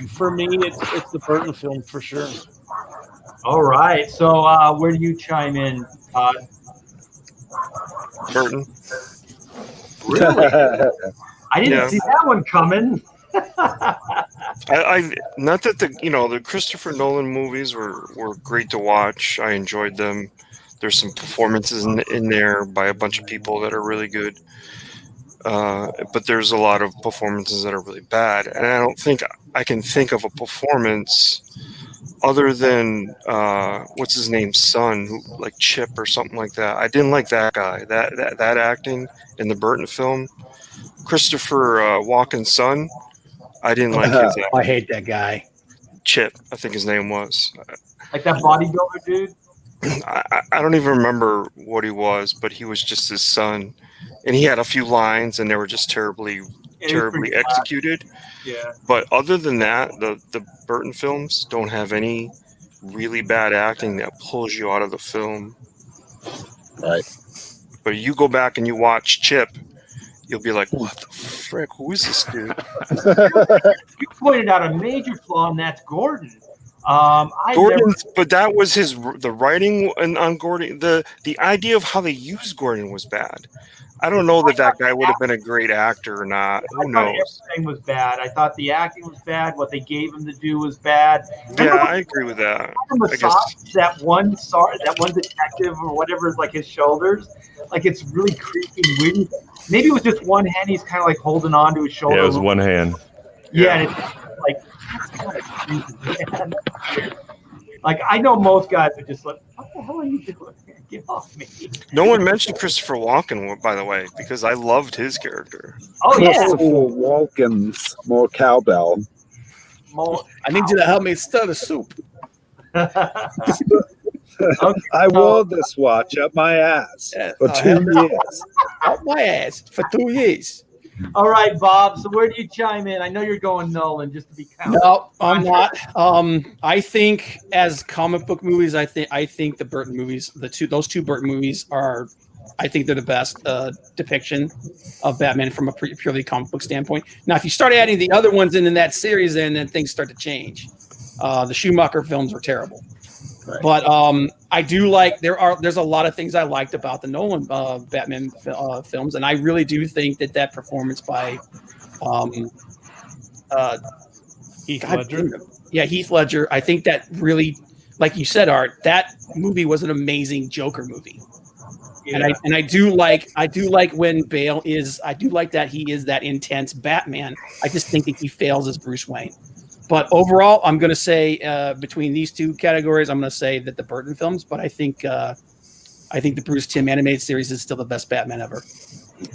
for me, it's the Burton film for sure. All right. So where do you chime in, Todd? Burton. Really? I didn't see that one coming. I not that the Christopher Nolan movies were great to watch. I enjoyed them. There's some performances in there by a bunch of people that are really good. But there's a lot of performances that are really bad. And I don't think I can think of a performance other than what's his name's son, who like Chip or something like that. I didn't like that guy. That acting in the Burton film. Christopher Walken's son, I didn't like his acting. I hate that guy. Chip, I think his name was. Like that bodybuilder dude? I don't even remember what he was, but he was just his son. And he had a few lines, and they were just terribly executed. Yeah. But other than that, the Burton films don't have any really bad acting that pulls you out of the film. Right. But you go back and you watch Chip, you'll be like, what the frick? Who is this dude? You pointed out a major flaw, and that's Gordon. But that was the writing on Gordon. The idea of how they used Gordon was bad. I don't know that guy would have been a great actor or not. Who knows? Everything was bad. I thought the acting was bad. What they gave him to do was bad. Yeah, I agree with that. That one detective or whatever is like his shoulders, like it's really creepy and weird. Maybe it was just one hand. He's kind of like holding on to his shoulder. Yeah, it was one hand. Yeah, and it's like that's kind of creepy, man. Like I know most guys are just like, what the hell are you doing? Get off me. No one mentioned Christopher Walken, by the way, because I loved his character. Oh yeah, Christopher Walken's more cowbell. I need you to help me stir the soup. I wore this watch up my ass for 2 years. Out my ass for 2 years. All right, Bob. So where do you chime in? I know you're going Nolan, just to be counted. No, I'm not. I think as comic book movies, I think the Burton movies, those two Burton movies are, I think they're the best depiction of Batman from a purely comic book standpoint. Now, if you start adding the other ones in that series, then things start to change. The Schumacher films were terrible. Right. But I do like there's a lot of things I liked about the Nolan Batman films, and I really do think that performance by Heath Ledger. Heath Ledger. I think that really, like you said, Art, that movie was an amazing Joker movie. Yeah. And I do like when Bale is. I do like that he is that intense Batman. I just think that he fails as Bruce Wayne. But overall, I'm going to say between these two categories, I'm going to say that the Burton films. But I think the Bruce Timm animated series is still the best Batman ever.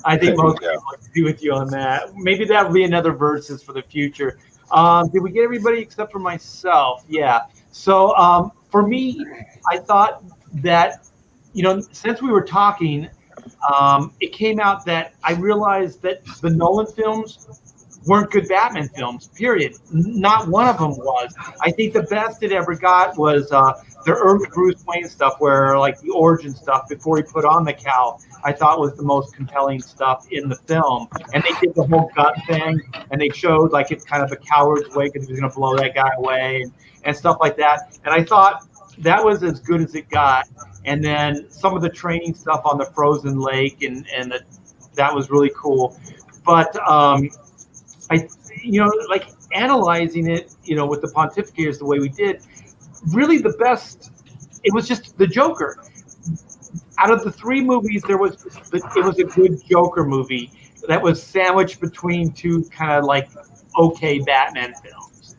I think most people agree with you on that. Maybe that'll be another versus for the future. Did we get everybody except for myself? Yeah. So for me, I thought that, since we were talking, it came out that I realized that the Nolan films weren't good Batman films, period. Not one of them was. I think the best it ever got was the early Bruce Wayne stuff, where like the origin stuff before he put on the cowl, I thought was the most compelling stuff in the film. And they did the whole gut thing, and they showed like it's kind of a coward's way because he was going to blow that guy away and stuff like that. And I thought that was as good as it got. And then some of the training stuff on the frozen lake, and that was really cool. But like analyzing it, with the Pontificators the way we did, really the best, it was just the Joker. Out of the three movies, it was a good Joker movie that was sandwiched between two kind of like okay Batman films.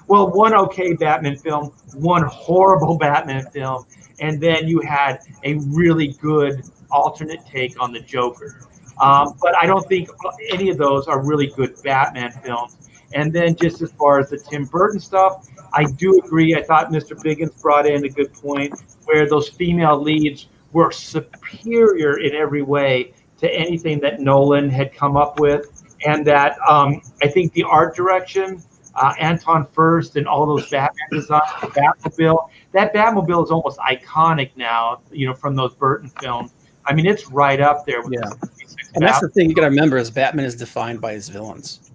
Well, one okay Batman film, one horrible Batman film, and then you had a really good alternate take on the Joker. But I don't think any of those are really good Batman films. And then just as far as the Tim Burton stuff, I do agree. I thought Mr. Biggins brought in a good point where those female leads were superior in every way to anything that Nolan had come up with. And that I think the art direction, Anton Furst and all those Batman designs, the Batmobile, that Batmobile is almost iconic now, from those Burton films. I mean, it's right up there with the 66 And that's the thing you got to remember is Batman is defined by his villains.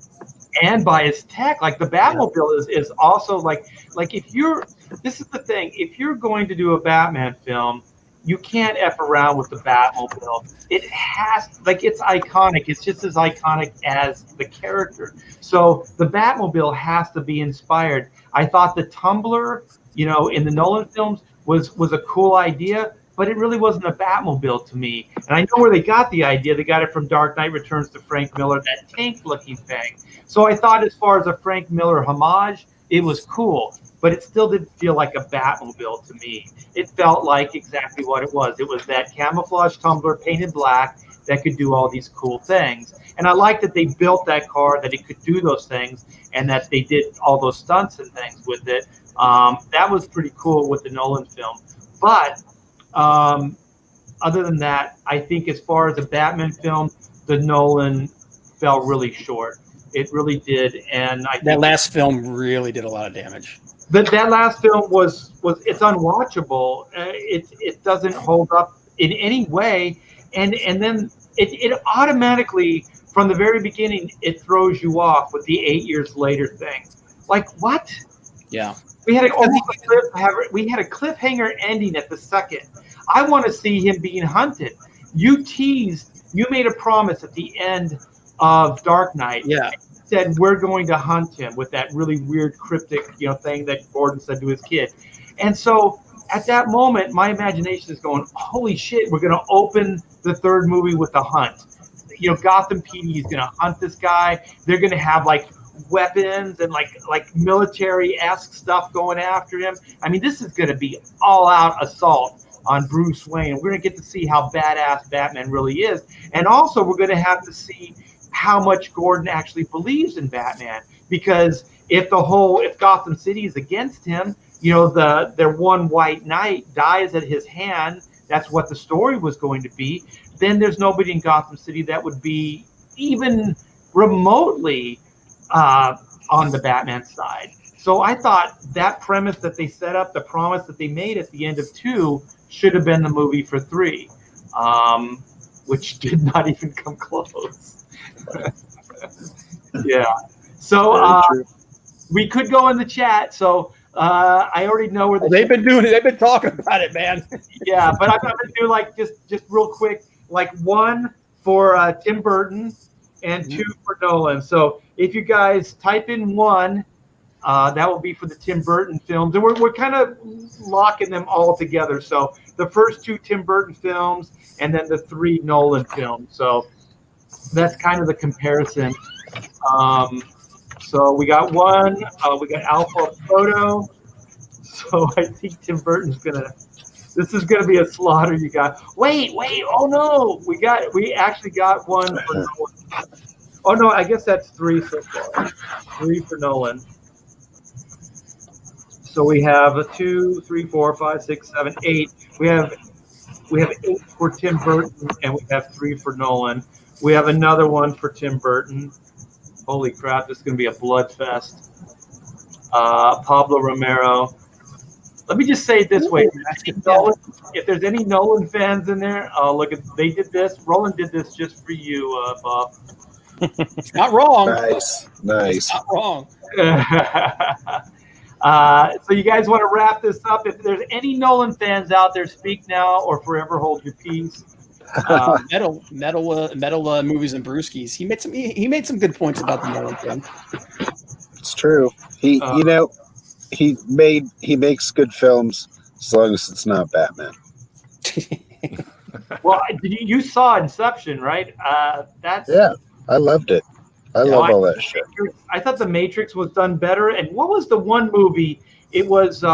And by his tech. Like the Batmobile is also like this is the thing, if you're going to do a Batman film, you can't F around with the Batmobile. It has, it's iconic. It's just as iconic as the character. So the Batmobile has to be inspired. I thought the Tumbler, in the Nolan films was a cool idea, but it really wasn't a Batmobile to me. And I know where they got the idea. They got it from Dark Knight Returns to Frank Miller, that tank-looking thing. So I thought as far as a Frank Miller homage, it was cool, but it still didn't feel like a Batmobile to me. It felt like exactly what it was. It was that camouflage tumbler painted black that could do all these cool things. And I like that they built that car, that it could do those things, and that they did all those stunts and things with it. That was pretty cool with the Nolan film. But other than that, I think as far as the Batman film, the Nolan fell really short. It really did, and I think that last film really did a lot of damage. That last film was it's unwatchable. It doesn't hold up in any way, and then it automatically from the very beginning it throws you off with the 8 years later thing. Like what? Yeah. We had a cliffhanger ending at the second. I want to see him being hunted. You made a promise at the end of Dark Knight. Yeah. Said we're going to hunt him with that really weird cryptic, thing that Gordon said to his kid. And so at that moment, my imagination is going, holy shit, we're going to open the third movie with a hunt. Gotham PD is going to hunt this guy. They're going to have like weapons and like military-esque stuff going after him. I mean, this is going to be all-out assault on Bruce Wayne. We're going to get to see how badass Batman really is. And also we're going to have to see how much Gordon actually believes in Batman. Because if Gotham City is against him, their one white knight dies at his hand. That's what the story was going to be. Then there's nobody in Gotham City that would be even remotely on the Batman side. So I thought that premise that they set up, the promise that they made at the end of 2, should have been the movie for 3, which did not even come close. Yeah. So we could go in the chat. So I already know where they've been doing it. They've been talking about it, man. Yeah, but I'm going to do like just real quick, like 1 for Tim Burton and 2 for Nolan. So if you guys type in 1, that will be for the Tim Burton films, and we're kind of locking them all together. So the first 2 Tim Burton films, and then the 3 Nolan films. So that's kind of the comparison. So we got 1. We got Alpha Photo. So I think Tim Burton's this is gonna be a slaughter. You got wait. Oh no, we actually got 1 for Nolan. Oh no, I guess that's 3 so far. 3 for Nolan. So we have 2, 3, 4, 5, 6, 7, 8. We have 8 for Tim Burton, and we have 3 for Nolan. We have another 1 for Tim Burton. Holy crap, this is going to be a blood fest. Pablo Romero. Let me just say it this way. If there's any Nolan fans in there, look, they did this. Roland did this just for you, Bob. It's not wrong. Nice. It's not wrong. So you guys want to wrap this up? If there's any Nolan fans out there, speak now or forever hold your peace. Metal movies and brewskis. He made some good points about the Nolan film. It's true. He makes good films as long as it's not Batman. Well, you saw Inception, right? Yeah, I loved it. I love all that shit. I thought The Matrix was done better. And what was the one movie? It was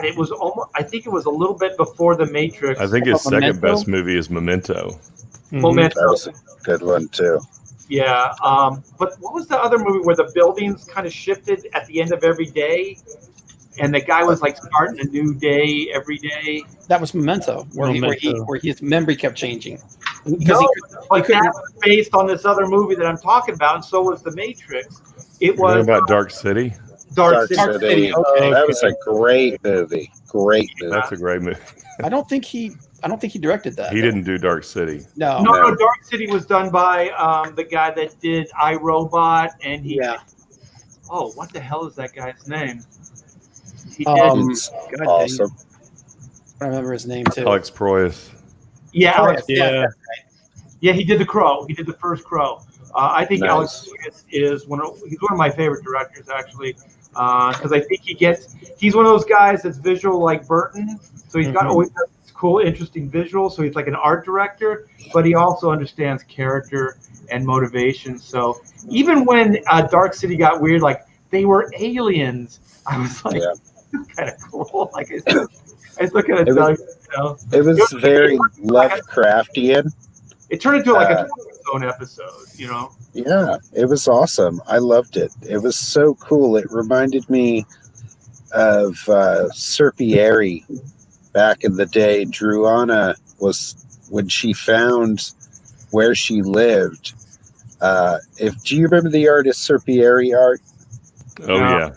it was almost. I think it was a little bit before The Matrix. I think his second best movie is Memento. Memento. That was a good one too. Yeah. But what was the other movie where the buildings kind of shifted at the end of every day, and the guy was like starting a new day every day? That was Memento, where his memory kept changing. No, but that was based on this other movie that I'm talking about, and so was The Matrix. It was about Dark City. Dark City. Okay. That was a great movie. Great movie. That's a great movie. I don't think he directed that. He didn't do Dark City. No. Dark City was done by the guy that did iRobot, and he. Yeah. Oh, what the hell is that guy's name? He did. Awesome. I remember his name too. Alex Proyas. Yeah, Alex. Yeah. Yeah, he did The Crow. He did the first Crow. I think Nice. Alex is he's one of my favorite directors, actually, because I think he's one of those guys that's visual like Burton. So he's got always got this cool, interesting visuals. So he's like an art director, but he also understands character and motivation. So even when Dark City got weird, like they were aliens, I was like, this is kind of cool. Like I was looking at it. It was very Lovecraftian. It turned into like a own episode, you know. Yeah, it was awesome. I loved it. It was so cool. It reminded me of Serpieri back in the day. Druana was when she found where she lived. Do you remember the artist Serpieri art? Oh yeah.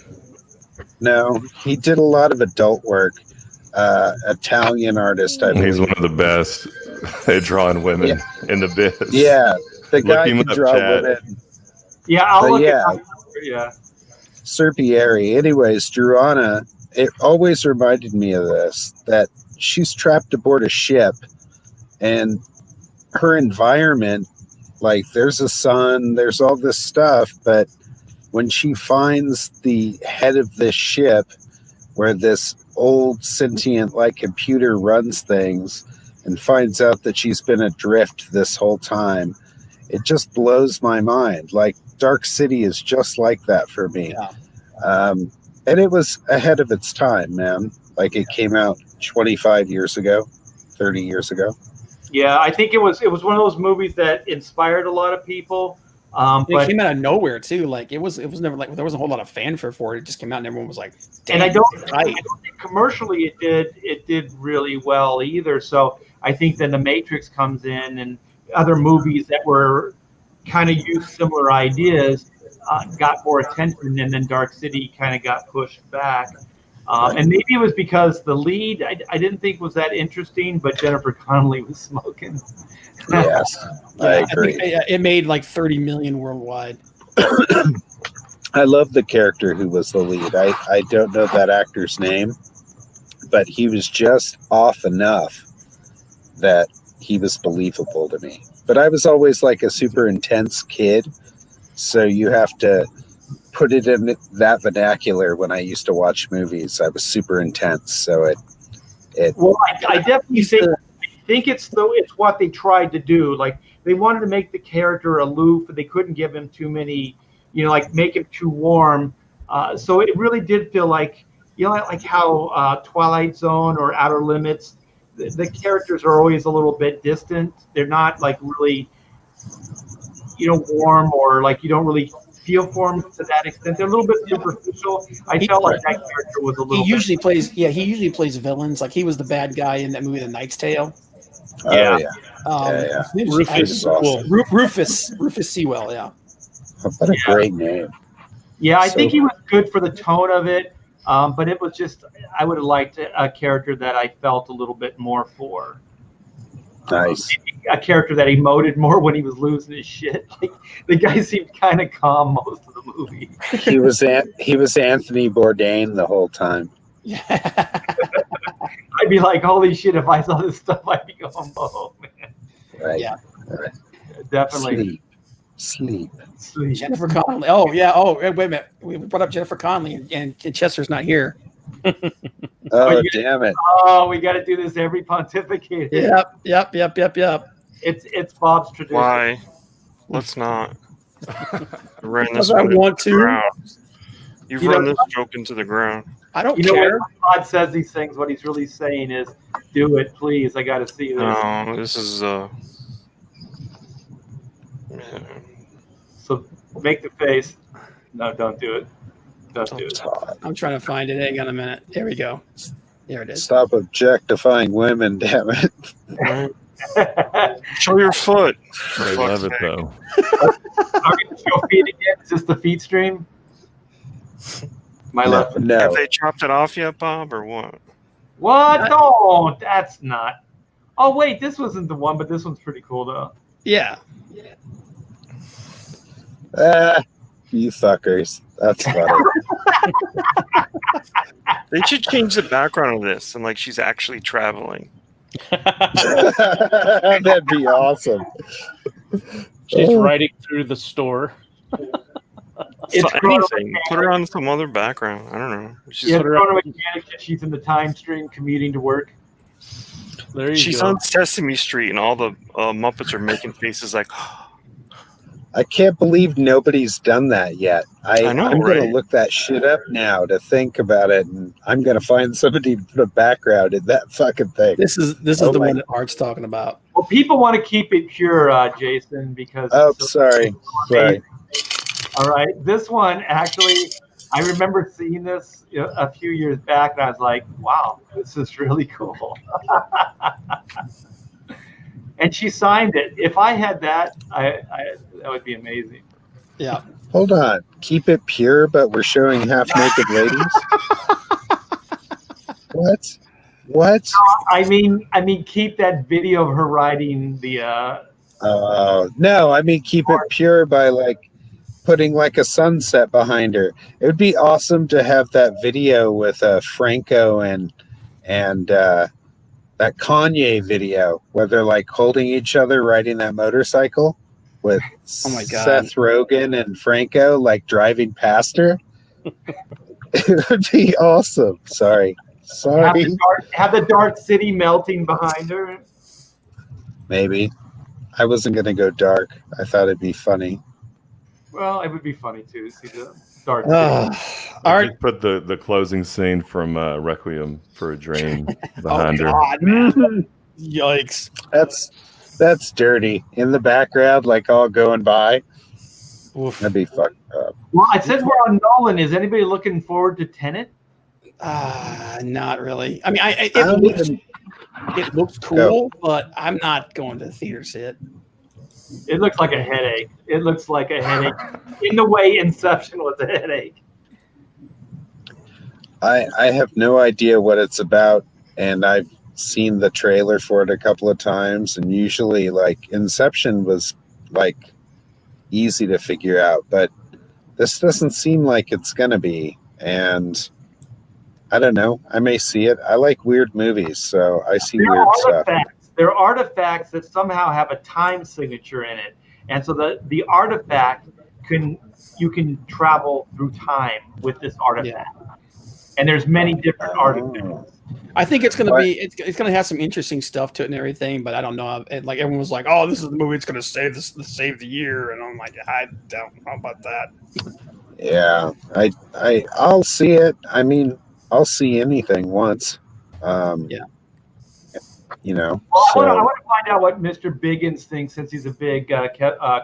No, he did a lot of adult work. Italian artist, I believe. He's one of the best at drawing women in the biz. Yeah, the guy can draw women. Yeah, I'll look at Serpieri. Anyways, Druana, it always reminded me of this, that she's trapped aboard a ship and her environment, like there's a sun, there's all this stuff, but when she finds the head of this ship where this old sentient like computer runs things and finds out that she's been adrift this whole time, it just blows my mind. Like Dark City is just like that for me. And it was ahead of its time, man. Like it came out 25 years ago, 30 years ago. Yeah, I think it was one of those movies that inspired a lot of people. But it came out of nowhere too. Like it was never like there wasn't a whole lot of fanfare for it. It just came out and everyone was like, damn, and I don't think commercially it did really well either. So I think then The Matrix comes in and other movies that were kind of used similar ideas got more attention, and then Dark City kind of got pushed back. And maybe it was because the lead I didn't think was that interesting, but Jennifer Connelly was smoking. Yes, I agree. think it made like 30 million worldwide. I love the character who was the lead. I don't know that actor's name, but he was just off enough that he was believable to me. But I was always like a super intense kid, so you have to put it in that vernacular. When I used to watch movies, I was super intense, so it well, I definitely think it's what they tried to do. Like they wanted to make the character aloof, but they couldn't give him too many, like make him too warm. So it really did feel like, like how Twilight Zone or Outer Limits, the characters are always a little bit distant. They're not like really, warm, or like you don't really feel for them to that extent. They're a little bit superficial. I felt like that character was a little. He usually plays villains. Like he was the bad guy in that movie, The Knight's Tale. Yeah. Rufus Sewell. Yeah. What a great name. Yeah, I So- think he was good for the tone of it, but it was just, I would have liked a character that I felt a little bit more for. Nice. A character that emoted more when he was losing his shit. Like, the guy seemed kind of calm most of the movie. He was Anthony Bourdain the whole time. Yeah. I'd be like, holy shit, if I saw this stuff, I'd be going, oh, man. Right. Yeah. Right. Definitely. Sleep. Jennifer Connelly. Oh, yeah. Oh, wait a minute. We brought up Jennifer Connelly, and Chester's not here. Oh, damn it. Oh, we got to do this every pontificate. Yep. It's Bob's tradition. Why? Let's not. Run this Because I one into want the to. ground. You've You run know- this joke into the ground. I don't You know, care. when Todd says these things, what he's really saying is, do it, please. I got to see this. No, this is So make the face. No, don't do it. Don't do it. I'm trying to find it. Hang on a minute. There we go. There it is. Stop objectifying women, damn it. Show your foot. They love it though. Are we going to show feet again? Is this the feet stream? My left. Have No. they chopped it off yet, Bob, or what? What? No, that's not. Oh, wait, this wasn't the one, but this one's pretty cool, though. Yeah. You fuckers. That's funny. They should change the background of this and like she's actually traveling. That'd be awesome. She's riding through the store. It's So anything. Put her on some other background. I don't know. She's, Yeah, Chrono Mechanic, she's in the time stream commuting to work. There you she's go. on Sesame Street and all the Muppets are making faces like, I can't believe nobody's done that yet. I know, I'm going right? to look that shit up now to think about it, and I'm going to find somebody to put a background in that fucking thing. This is Oh the my- one that Art's talking about. Well, people want to keep it pure, Jason, because. Oh, it's so sorry. Sorry. All right, this one actually, I remember seeing this a few years back, and I was like, "Wow, this is really cool." And she signed it. If I had that, that would be amazing. Yeah. Hold on. Keep it pure, but we're showing half-naked ladies? What? I mean, keep that video of her riding the. No, I mean keep it pure by like putting like a sunset behind her. It would be awesome to have that video with Franco and that Kanye video where they're like holding each other riding that motorcycle with Oh my God. Seth Rogen and Franco like driving past her. It would be awesome. Sorry. Have the dark city melting behind her. Maybe. I wasn't going to go dark. I thought it'd be funny. Well, it would be funny too to see the dark city. Art. Just put the closing scene from Requiem for a Dream behind her. God, man. Yikes. That's dirty. In the background, like all going by. Oof. That'd be fucked up. Well, I said we're on Nolan. Is anybody looking forward to Tenet? Not really. I mean, I don't even. it looks cool, but I'm not going to the theater to see it. It looks like a headache. It looks like a headache in the way Inception was a headache. I have no idea what it's about, and I've seen the trailer for it a couple of times, and usually like Inception was like easy to figure out, but this doesn't seem like it's gonna be, and I don't know. I may see it. I like weird movies, so I see weird stuff. There are artifacts that somehow have a time signature in it, and so the artifact you can travel through time with this artifact. And there's many different artifacts. I think it's gonna be it's gonna have some interesting stuff to it and everything, but I don't know. Like everyone was like, "Oh, this is the movie that's gonna save the year," and I'm like, I don't know about that. Yeah, I'll see it. I mean, I'll see anything once. You know. Well, so. I want to find out what Mr. Biggins thinks, since he's a big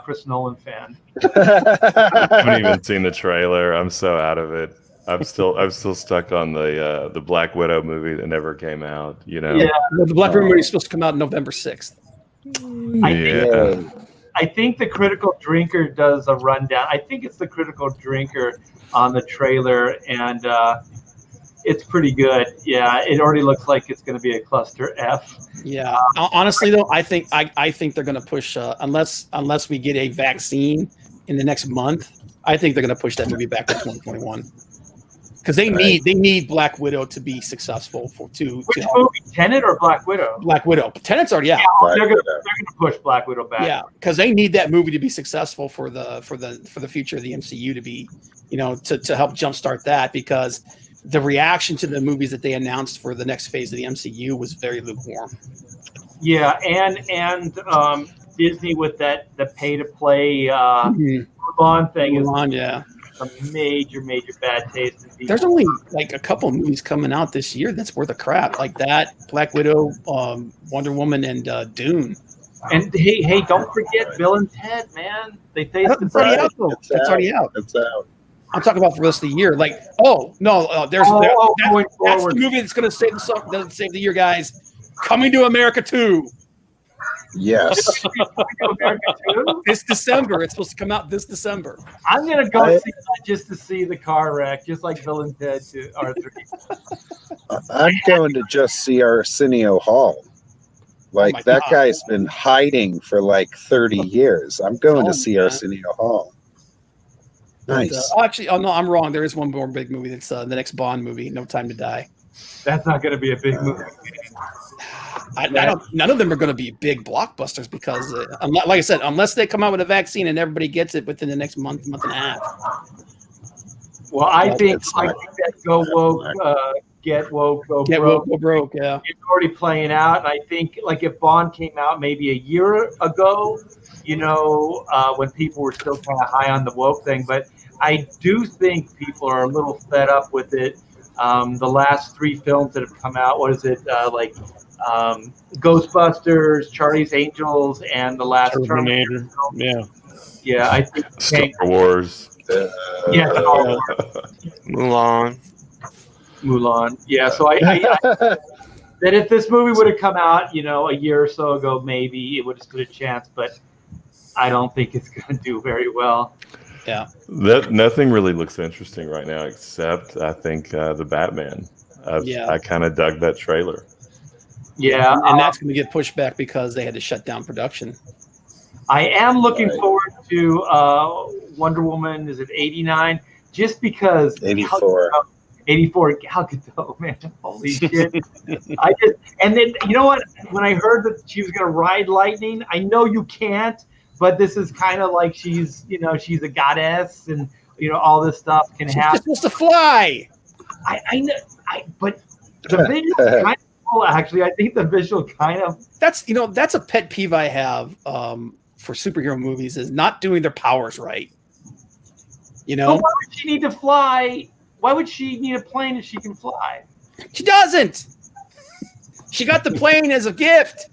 Chris Nolan fan. I haven't even seen the trailer. I'm so out of it. I'm still stuck on the Black Widow movie that never came out. You know. Yeah, the Black Widow movie is supposed to come out November 6th. I I think the Critical Drinker does a rundown. I think it's the Critical Drinker on the trailer, and it's pretty good. Yeah, it already looks like it's going to be a cluster F. Yeah. Honestly, though, I think they're going to push unless we get a vaccine in the next month. I think they're going to push that movie back to 2021 because they need Black Widow to be successful Which movie, Tenet or Black Widow? Black Widow. Tenet's already out. Yeah, they're going to push Black Widow back. Yeah, because they need that movie to be successful for the future of the MCU to be, to help jumpstart that, because the reaction to the movies that they announced for the next phase of the MCU was very lukewarm. Yeah, and Disney with the pay to play Mulan thing Mulan, yeah. A major bad taste. There's only like a couple movies coming out this year that's worth a crap, like that, Black Widow, Wonder Woman, and Dune. And hey, don't forget Bill and Ted, man. They tasted It's already out, though. It's already out. It's out. I'm talking about for the rest of the year. Like, that's the movie that's going to save the year, guys. Coming to America 2. Yes. This December. It's supposed to come out this December. I'm going to go see that just to see the car wreck, just like Bill and Ted R3. I'm going to just see Arsenio Hall. Like, that guy's been hiding for like 30 years. I'm going to see Arsenio Hall. Nice. No, I'm wrong. There is one more big movie. That's the next Bond movie, No Time to Die. That's not going to be a big movie. None of them are going to be big blockbusters because, like I said, unless they come out with a vaccine and everybody gets it within the next month and a half. Well, I think that Go Woke, Get Woke, Go Broke. Yeah, it's already playing out. And I think, like, if Bond came out maybe a year ago, when people were still kind of high on the woke thing, but I do think people are a little fed up with it. The last 3 films that have come out, what is it, Ghostbusters, Charlie's Angels, and the last Terminator. Yeah, I think Star Wars. Mulan. Yeah, so I that if this movie would have come out, a year or so ago, maybe it would have stood a chance, but I don't think it's going to do very well. Yeah. Nothing really looks interesting right now, except I think the Batman. I kind of dug that trailer. Yeah. And that's going to get pushed back because they had to shut down production. I am looking forward to Wonder Woman, is it 89? Just because 84. 84, Gal Gadot, man, holy shit! And then you know what? When I heard that she was gonna ride lightning, I know you can't, but this is kind of like she's a goddess, and all this stuff can happen. She's supposed to fly. I know, but the visual kind of cool. Actually, I think the visual kind of that's a pet peeve I have for superhero movies is not doing their powers right. But why would she need to fly? Why would she need a plane if she can fly? She doesn't. She got the plane as a gift.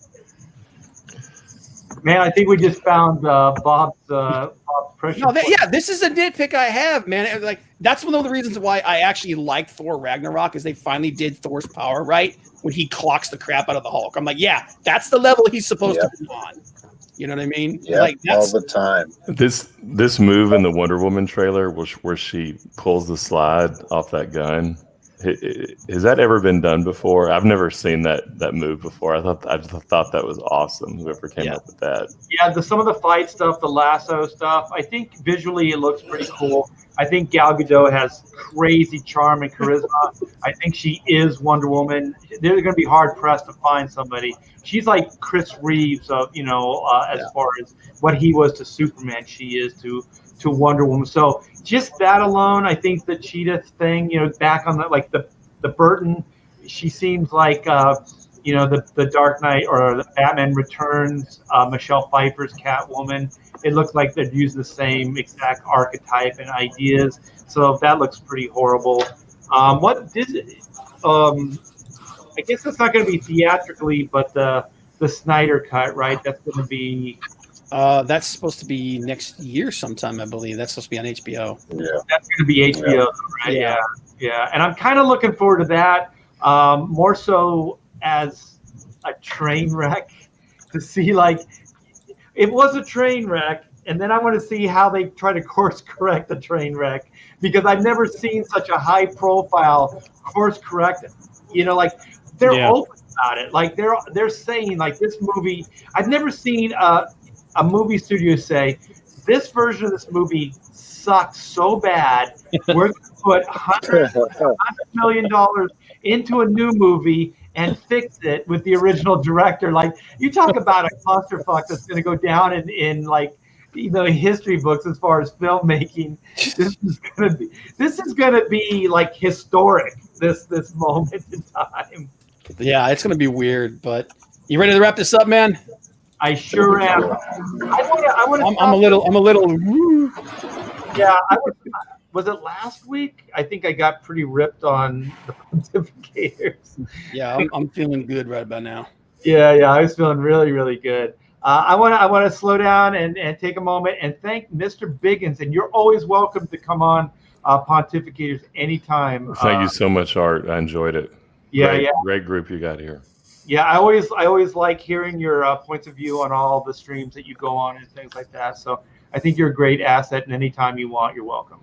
Man, I think we just found Bob's pressure. No, this is a nitpick I have, man. Like, that's one of the reasons why I actually like Thor Ragnarok is they finally did Thor's power right when he clocks the crap out of the Hulk. I'm like, yeah, that's the level he's supposed to be on. You know what I mean? Yeah, like, all the time. This move in the Wonder Woman trailer, where she pulls the slide off that gun, has that ever been done before? I've never seen that move before. I thought that was awesome. Whoever came up with that. Yeah, some of the fight stuff, the lasso stuff. I think visually it looks pretty cool. I think Gal Gadot has crazy charm and charisma. I think she is Wonder Woman. They're going to be hard pressed to find somebody. She's like Chris Reeves of as far as what he was to Superman, she is to Wonder Woman. So just that alone, I think the Cheetah thing, back on the Burton, she seems like the Dark Knight or the Batman Returns, Michelle Pfeiffer's Catwoman. It looks like they're using the same exact archetype and ideas. So that looks pretty horrible. I guess that's not going to be theatrically, but the Snyder cut, right? That's going to be. That's supposed to be next year sometime, I believe. That's supposed to be on HBO. Yeah, that's going to be HBO, right? Yeah. And I'm kind of looking forward to that, more so as a train wreck to see, like, it was a train wreck, and then I want to see how they try to course correct the train wreck, because I've never seen such a high profile course correct. Like they're open about it. Like they're saying like this movie. I've never seen a movie studio say this version of this movie sucks so bad. We're going to put $100 million into a new movie and fix it with the original director. Like, you talk about a clusterfuck that's going to go down in like, history books as far as filmmaking. This is going to be like historic. This moment in time. Yeah, it's going to be weird. But you ready to wrap this up, man? I sure am. I'm a little. Yeah, was it last week? I think I got pretty ripped on the pontificators. Yeah, I'm feeling good right about now. Yeah, I was feeling really, really good. I want to slow down and take a moment and thank Mr. Biggins, and you're always welcome to come on Pontificators anytime. Thank you so much, Art. I enjoyed it. Great group you got here. Yeah, I always like hearing your points of view on all the streams that you go on and things like that. So I think you're a great asset, and anytime you want, you're welcome.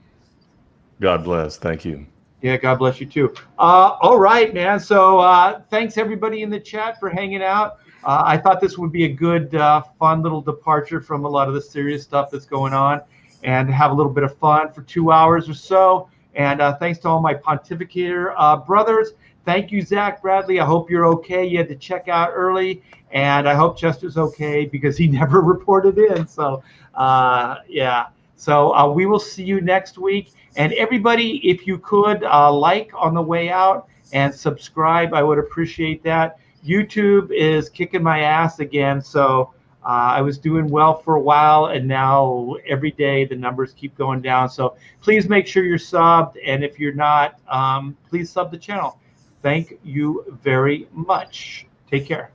God bless. Thank you. Yeah, God bless you too. All right, man. So thanks everybody in the chat for hanging out. I thought this would be a good, fun little departure from a lot of the serious stuff that's going on, and have a little bit of fun for 2 hours or so. And thanks to all my Pontificator brothers. Thank you, Zach Bradley. I hope you're okay. You had to check out early, and I hope Chester's okay because he never reported in. So, yeah. So we will see you next week. And everybody, if you could like on the way out and subscribe, I would appreciate that. YouTube is kicking my ass again. So I was doing well for a while, and now every day the numbers keep going down. So please make sure you're subbed. And if you're not, please sub the channel. Thank you very much. Take care.